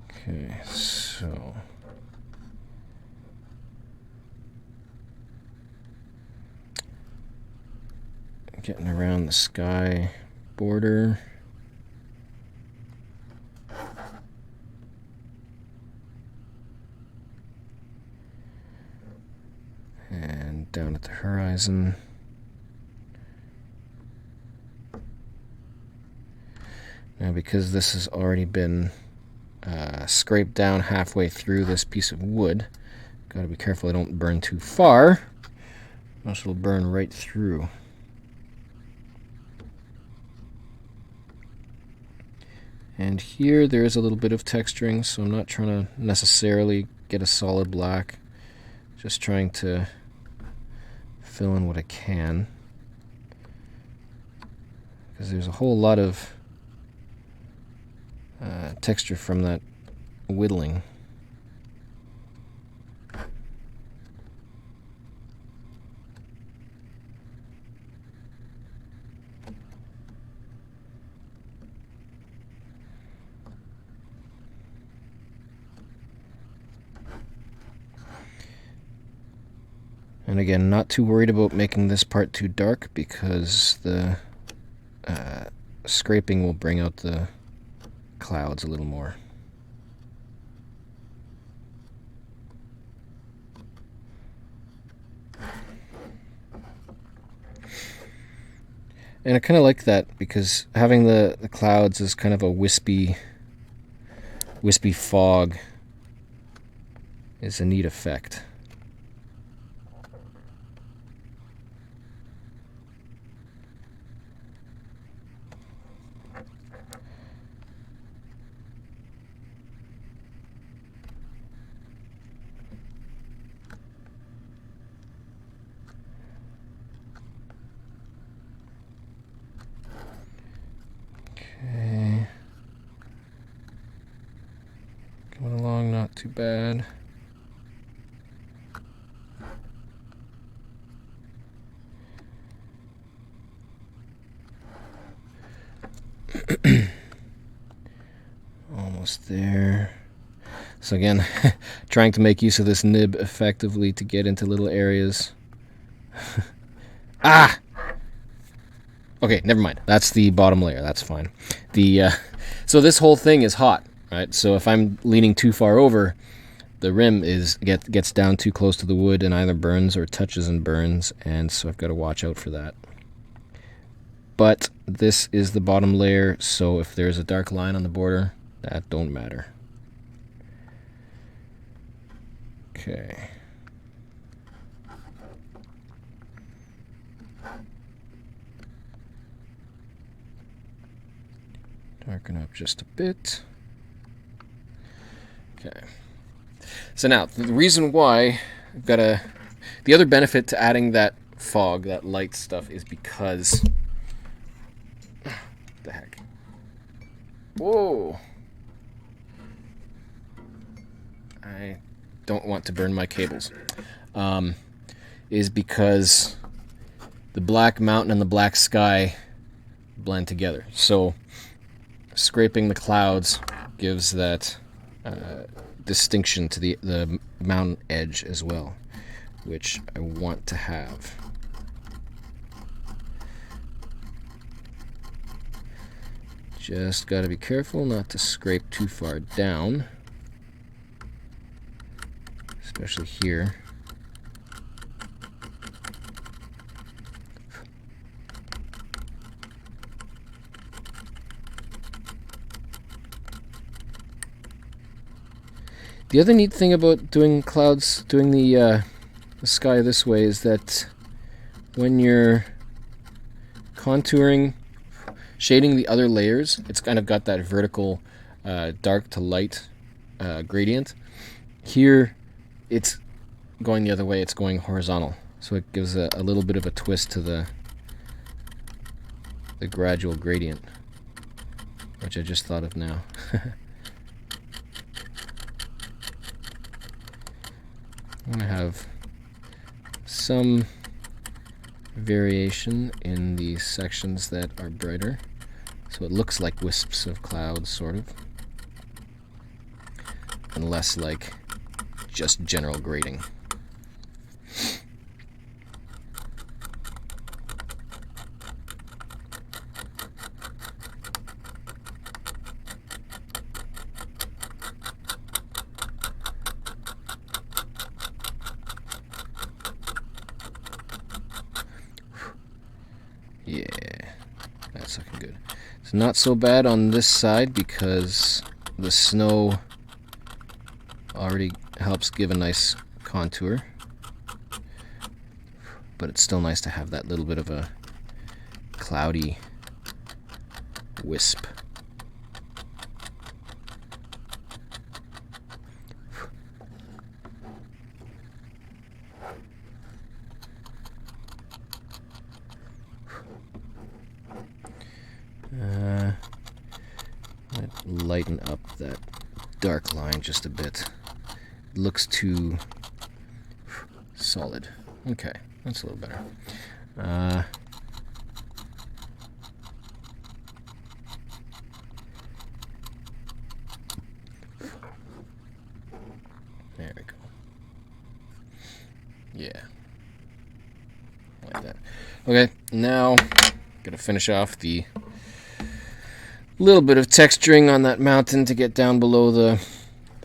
Okay, so getting around the sky border. And down at the horizon. Now, because this has already been scraped down halfway through this piece of wood, gotta be careful I don't burn too far, or else it'll burn right through. And here there is a little bit of texturing, so I'm not trying to necessarily get a solid black, just trying to fill in what I can, because there's a whole lot of texture from that whittling. And again, not too worried about making this part too dark because the scraping will bring out the clouds a little more. And I kind of like that because having the clouds is kind of a wispy fog is a neat effect. Okay. Coming along not too bad. Almost there. So again, trying to make use of this nib effectively to get into little areas. Ah! Okay, never mind. That's the bottom layer. That's fine. So this whole thing is hot, right? So if I'm leaning too far over, the rim gets down too close to the wood and either burns or touches and burns, and so I've got to watch out for that. But this is the bottom layer, so if there's a dark line on the border, that don't matter. Okay. Darken up just a bit. Okay. So now, the reason why I've got the other benefit to adding that fog, that light stuff, is because... the heck? Whoa! I don't want to burn my cables. Is because the black mountain and the black sky blend together. So scraping the clouds gives that distinction to the mountain edge as well, which I want to have. Just got to be careful not to scrape too far down, especially here. The other neat thing about doing clouds, doing the sky this way, is that when you're contouring, shading the other layers, it's kind of got that vertical dark to light gradient. Here, it's going the other way, it's going horizontal. So it gives a little bit of a twist to the gradual gradient, which I just thought of now. I'm going to have some variation in the sections that are brighter, so it looks like wisps of clouds, sort of, and less like just general grading. Yeah, that's looking good. It's not so bad on this side because the snow already helps give a nice contour, but it's still nice to have that little bit of a cloudy wisp. Lighten up that dark line just a bit. It looks too solid. Okay, that's a little better. There we go. Yeah. that. Okay, now gonna finish off the little bit of texturing on that mountain to get down below the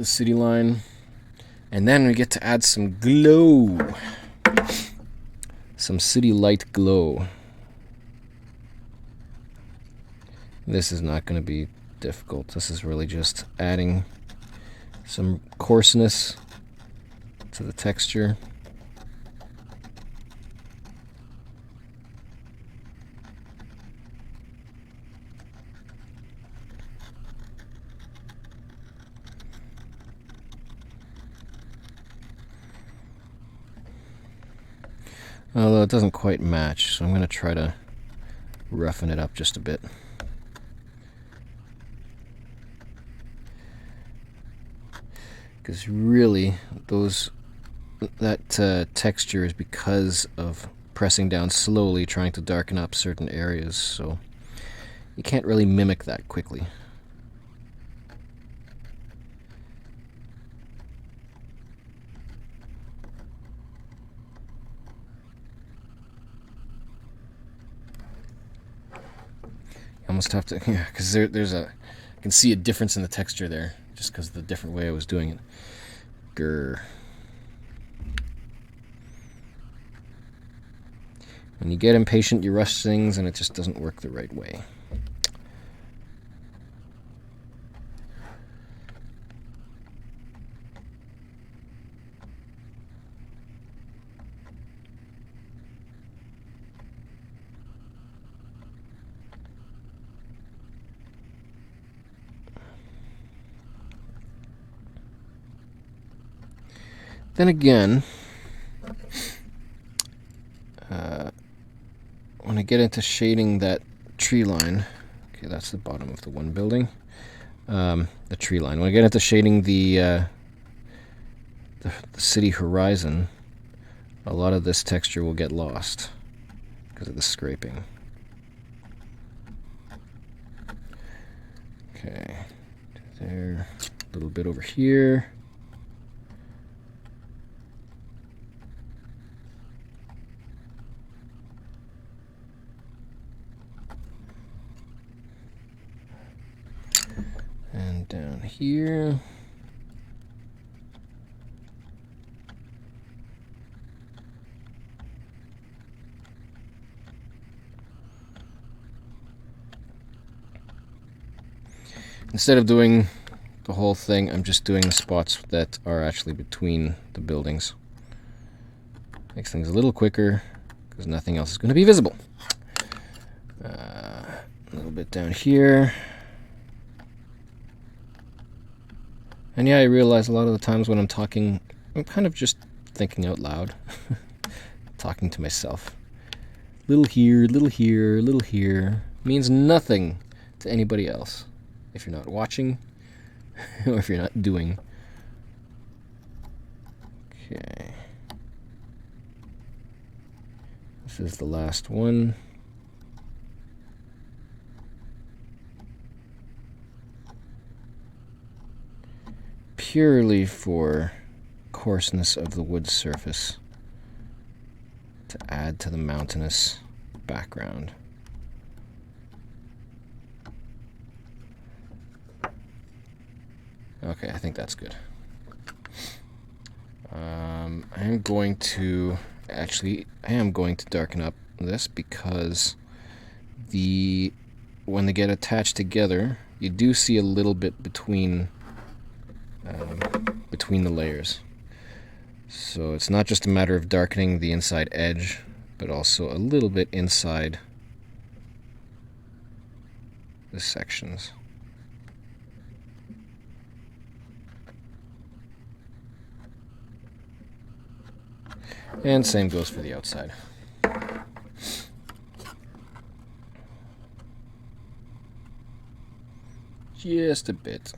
city line. And then we get to add some glow. Some city light glow. This is not going to be difficult. This is really just adding some coarseness to the texture. Although it doesn't quite match, so I'm going to try to roughen it up just a bit. Because really, that texture is because of pressing down slowly, trying to darken up certain areas, so you can't really mimic that quickly. Almost have to, yeah, because there's I can see a difference in the texture there, just because of the different way I was doing it. Grr. When you get impatient, you rush things, and it just doesn't work the right way. Then again, when I get into shading that tree line, okay, that's the bottom of the one building, the tree line. When I get into shading the city horizon, a lot of this texture will get lost because of the scraping. Okay, there, a little bit over here. And down here. Instead of doing the whole thing, I'm just doing the spots that are actually between the buildings. Makes things a little quicker because nothing else is going to be visible. A little bit down here. And yeah, I realize a lot of the times when I'm talking, I'm kind of just thinking out loud. Talking to myself. Little here, little here, little here. Means nothing to anybody else. If you're not watching, or if you're not doing. Okay. This is the last one. Purely for coarseness of the wood surface to add to the mountainous background. Okay, I think that's good. I am going to darken up this because when they get attached together, you do see a little bit between the layers. So it's not just a matter of darkening the inside edge, but also a little bit inside the sections. And same goes for the outside. Just a bit.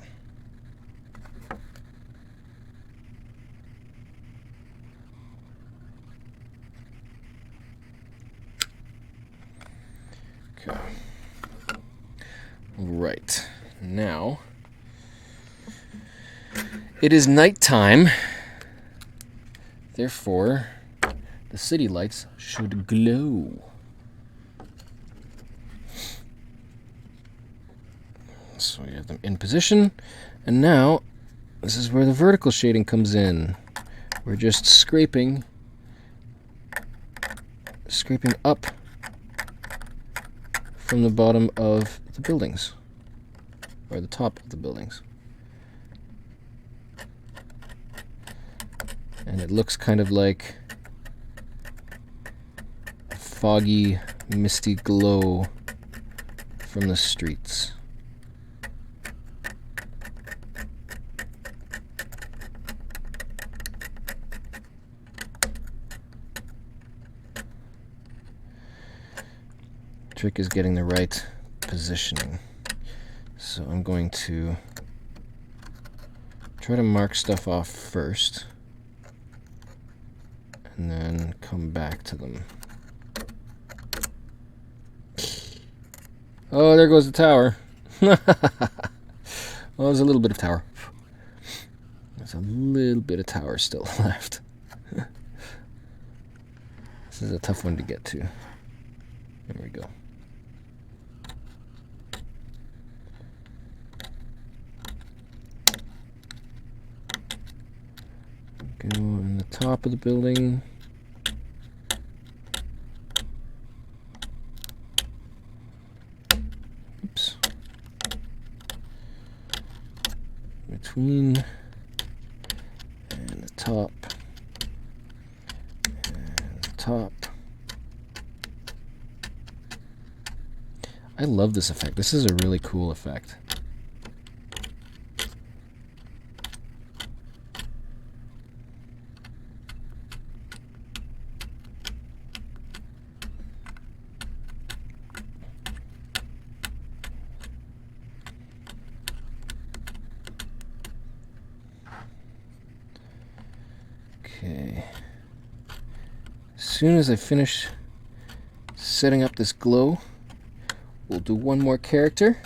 Okay. Right. Now, it is nighttime. Therefore, the city lights should glow. So we have them in position, and now this is where the vertical shading comes in. We're just scraping up from the bottom of the buildings, or the top of the buildings. And it looks kind of like a foggy, misty glow from the streets. Trick is getting the right positioning. So I'm going to try to mark stuff off first and then come back to them. Oh, there goes the tower. Well, there's a little bit of tower. There's a little bit of tower still left. This is a tough one to get to. There we go. Go on the top of the building. Oops. Between and the top and the top. I love this effect. This is a really cool effect. Okay. As soon as I finish setting up this glow, we'll do one more character,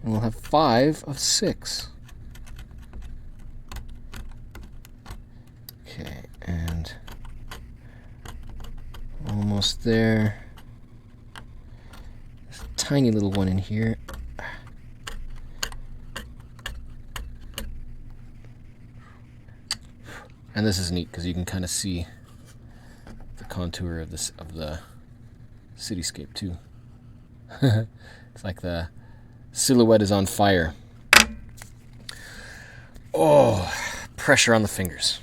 and we'll have 5 of 6. Okay, and almost there. There's a tiny little one in here. And this is neat because you can kind of see the contour of this of the cityscape too. It's like the silhouette is on fire. Oh, pressure on the fingers.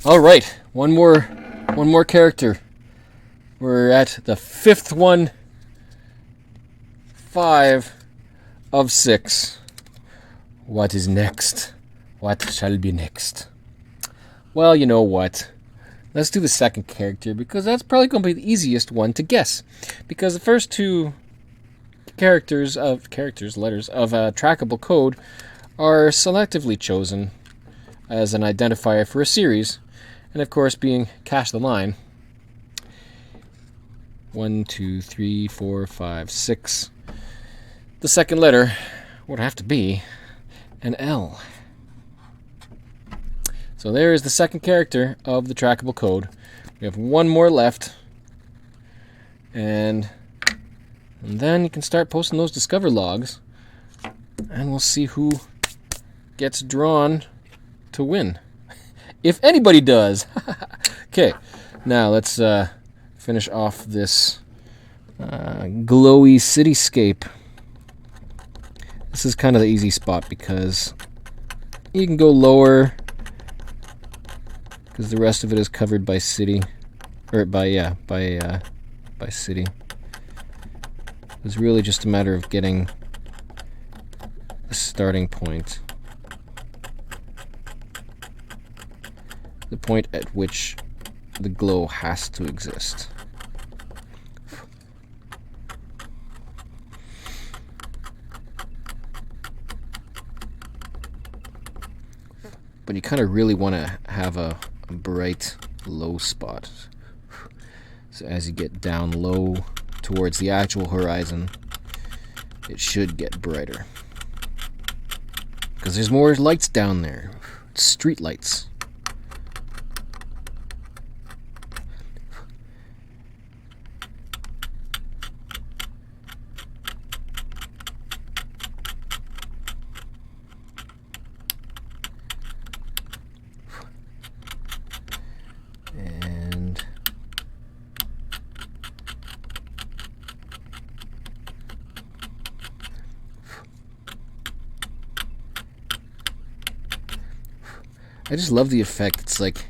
All right, one more character. We're at the 5th one. 5 of 6. What is next? What shall be next? Well, you know what? Let's do the second character, because that's probably going to be the easiest one to guess. Because the first 2 letters of trackable code are selectively chosen as an identifier for a series, and of course being cache the line. 1, 2, 3, 4, 5, 6. The second letter would have to be an L. So there is the second character of the trackable code. We have one more left. And then you can start posting those discover logs. And we'll see who gets drawn to win. If anybody does. Okay, now let's finish off this glowy cityscape. This is kind of the easy spot because you can go lower, because the rest of it is covered by city, or by city. It's really just a matter of getting a starting point, the point at which the glow has to exist. But you kind of really want to have a bright low spot. So as you get down low towards the actual horizon, it should get brighter. Because there's more lights down there. Street lights. I just love the effect. It's like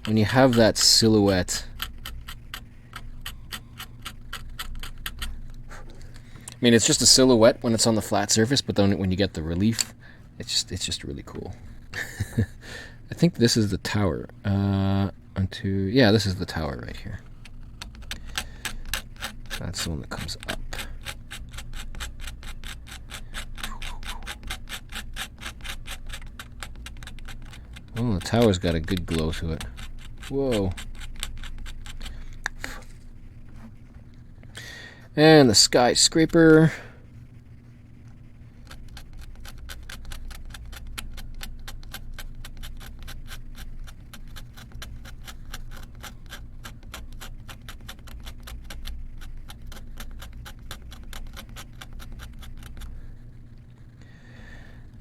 when you have that silhouette. I mean, it's just a silhouette when it's on the flat surface, but then when you get the relief, it's just really cool. I think this is the tower. Yeah, this is the tower right here. That's the one that comes up. Oh, the tower's got a good glow to it. Whoa. And the skyscraper.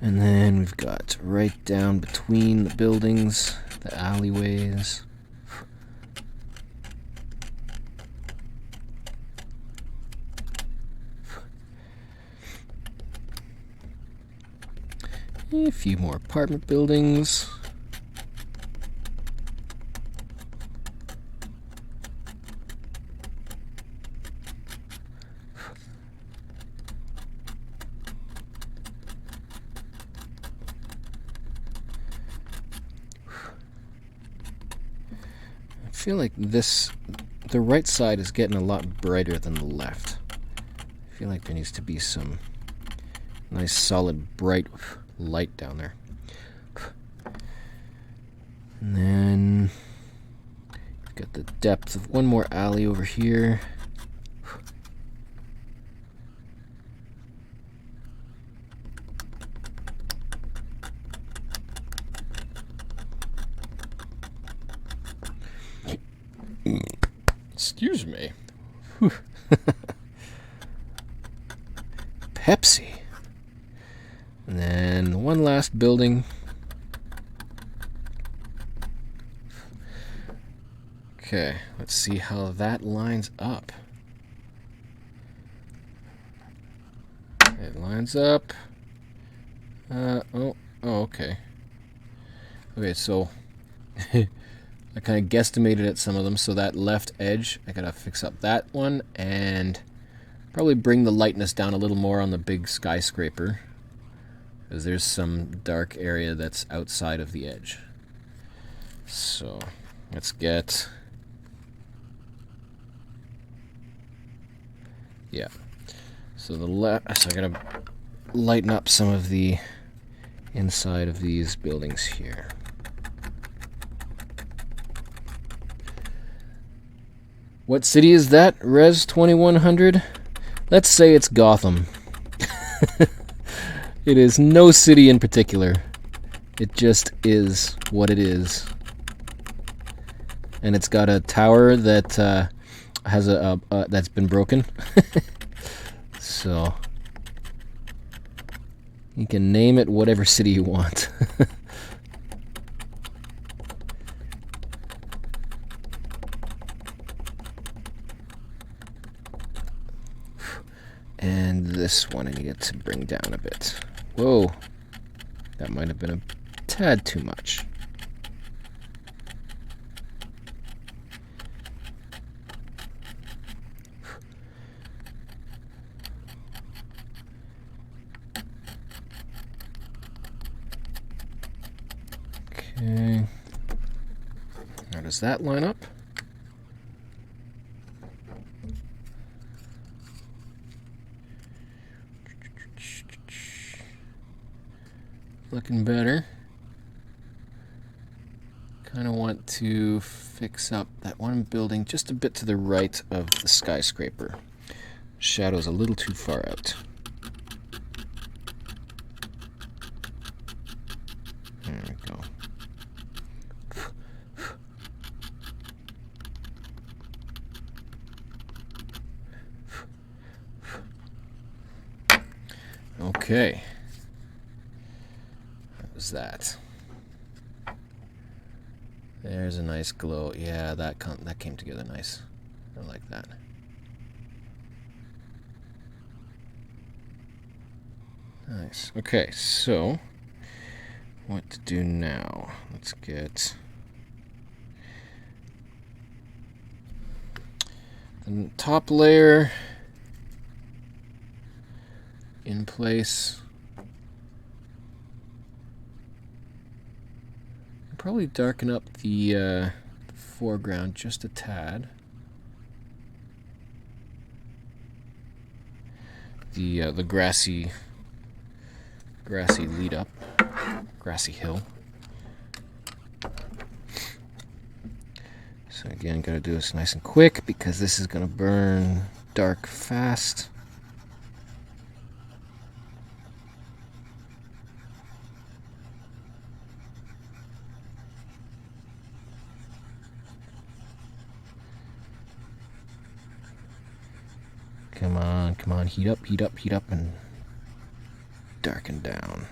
And then we've got right down between the buildings, the alleyways. A few more apartment buildings. I feel like the right side is getting a lot brighter than the left. I feel like there needs to be some nice solid bright light down there. And then we've got the depth of one more alley over here. Excuse me. Pepsi. And then one last building. Okay, let's see how that lines up. It lines up. Oh, okay. Okay, so I kind of guesstimated at some of them, so that left edge, I gotta fix up that one and probably bring the lightness down a little more on the big skyscraper, because there's some dark area that's outside of the edge. So let's get, yeah. So so I gotta lighten up some of the inside of these buildings here. What city is that? Res 2100? Let's say it's Gotham. It is no city in particular. It just is what it is. And it's got a tower that has that's been broken. So you can name it whatever city you want. And this one I needed to bring down a bit. Whoa, that might have been a tad too much. Okay, how does that line up? Looking better. Kind of want to fix up that one building just a bit to the right of the skyscraper. Shadow's a little too far out. There we go. Okay. How's that? There's a nice glow. Yeah, that came together nice. I like that. Nice. Okay, so what to do now. Let's get the top layer in place. Probably darken up the foreground just a tad. The grassy lead up, grassy hill. So again, gotta do this nice and quick because this is gonna burn dark fast. Come on, come on, heat up, heat up, heat up, and darken down.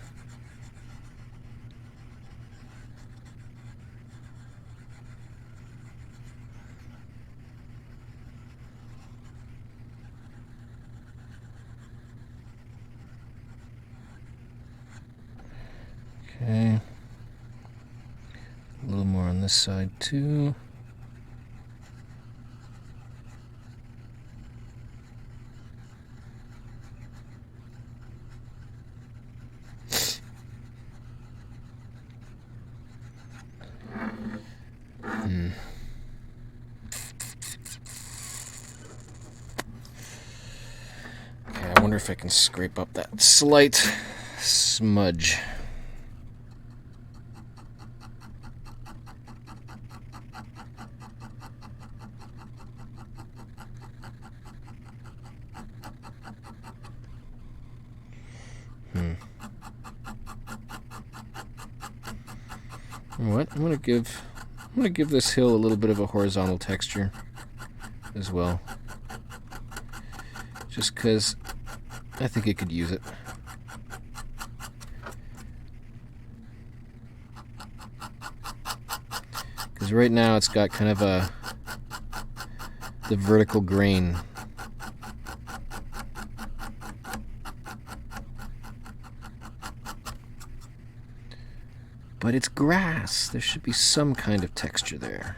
Okay. A little more on this side too. Okay, I wonder if I can scrape up that slight smudge. You know what? I'm gonna give this hill a little bit of a horizontal texture as well, just because I think it could use it. Because right now it's got kind of the vertical grain. But it's grass. There should be some kind of texture there.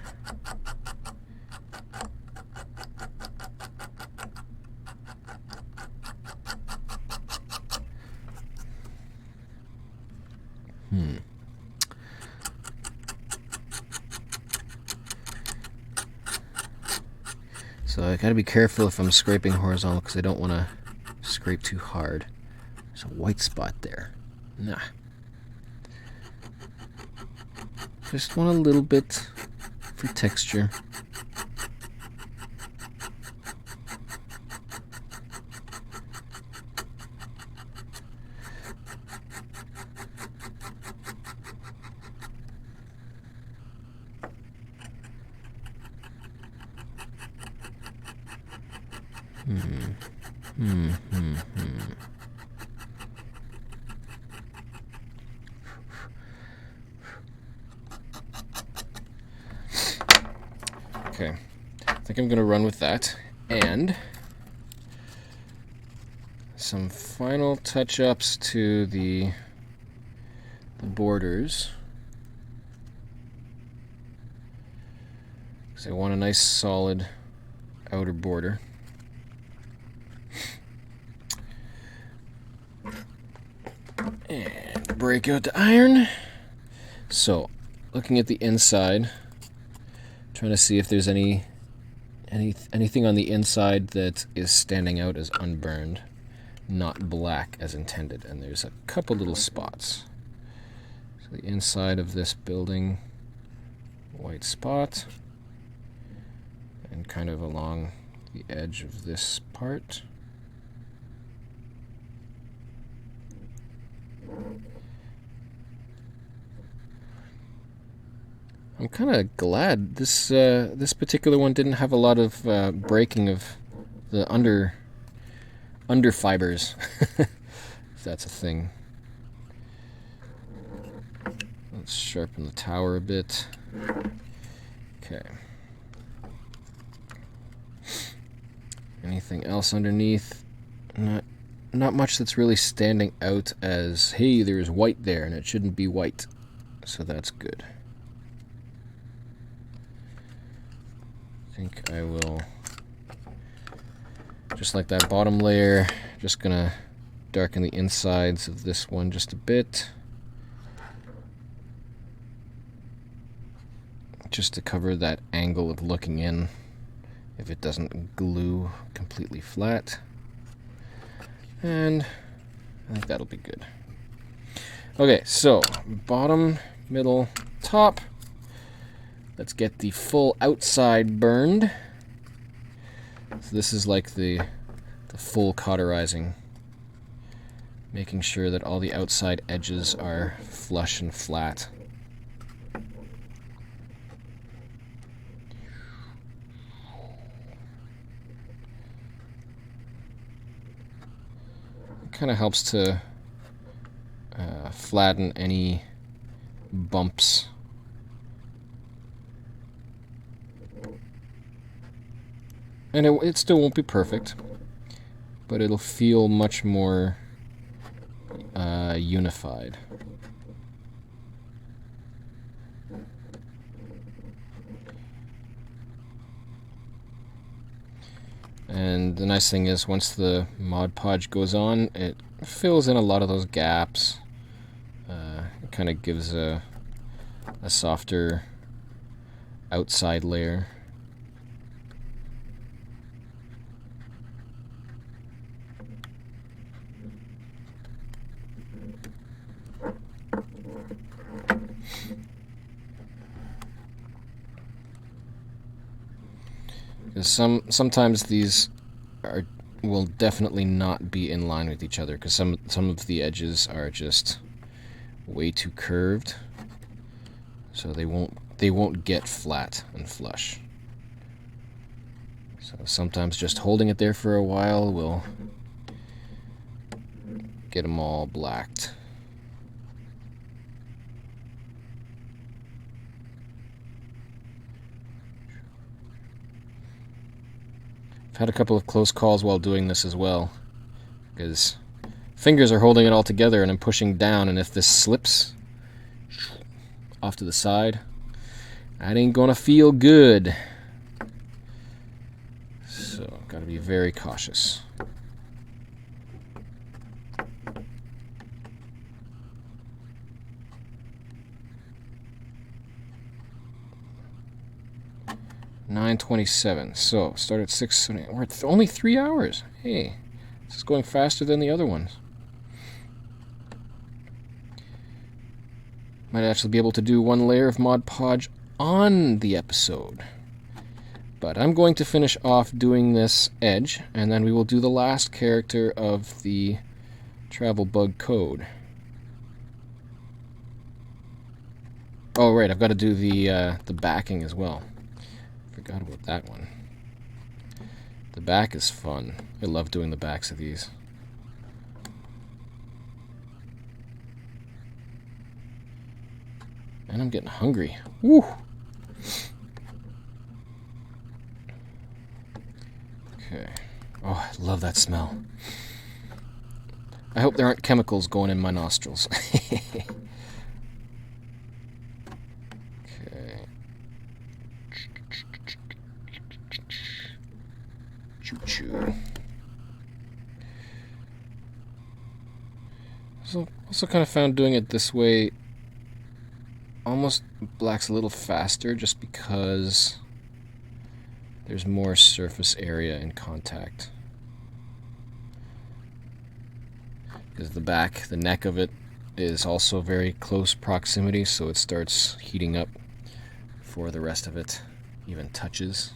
So I gotta be careful if I'm scraping horizontal because I don't want to scrape too hard. There's a white spot there. Nah. Just want a little bit for texture. Okay, I think I'm going to run with that, and some final touch-ups to the borders, because I want a nice solid outer border. And break out the iron. So, looking at the inside, trying to see if there's anything on the inside that is standing out as unburned, not black as intended. And there's a couple little spots. So the inside of this building, white spot, and kind of along the edge of this part. I'm kind of glad this particular one didn't have a lot of breaking of the under fibers, if that's a thing. Let's sharpen the tower a bit. Okay. Anything else underneath? not much that's really standing out as, hey, there's white there, and it shouldn't be white. So that's good. I think I will, just like that bottom layer, just gonna darken the insides of this one just a bit. Just to cover that angle of looking in if it doesn't glue completely flat. And I think that'll be good. Okay, so bottom, middle, top. Let's get the full outside burned. So this is like the full cauterizing, making sure that all the outside edges are flush and flat. Kind of helps to flatten any bumps. And it still won't be perfect, but it'll feel much more unified. And the nice thing is, once the Mod Podge goes on, it fills in a lot of those gaps. It kind of gives a softer outside layer. Sometimes these will definitely not be in line with each other, because some of the edges are just way too curved, so they won't get flat and flush. So sometimes just holding it there for a while will get them all blacked. I've had a couple of close calls while doing this as well, because fingers are holding it all together and I'm pushing down, and if this slips off to the side, that ain't gonna feel good. So, gotta be very cautious. $9:27. So start at 6. We're at only 3 hours. Hey, this is going faster than the other ones. Might actually be able to do one layer of Mod Podge on the episode. But I'm going to finish off doing this edge, and then we will do the last character of the travel bug code. Oh right, I've got to do the backing as well. Forgot about that one. The back is fun. I love doing the backs of these. And I'm getting hungry. Woo! Okay. Oh, I love that smell. I hope there aren't chemicals going in my nostrils. Okay. Choo-choo. So, also kind of found doing it this way almost blacks a little faster, just because there's more surface area in contact. Because the back, the neck of it, is also very close proximity, so it starts heating up before the rest of it even touches.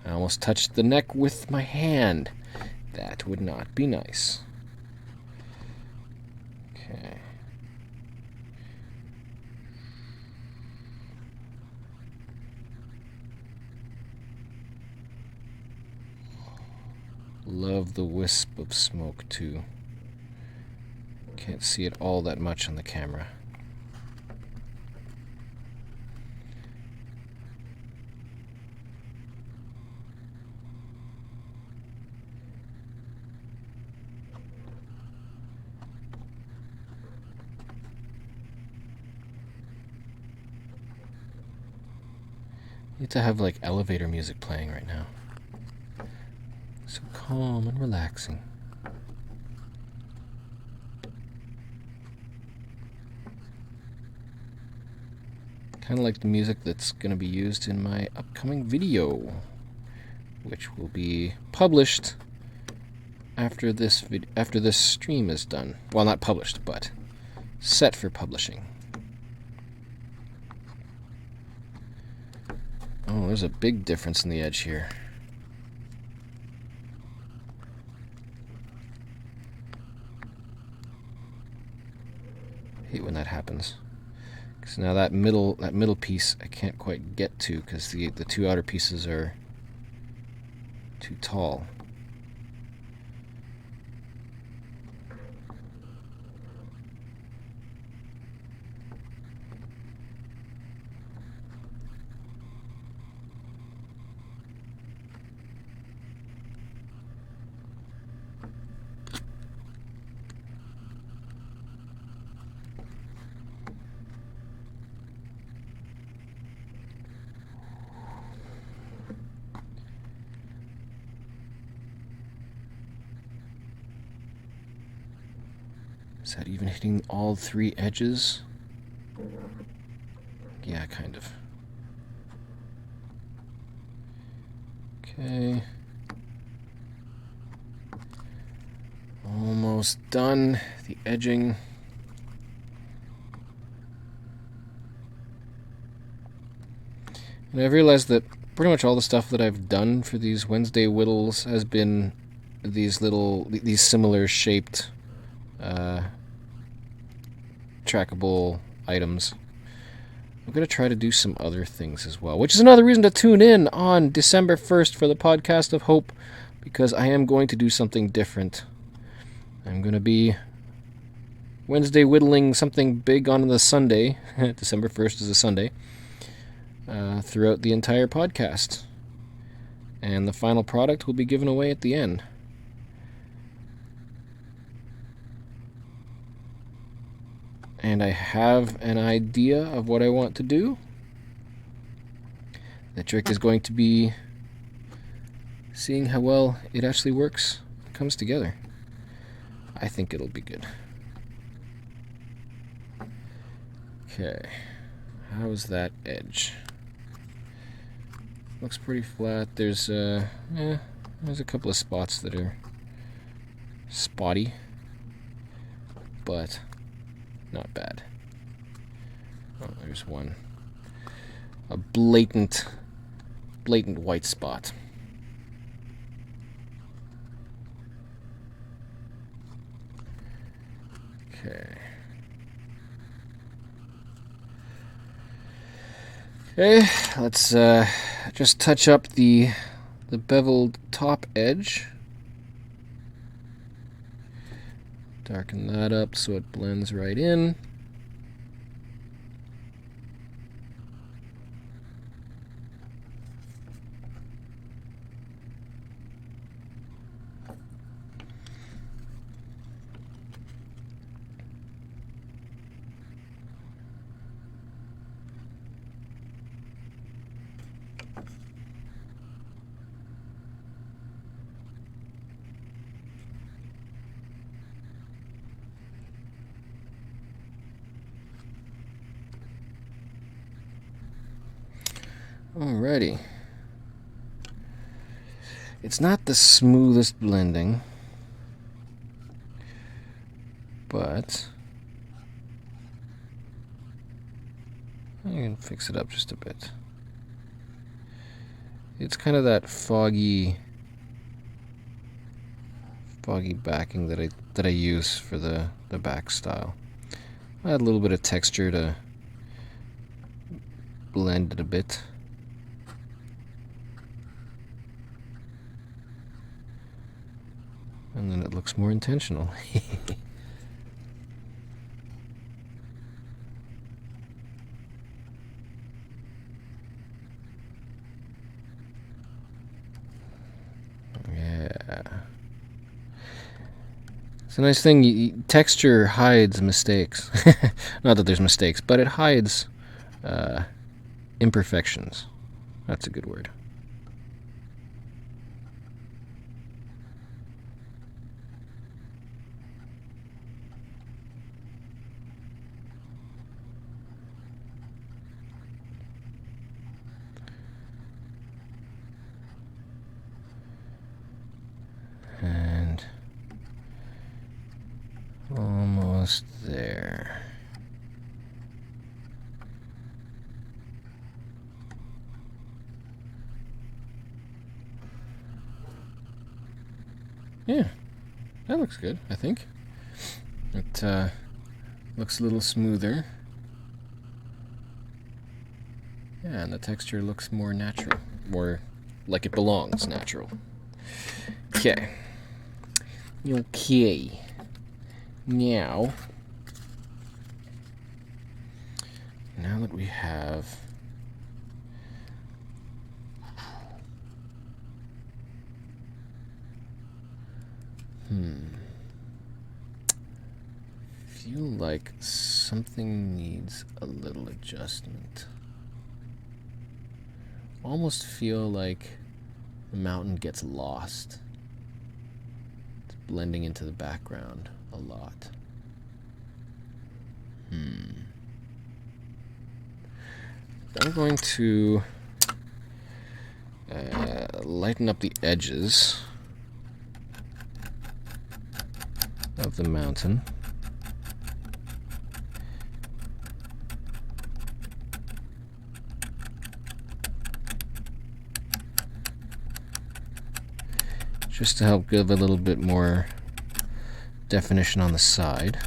I almost touched the neck with my hand. That would not be nice. Okay. Love the wisp of smoke too. Can't see it all that much on the camera. need to have like elevator music playing right now. So calm and relaxing. Kind of like the music that's going to be used in my upcoming video, which will be published after this stream is done. Well, not published, but set for publishing. Oh, there's a big difference in the edge here. I hate when that happens. So now that middle piece I can't quite get to because the two outer pieces are too tall. Is that even hitting all three edges? Yeah, kind of. Okay. Almost done. The edging. And I've realized that pretty much all the stuff that I've done for these Wednesday whittles has been these similar shaped trackable items. I'm going to try to do some other things as well, which is another reason to tune in on December 1st for the Podcast of Hope, because I am going to do something different. I'm going to be Wednesday whittling something big on the Sunday. December 1st is a Sunday. Throughout the entire podcast. And the final product will be given away at the end. And I have an idea of what I want to do. The trick is going to be seeing how well it actually works, comes together. I think it'll be good. Okay, how's that edge? Looks pretty flat. There's a couple of spots that are spotty, but not bad. Oh, there's one. A blatant white spot. Okay. Okay, let's just touch up the beveled top edge. Darken that up so it blends right in. Alrighty. It's not the smoothest blending, but I can fix it up just a bit. It's kind of that foggy backing that I use for the back style. I add a little bit of texture to blend it a bit. And then it looks more intentional. Yeah. It's a nice thing. Texture hides mistakes. Not that there's mistakes, but it hides imperfections. That's a good word. And almost there. Yeah, that looks good, I think. It looks a little smoother. Yeah, and the texture looks more natural, more like it belongs natural. Okay. Okay. Now that we have feel like something needs a little adjustment. Almost feel like the mountain gets lost. It's blending into the background a lot. I'm going to lighten up the edges of the mountain. Just to help give a little bit more definition on the side.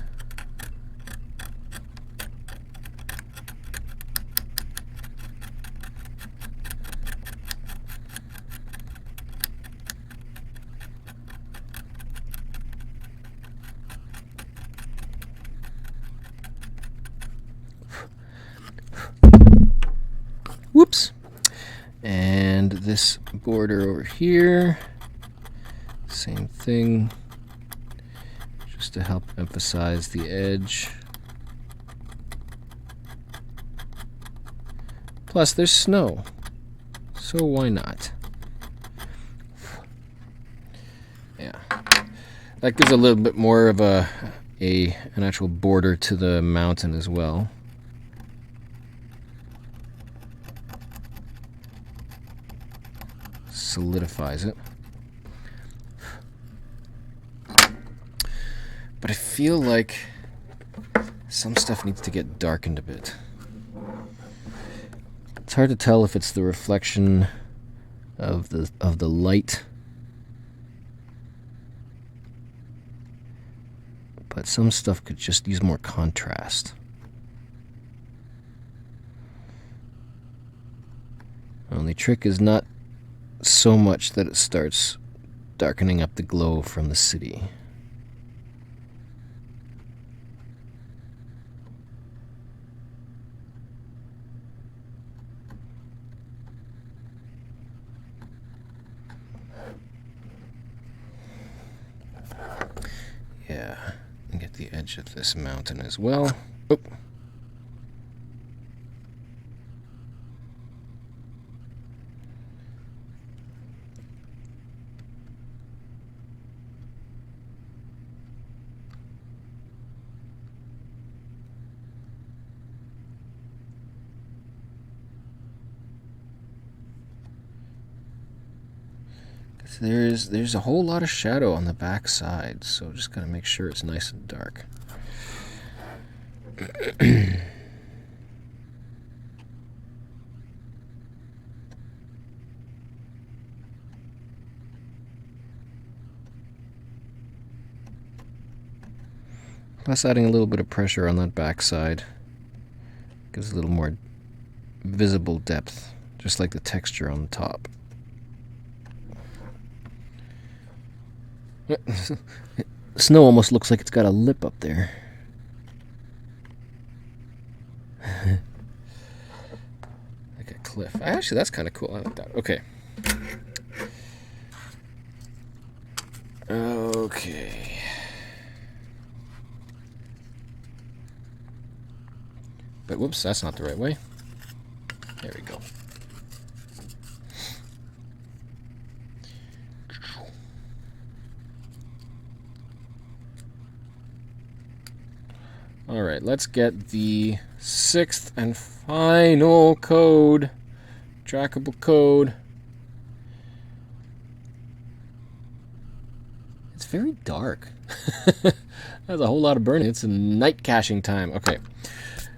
Whoops. And this border over here, same thing, just to help emphasize the edge. Plus, there's snow, so why not? Yeah, that gives a little bit more of an actual border to the mountain as well. Solidifies it. But I feel like some stuff needs to get darkened a bit. It's hard to tell if it's the reflection of the light, but some stuff could just use more contrast. Only trick is not so much that it starts darkening up the glow from the city. Yeah, and get the edge of this mountain as well. Oh. There's a whole lot of shadow on the back side, so just gotta make sure it's nice and dark. Plus adding a little bit of pressure on that back side gives a little more visible depth, just like the texture on the top. Snow almost looks like it's got a lip up there. Like a cliff. Actually, that's kind of cool. I like that. Okay. Okay. But whoops, that's not the right way. There we go. All right, let's get the 6th and final code, trackable code. It's very dark. That's a whole lot of burning. It's a night caching time. Okay.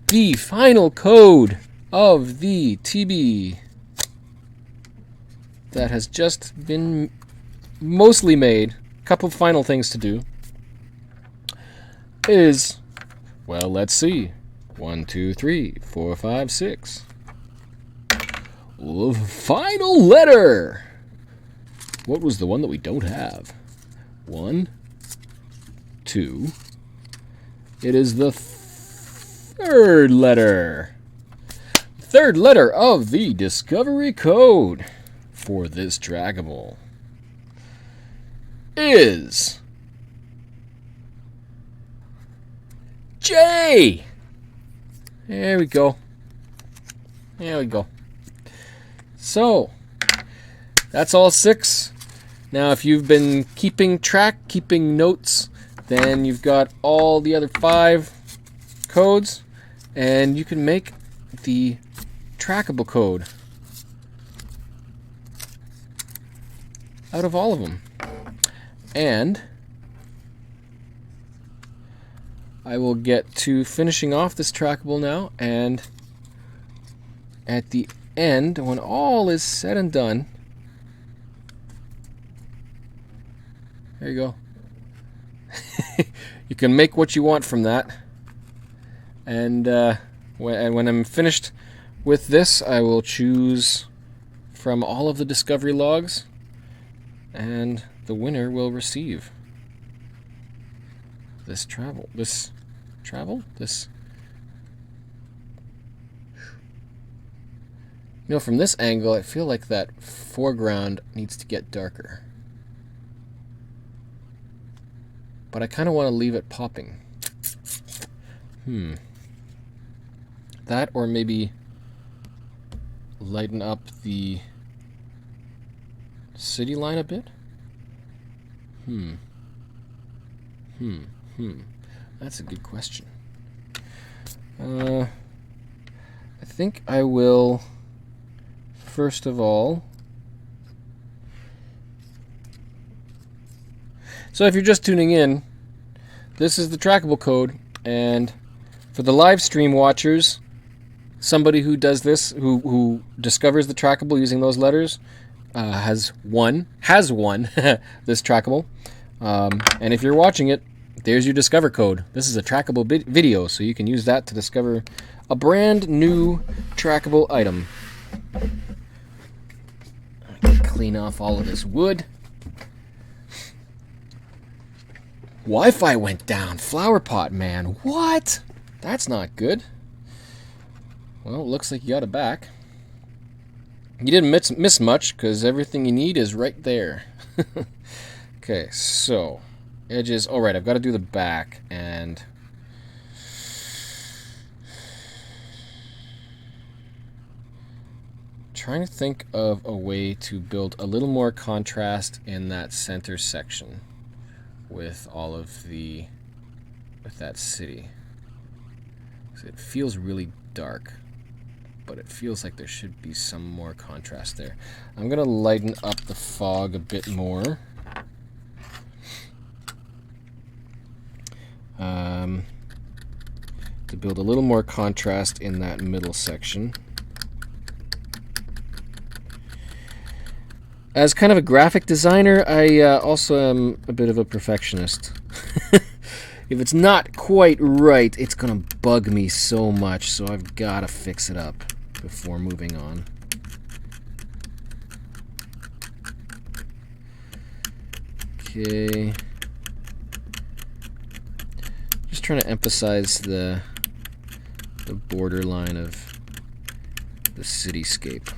The final code of the TB that has just been mostly made, a couple of final things to do, is, well, let's see. 1, 2, 3, 4, 5, 6. The final letter. What was the one that we don't have? 1, 2. It is the third letter. Third letter of the discovery code for this trackable is J. There we go. There we go. So, that's all 6. Now, if you've been keeping notes, then you've got all the other 5 codes, and you can make the trackable code out of all of them. And I will get to finishing off this trackable now, and at the end, when all is said and done, there you go. You can make what you want from that. And when I'm finished with this, I will choose from all of the discovery logs, and the winner will receive this travel. You know, from this angle, I feel like that foreground needs to get darker. But I kind of want to leave it popping. That, or maybe lighten up the city line a bit? That's a good question. I think I will, first of all... So if you're just tuning in, this is the trackable code, and for the live stream watchers, somebody who does this, who discovers the trackable using those letters, has won this trackable. And if you're watching it, there's your discover code. This is a trackable video, so you can use that to discover a brand new trackable item. Clean off all of this wood. Wi-Fi went down. Flower pot, man. What? That's not good. Well, it looks like you got it back. You didn't miss much, because everything you need is right there. Okay, so edges. All right, I've got to do the back, and trying to think of a way to build a little more contrast in that center section with all of the, with that city. So it feels really dark, but it feels like there should be some more contrast there. I'm gonna lighten up the fog a bit more. To build a little more contrast in that middle section. As kind of a graphic designer, I also am a bit of a perfectionist. If it's not quite right, it's gonna bug me so much, so I've gotta fix it up before moving on. Okay. Just trying to emphasize the borderline of the cityscape.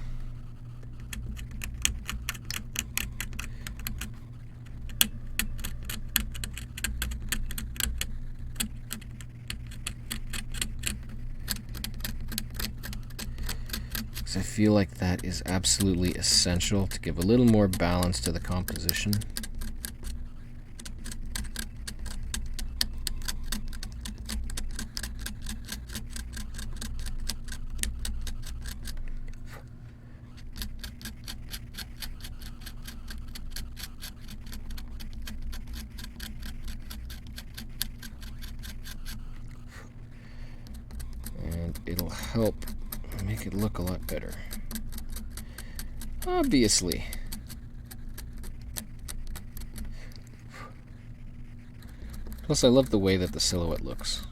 I feel like that is absolutely essential to give a little more balance to the composition. help make it look a lot better. Obviously. Plus, I love the way that the silhouette looks.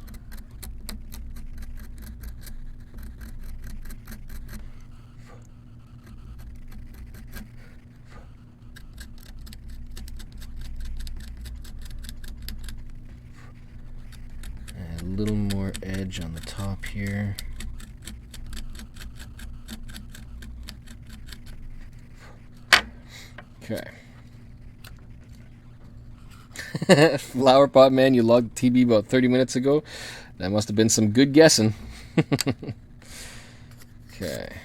And a little more edge on the top here. Okay. Flower pot man, you logged TB about 30 minutes ago. That must have been some good guessing. Okay.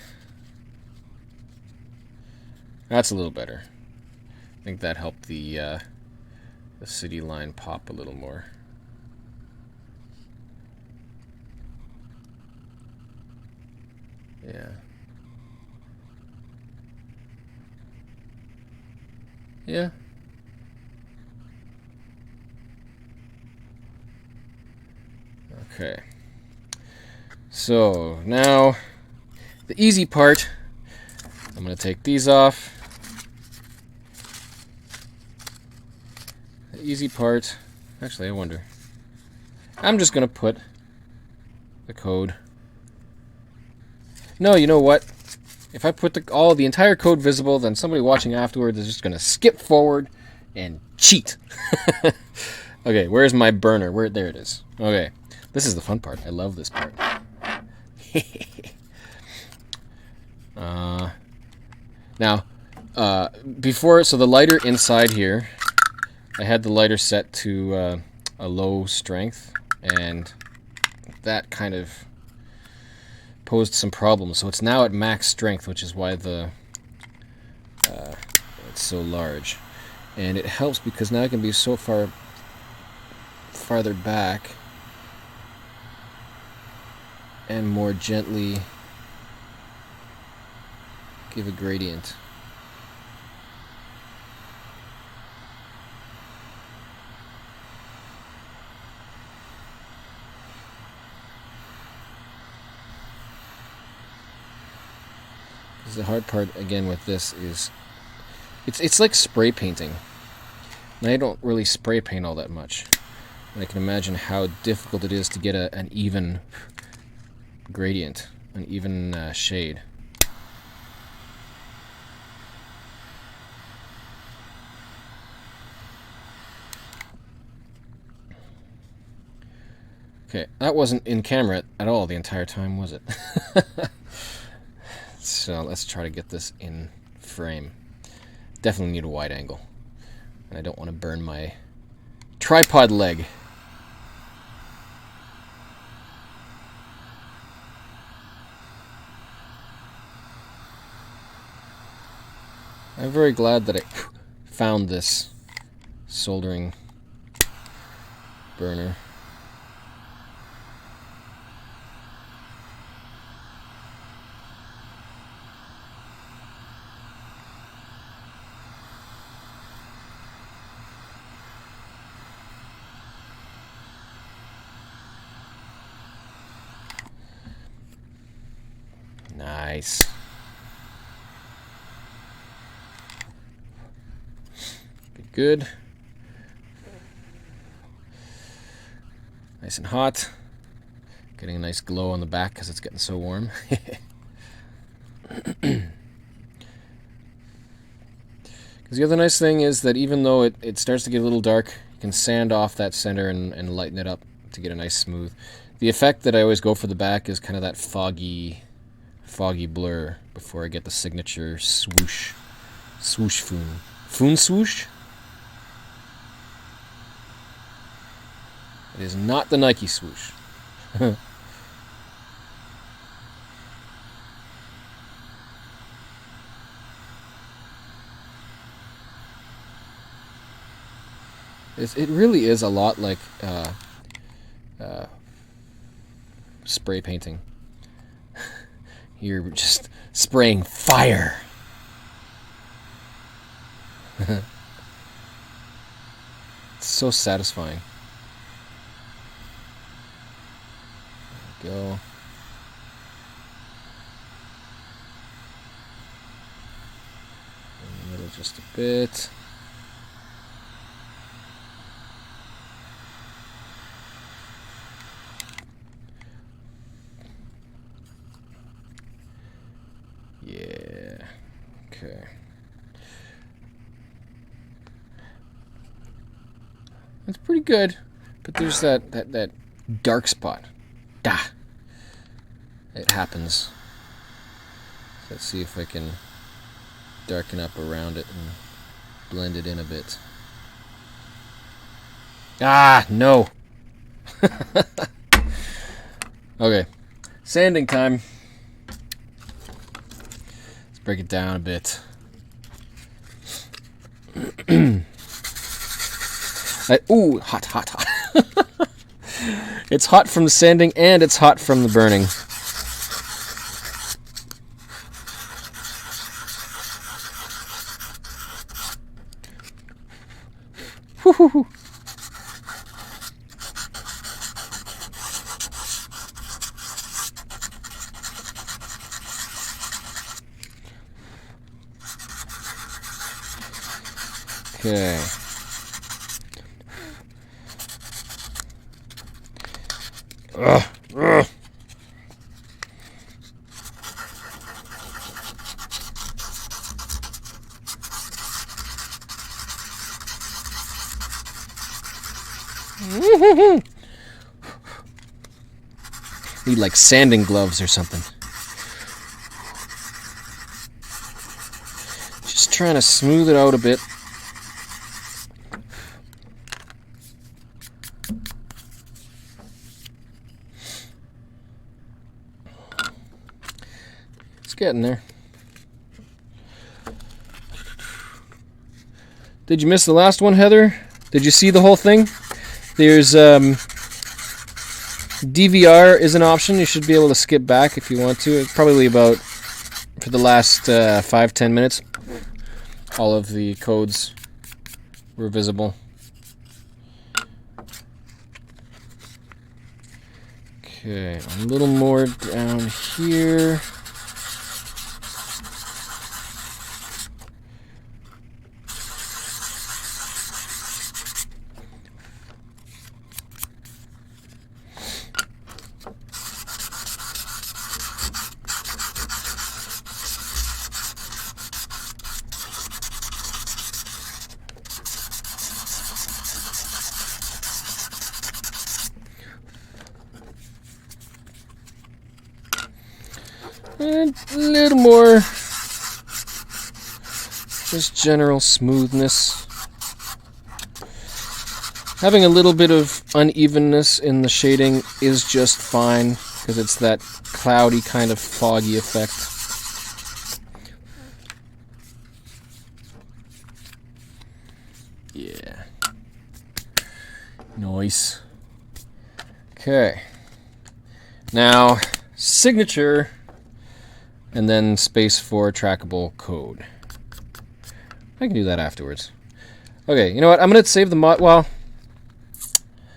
That's a little better. I think that helped the city line pop a little more. Yeah. Yeah. Okay. So now the easy part. I'm going to take these off. The easy part. Actually, I wonder. I'm just going to put the code. No, you know what? If I put the entire code visible, then somebody watching afterwards is just going to skip forward and cheat. Okay, where's my burner? There it is. Okay, this is the fun part. I love this part. Now, before, so the lighter inside here, I had the lighter set to a low strength, and that kind of posed some problems. So it's now at max strength, which is why it's so large. And it helps because now I can be so farther back and more gently give a gradient. Because the hard part again with this is it's like spray painting. And I don't really spray paint all that much. And I can imagine how difficult it is to get an even gradient, an even shade. Okay, that wasn't in camera at all the entire time, was it? So let's try to get this in frame. Definitely need a wide angle. And I don't want to burn my tripod leg. I'm very glad that I found this soldering burner. Nice. Good. Nice and hot. Getting a nice glow on the back because it's getting so warm. Because the other nice thing is that even though it starts to get a little dark, you can sand off that center and lighten it up to get a nice smooth. The effect that I always go for the back is kind of that foggy blur before I get the signature swoosh. Swoosh foon. Foon swoosh? It is not the Nike swoosh. It really is a lot like spray painting. You're just spraying fire. It's so satisfying. There we go. just a bit. Yeah. Okay. That's pretty good, but there's that dark spot. It happens. Let's see if I can darken up around it and blend it in a bit. No. Okay, sanding time. Let's break it down a bit. Ooh, hot. It's hot from the sanding and it's hot from the burning. Woo-hoo-hoo. Okay. Ugh. Need like sanding gloves or something. Just trying to smooth it out a bit. It's getting there. Did you miss the last one, Heather? Did you see the whole thing? There's DVR is an option. You should be able to skip back if you want to. It's probably about for the last 5-10 minutes. All of the codes were visible. Okay, a little more down here. And a little more just general smoothness. Having a little bit of unevenness in the shading is just fine because it's that cloudy kind of foggy effect. Yeah. Nice. Okay. Now, signature. And then space for trackable code. I can do that afterwards. Okay, you know what? I'm gonna save the mod. Well,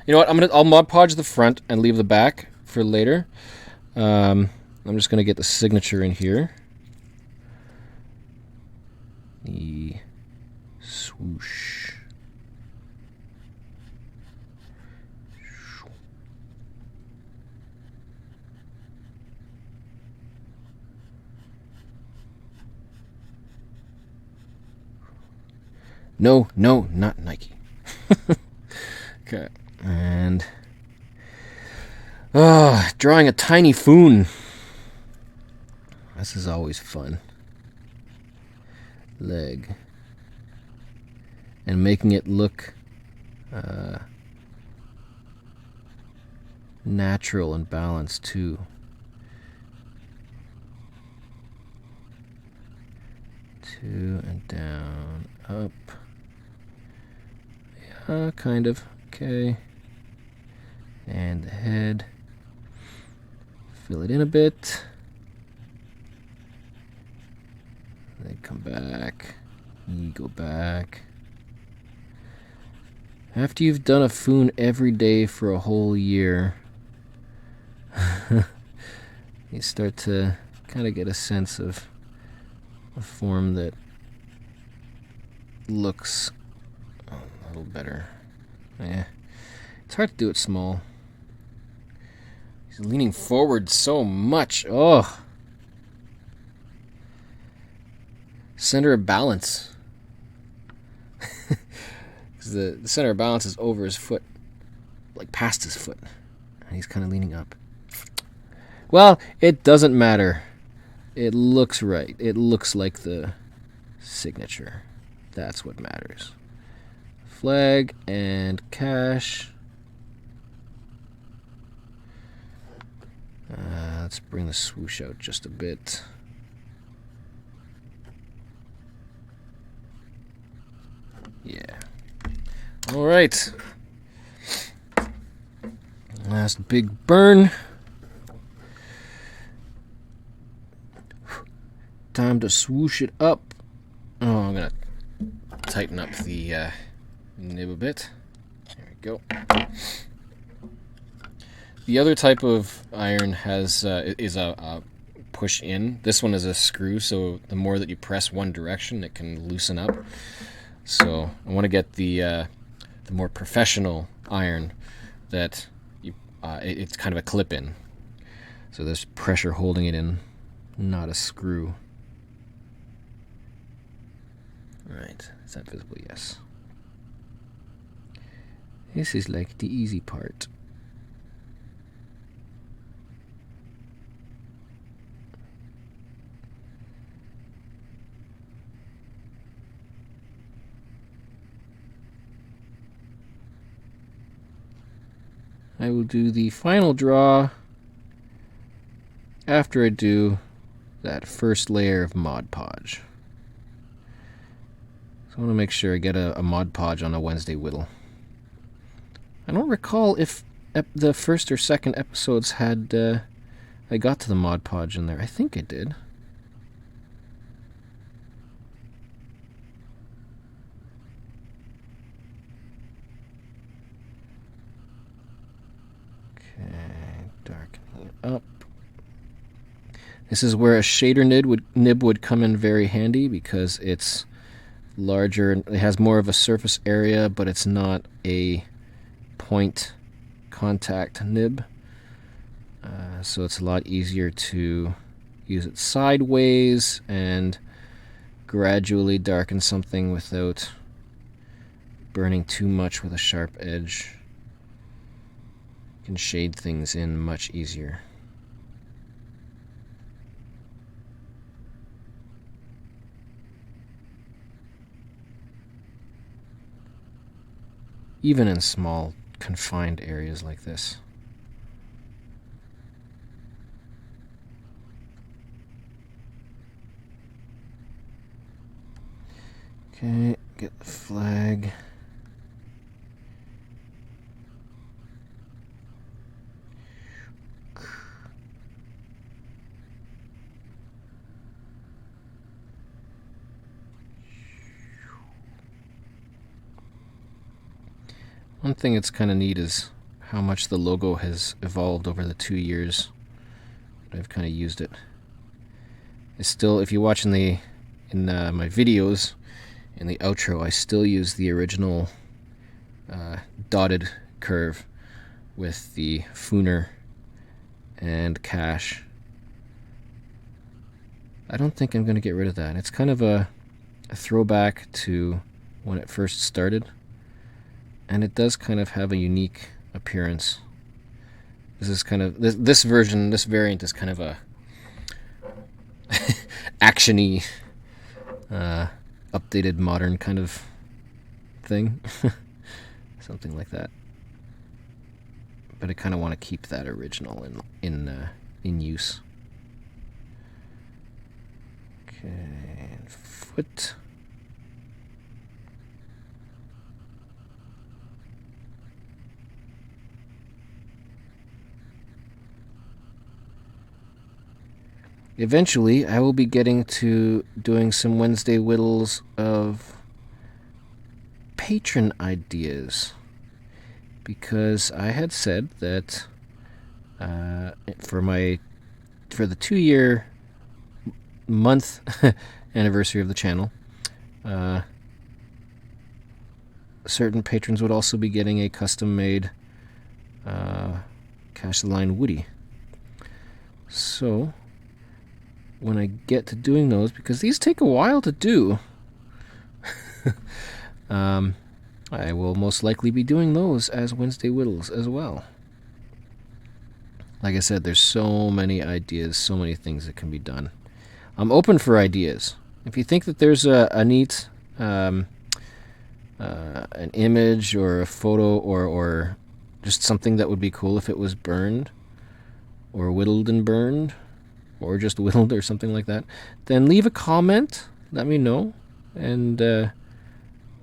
you know what? I'll Mod Podge the front and leave the back for later. I'm just gonna get the signature in here. The swoosh. No, not Nike. Okay, and drawing a tiny foon. This is always fun. Leg. And making it look natural and balanced too. Two and down, up. Kind of. Okay. And the head. Fill it in a bit. Then come back. You go back. After you've done a foon every day for a whole year, you start to kind of get a sense of a form that looks a little better. Yeah, it's hard to do it small. He's leaning forward so much. Oh, center of balance. The center of balance is over his foot, like past his foot, and he's kind of leaning up. Well, it doesn't matter. It looks right. It looks like the signature. That's what matters. Flag and cache. Let's bring the swoosh out just a bit. Yeah. All right. Last big burn. Time to swoosh it up. Oh, I'm gonna tighten up the nib a bit. There we go. The other type of iron is a push in. This one is a screw, so the more that you press one direction, it can loosen up. So I want to get the more professional iron that it's kind of a clip in. So there's pressure holding it in, not a screw. Right, is that visible? Yes. This is like the easy part. I will do the final draw after I do that first layer of Mod Podge. So I want to make sure I get a Mod Podge on a Wednesday Whittle. I don't recall if the first or second episodes had I got to the Mod Podge in there. I think I did. Darkening it up. This is where a shader nib would come in very handy because it's larger and it has more of a surface area, but it's not a point contact nib. So it's a lot easier to use it sideways and gradually darken something without burning too much with a sharp edge. Can shade things in much easier. Even in small, confined areas like this. Okay, get the flag. One thing that's kind of neat is how much the logo has evolved over the 2 years that I've kind of used it. It's still, if you watch in my videos, in the outro, I still use the original dotted curve with the Fooner and cache. I don't think I'm going to get rid of that. It's kind of a throwback to when it first started. And it does kind of have a unique appearance. This is kind of this version, this variant is kind of a actiony, updated modern kind of thing, something like that. But I kind of want to keep that original in use. Okay, and foot. Eventually, I will be getting to doing some Wednesday Whittles of patron ideas, because I had said that for the 2-year month anniversary of the channel, certain patrons would also be getting a custom-made Cache the Line Woody. So, when I get to doing those, because these take a while to do, I will most likely be doing those as Wednesday Whittles as well. Like I said, there's so many ideas, so many things that can be done. I'm open for ideas. If you think that there's a neat an image or a photo or just something that would be cool if it was burned or whittled and burned or just whittled or something like that, then leave a comment, let me know, and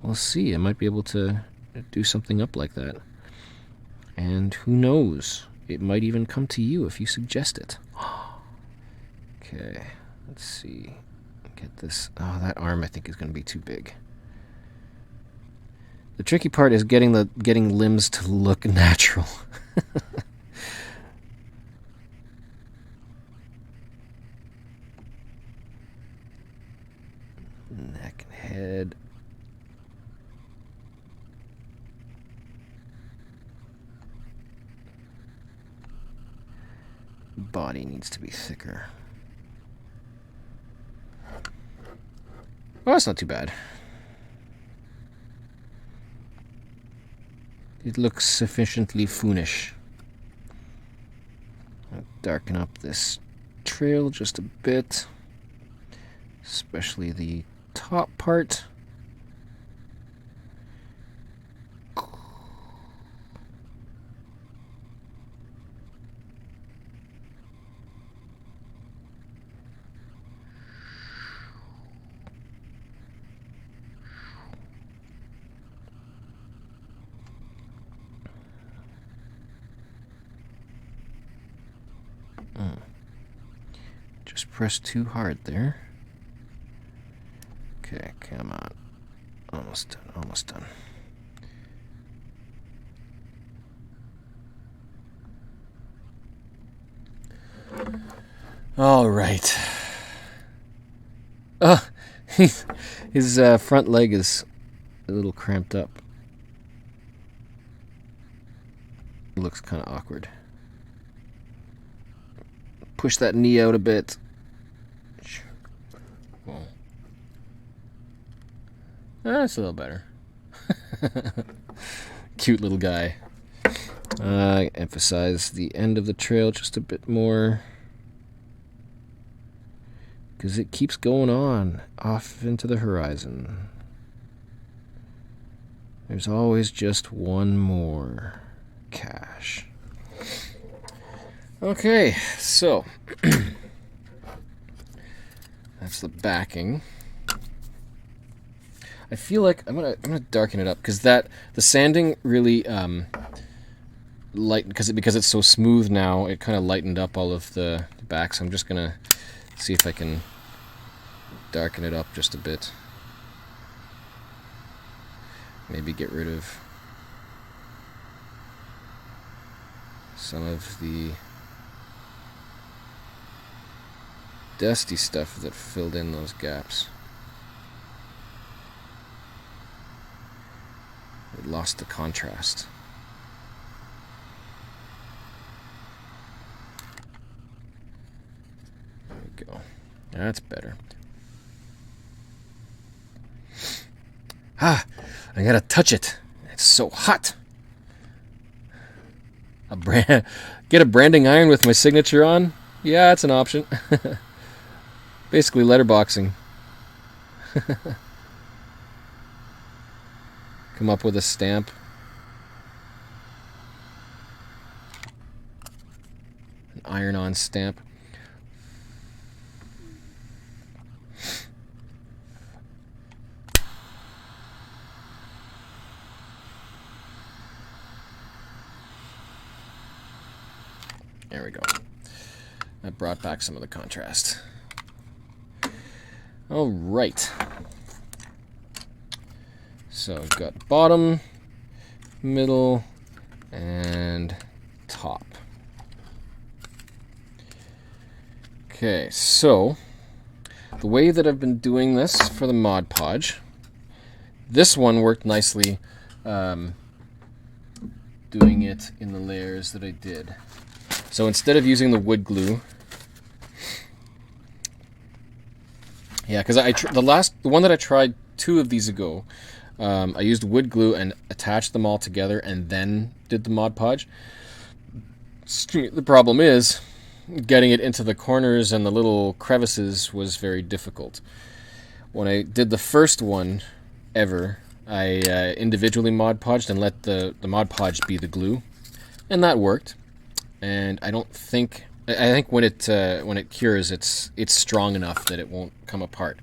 we'll see. I might be able to do something up like that. And who knows, it might even come to you if you suggest it. Okay, let's see. Get this. Oh, that arm I think is going to be too big. The tricky part is getting limbs to look natural. Neck and head. Body needs to be thicker. Oh, that's not too bad. It looks sufficiently foonish. I'll darken up this trail just a bit, especially the top part. Just press too hard there. Okay, come on. Almost done, almost done. All right. Oh, his front leg is a little cramped up. It looks kind of awkward. Push that knee out a bit. That's a little better. Cute little guy. Emphasize the end of the trail just a bit more, because it keeps going on off into the horizon. There's always just one more cache. Okay, so that's the backing. I feel like I'm gonna darken it up because the sanding really because it's so smooth now, it kind of lightened up all of the back. So I'm just gonna see if I can darken it up just a bit. Maybe get rid of some of the dusty stuff that filled in those gaps. It lost the contrast. There we go. That's better. Ah, I gotta touch it. It's so hot. Get a branding iron with my signature on? Yeah, that's an option. Basically letterboxing. Come up with a stamp. An iron-on stamp. There we go. That brought back some of the contrast. All right. So I've got bottom, middle, and top. Okay, so the way that I've been doing this for the Mod Podge, this one worked nicely doing it in the layers that I did. So instead of using the wood glue, yeah, because the one that I tried 2 of these ago, I used wood glue and attached them all together and then did the Mod Podge. The problem is getting it into the corners and the little crevices was very difficult. When I did the first one ever, I individually Mod Podged and let the Mod Podge be the glue, and that worked. And I think when it cures, it's strong enough that it won't come apart.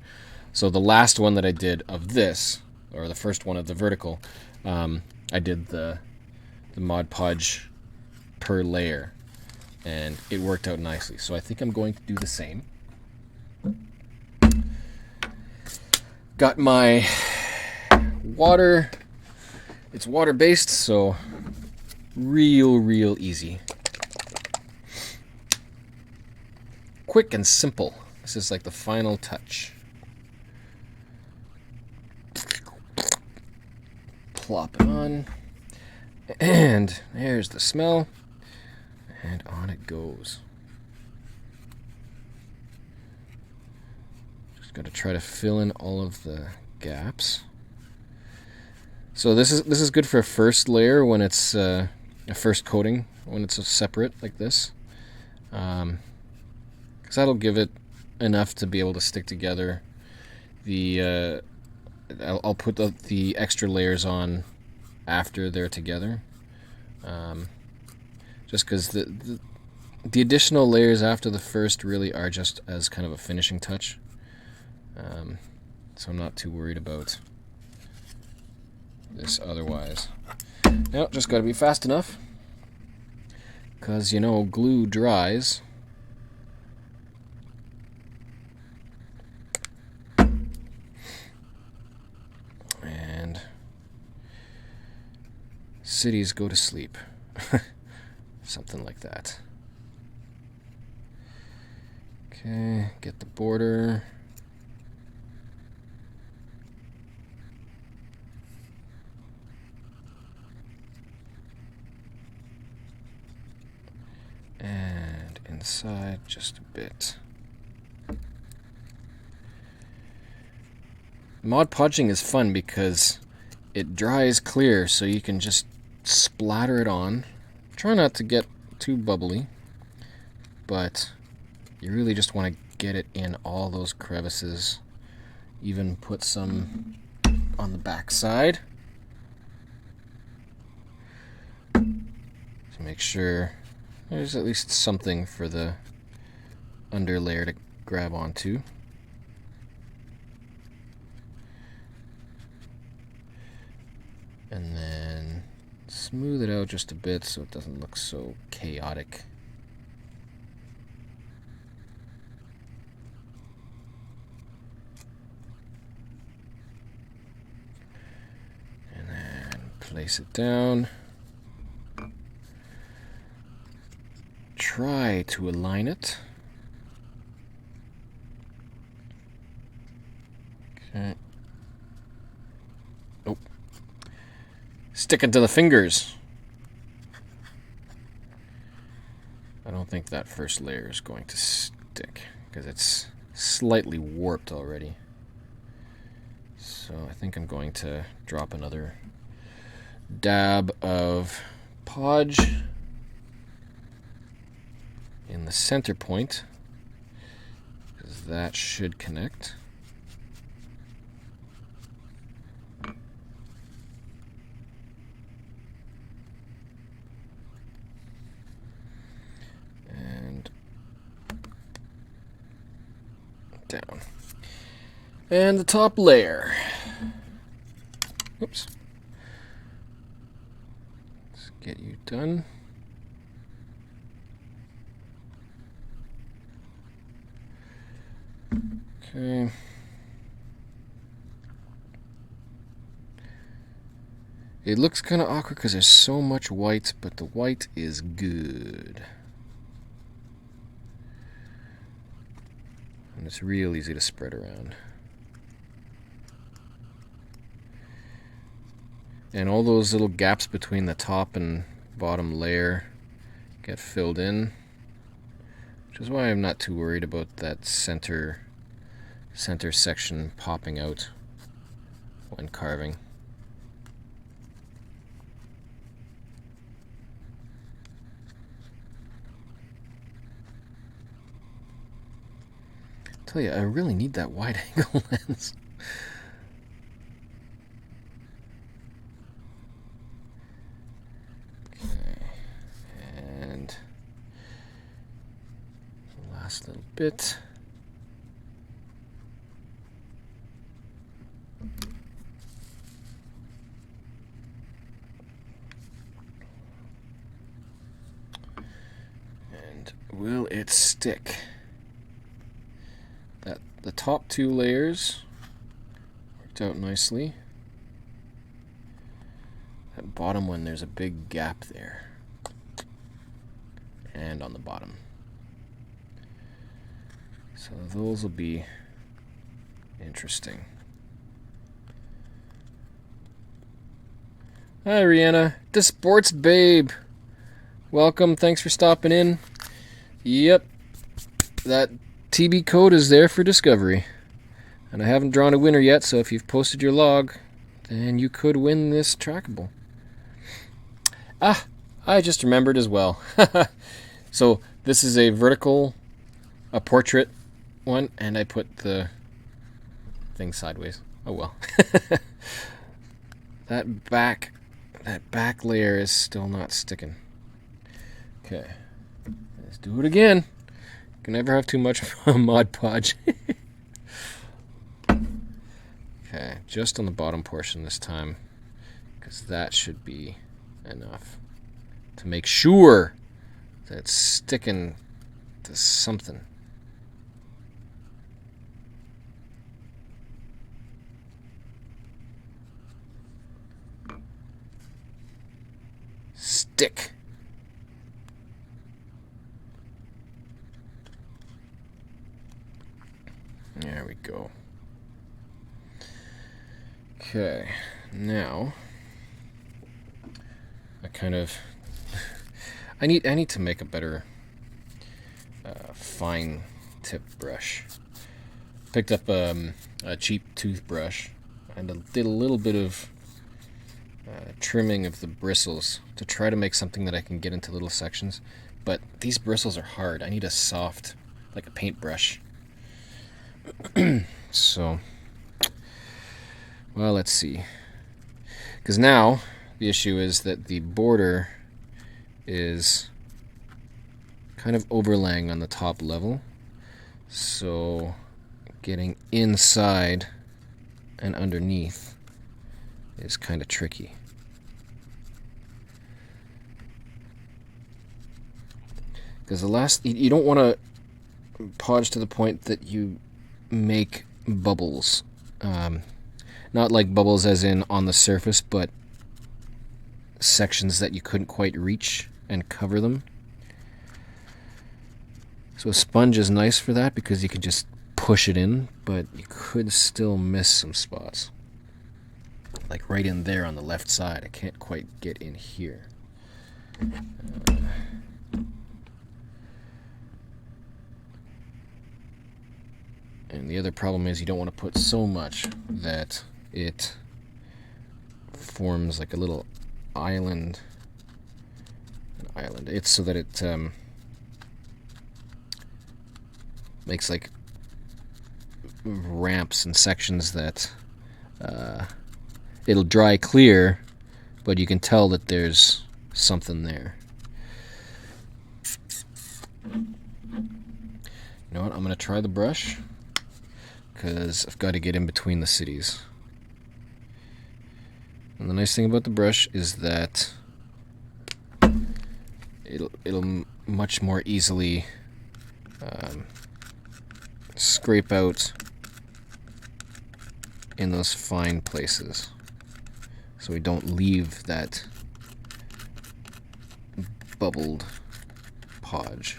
So the last one that I did of this, or the first one of the vertical, I did the Mod Podge per layer, and it worked out nicely. So I think I'm going to do the same. Got my water. It's water-based, so real easy. Quick and simple. This is like the final touch. Plop it on. And there's the smell. And on it goes. Just got to try to fill in all of the gaps. So this is good for a first layer when it's a first coating, when it's separate like this. Because that'll give it enough to be able to stick together. I'll put the extra layers on after they're together. Just because the additional layers after the first really are just as kind of a finishing touch. So I'm not too worried about this otherwise. Now, just got to be fast enough. Because, glue dries. And cities go to sleep. Something like that. Okay, get the border. And inside just a bit. Mod Podging is fun because it dries clear, so you can just splatter it on. Try not to get too bubbly, but you really just want to get it in all those crevices. Even put some on the back side to make sure there's at least something for the under layer to grab onto. And then smooth it out just a bit so it doesn't look so chaotic. And then place it down. Try to align it. Okay. Oh. Stick it to the fingers. I don't think that first layer is going to stick because it's slightly warped already. So I think I'm going to drop another dab of podge in the center point because that should connect. And down. And the top layer. Oops. Let's get you done. Okay. It looks kind of awkward because there's so much white, but the white is good. And it's real easy to spread around. And all those little gaps between the top and bottom layer get filled in, which is why I'm not too worried about that center section popping out when carving. I tell you, I really need that wide angle lens. Okay, and the last little bit. And will it stick? The top two layers worked out nicely. That bottom one, there's a big gap there. And on the bottom. So those will be interesting. Hi, Rihanna. The Sports Babe. Welcome. Thanks for stopping in. Yep. That TB code is there for discovery. And I haven't drawn a winner yet, so if you've posted your log, then you could win this trackable. Ah, I just remembered as well. So this is a portrait one, and I put the thing sideways. Oh well. That back layer is still not sticking. Okay, let's do it again. Can never have too much Mod Podge. Okay, just on the bottom portion this time, because that should be enough to make sure that it's sticking to something. Stick. There we go. Okay, now I need to make a better fine tip brush. Picked up a cheap toothbrush and did a little bit of trimming of the bristles to try to make something that I can get into little sections. But these bristles are hard. I need a soft, like a paintbrush. So, well, let's see. Because now the issue is that the border is kind of overlaying on the top level. So getting inside and underneath is kind of tricky. Because you don't want to podge to the point that you make bubbles. Not like bubbles as in on the surface, but sections that you couldn't quite reach and cover them. So a sponge is nice for that because you can just push it in, but you could still miss some spots. Like right in there on the left side. I can't quite get in here. And the other problem is you don't want to put so much that it forms like a little island. It's so that it makes like ramps and sections that it'll dry clear, but you can tell that there's something there. You know what? I'm going to try the brush because I've got to get in between the cities. And the nice thing about the brush is that it'll much more easily scrape out in those fine places, so we don't leave that bubbled podge.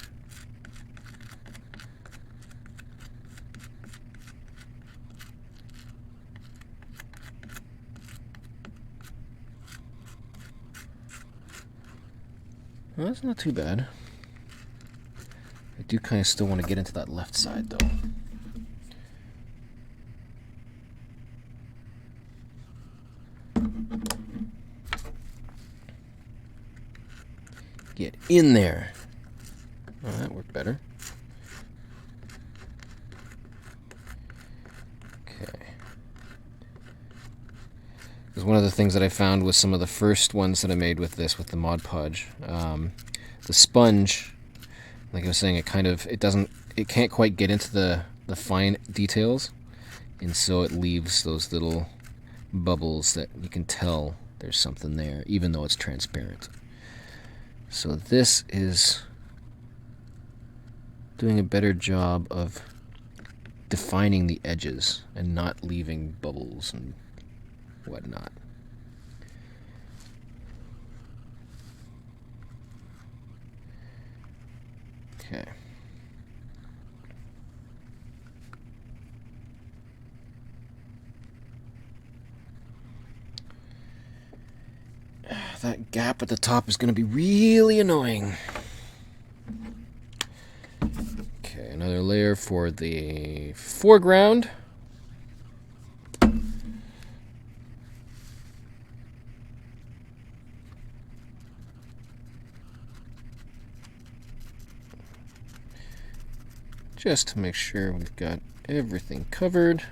Well, that's not too bad. I do kind of still want to get into that left side, though. Get in there. Oh, that worked better. Okay. Because one of the things that I found was some of the first ones that I made with this, with the Mod Podge. The sponge, like I was saying, it can't quite get into the fine details, and so it leaves those little bubbles that you can tell there's something there, even though it's transparent. So this is doing a better job of defining the edges and not leaving bubbles and whatnot. Okay. That gap at the top is going to be really annoying. Okay, another layer for the foreground. Just to make sure we've got everything covered.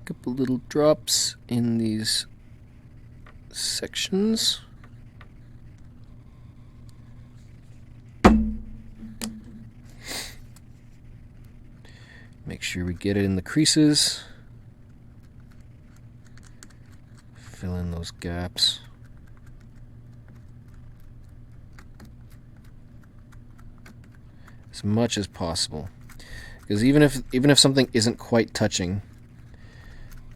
Couple little drops in these sections. Make sure we get it in the creases. Fill in those gaps. As much as possible. Because even if something isn't quite touching,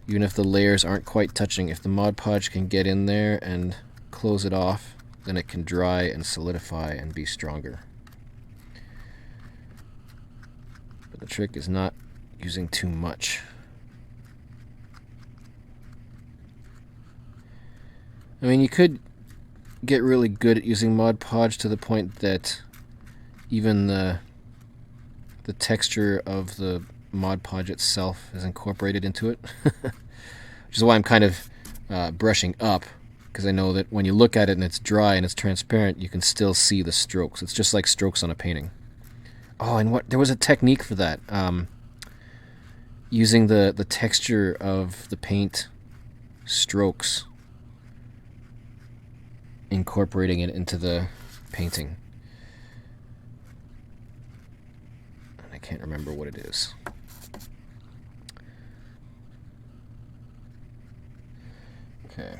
even if the layers aren't quite touching, if the Mod Podge can get in there and close it off, then it can dry and solidify and be stronger. But the trick is not using too much. I mean, you could get really good at using Mod Podge to the point that even the texture of the Mod Podge itself is incorporated into it. Which is why I'm kind of brushing up, because I know that when you look at it and it's dry and it's transparent, you can still see the strokes. It's just like strokes on a painting. Oh, and there was a technique for that. Using the texture of the paint strokes, incorporating it into the painting. And I can't remember what it is. Okay.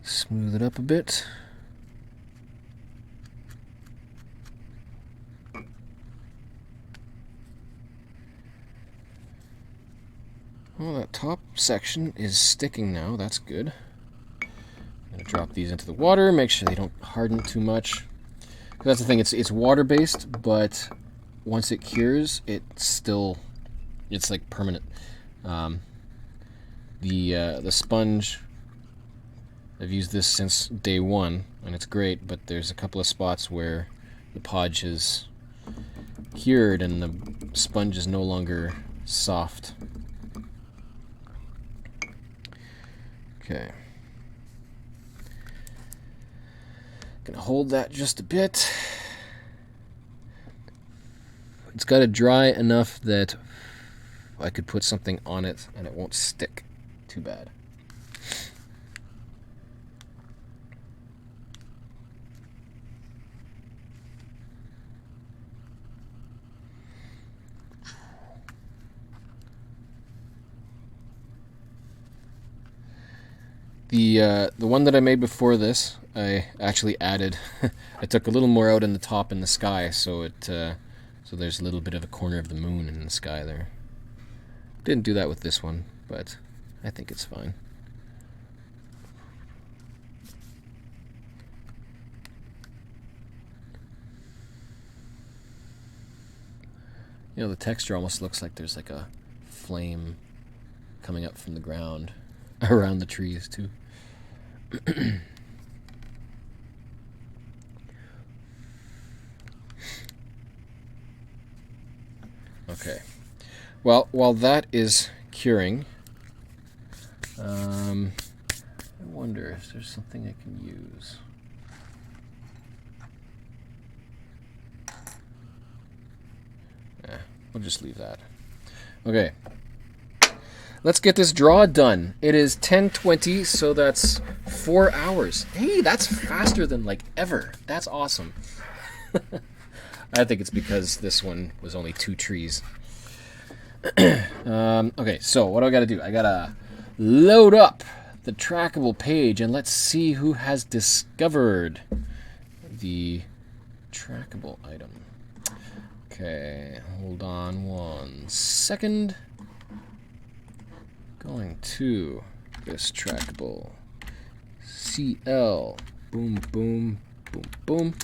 Smooth it up a bit. Well, that top section is sticking now. That's good. I'm going to drop these into the water, make sure they don't harden too much. That's the thing, it's water-based, but once it cures, it's like permanent. The sponge, I've used this since day one, and it's great, but there's a couple of spots where the podge is cured and the sponge is no longer soft. Okay. Gonna hold that just a bit. It's got to dry enough that I could put something on it and it won't stick too bad. The one that I made before this, I actually added. I took a little more out in the top in the sky, so there's a little bit of a corner of the moon in the sky there. Didn't do that with this one, but I think it's fine. You know, the texture almost looks like there's like a flame coming up from the ground around the trees too. Okay. Well, while that is curing, I wonder if there's something I can use. We'll just leave that. Okay. Let's get this draw done. It is 10:20, so that's 4 hours. Hey, that's faster than like ever. That's awesome. I think it's because this one was only 2 trees. Okay, so what do I got to do? I got to load up the Trackable page, and let's see who has discovered the Trackable item. Okay, hold on 1 second. Going to this Trackable. CL. Boom, boom, boom, boom.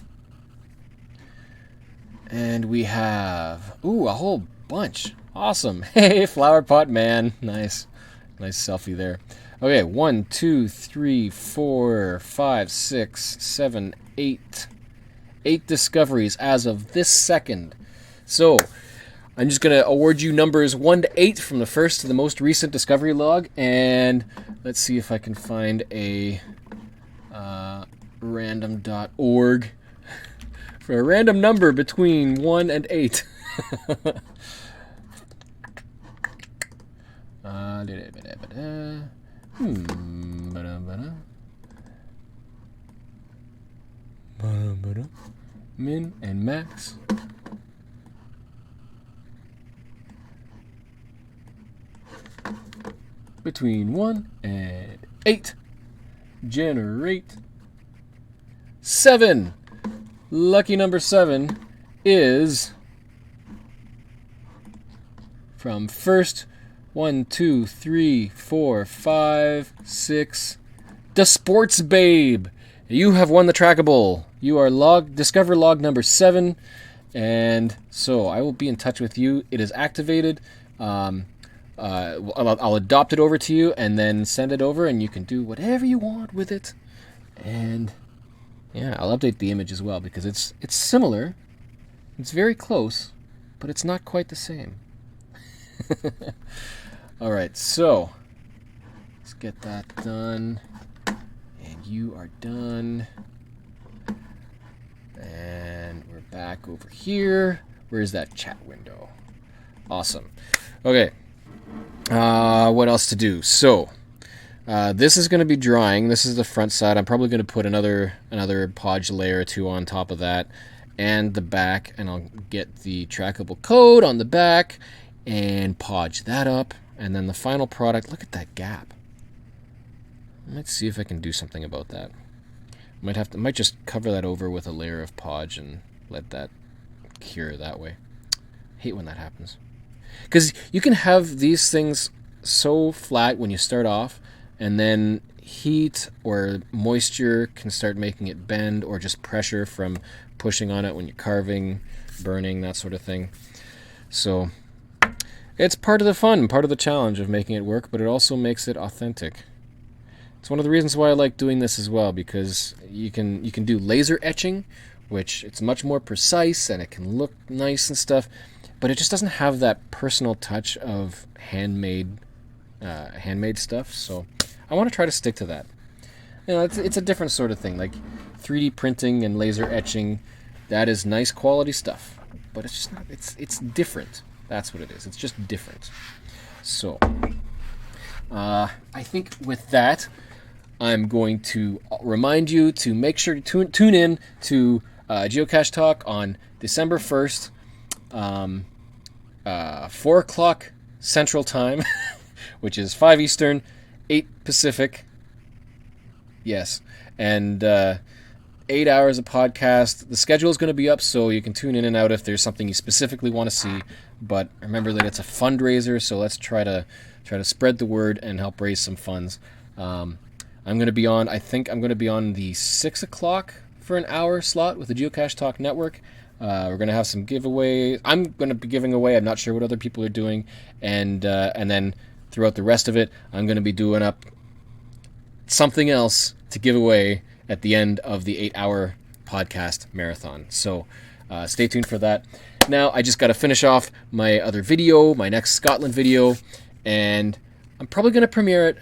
And we have, ooh, a whole bunch. Awesome. Hey, flower pot man. Nice. Nice selfie there. Okay, 1, 2, 3, 4, 5, 6, 7, 8. 8 discoveries as of this second. So, I'm just going to award you numbers 1 to 8 from the first to the most recent discovery log. And let's see if I can find a random.org for a random number between 1 and 8. Min and max. Between 1 and 8. Generate 7. Lucky number 7 is from first 1, 2, 3, 4, 5, 6. The Sports Babe. You have won the Trackable. You are discover log number 7, and so I will be in touch with you. It is activated. I'll adopt it over to you and then send it over, and you can do whatever you want with it. And yeah, I'll update the image as well because it's similar. It's very close, but it's not quite the same. All right, so let's get that done. And you are done. And we're back over here. Where's that chat window? Awesome. Okay. What else to do? So, this is going to be drying. This is the front side. I'm probably going to put another podge layer or 2 on top of that, and the back, and I'll get the Trackable code on the back and podge that up, and then the final product. Look at that gap. I might see if I can do something about that. Might just cover that over with a layer of podge and let that cure that way. Hate when that happens. Because you can have these things so flat when you start off, and then heat or moisture can start making it bend, or just pressure from pushing on it when you're carving, burning, that sort of thing. So it's part of the fun, part of the challenge of making it work, but it also makes it authentic. It's one of the reasons why I like doing this as well, because you can do laser etching, which it's much more precise and it can look nice and stuff, but it just doesn't have that personal touch of handmade stuff. So I want to try to stick to that. You know, it's a different sort of thing. Like 3D printing and laser etching, that is nice quality stuff, but it's just not. It's different. That's what it is. It's just different. So I think with that, I'm going to remind you to make sure to tune in to Geocache Talk on December 1st. 4 o'clock Central Time, which is 5 Eastern, 8 Pacific. Yes. And 8 hours of podcast. The schedule is going to be up, so you can tune in and out if there's something you specifically want to see. But remember that it's a fundraiser, so let's try to spread the word and help raise some funds. I'm going to be on, I think I'm going to be on the 6 o'clock for an hour slot with the Geocache Talk Network. We're going to have some giveaway. I'm going to be giving away. I'm not sure what other people are doing. And then throughout the rest of it, I'm going to be doing up something else to give away at the end of the 8-hour podcast marathon. So stay tuned for that. Now, I just got to finish off my other video, my next Scotland video, and I'm probably going to premiere it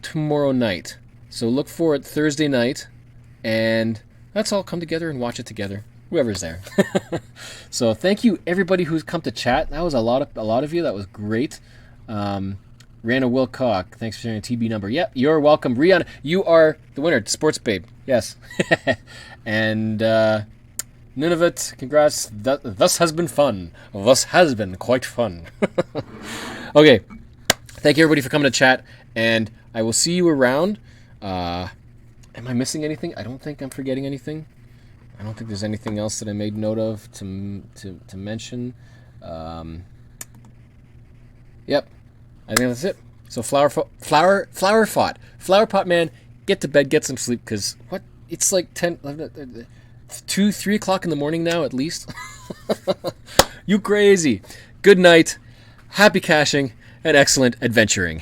tomorrow night. So look for it Thursday night, and let's all come together and watch it together, whoever's there. So thank you, everybody who's come to chat. That was a lot of you. That was great. Rihanna Wilcock, thanks for sharing a TB number. Yep, you're welcome. Rihanna, you are the winner. Sports Babe, yes. And Nunavut, congrats. Thus has been fun. Thus has been quite fun. Okay, thank you everybody for coming to chat, and I will see you around. Am I missing anything? I don't think I'm forgetting anything. I don't think there's anything else that I made note of to mention. Yep, I think that's it. So flower pot man, get to bed, get some sleep, because what? It's like 2, 3 o'clock in the morning now, at least. You crazy. Good night, happy caching, and excellent adventuring.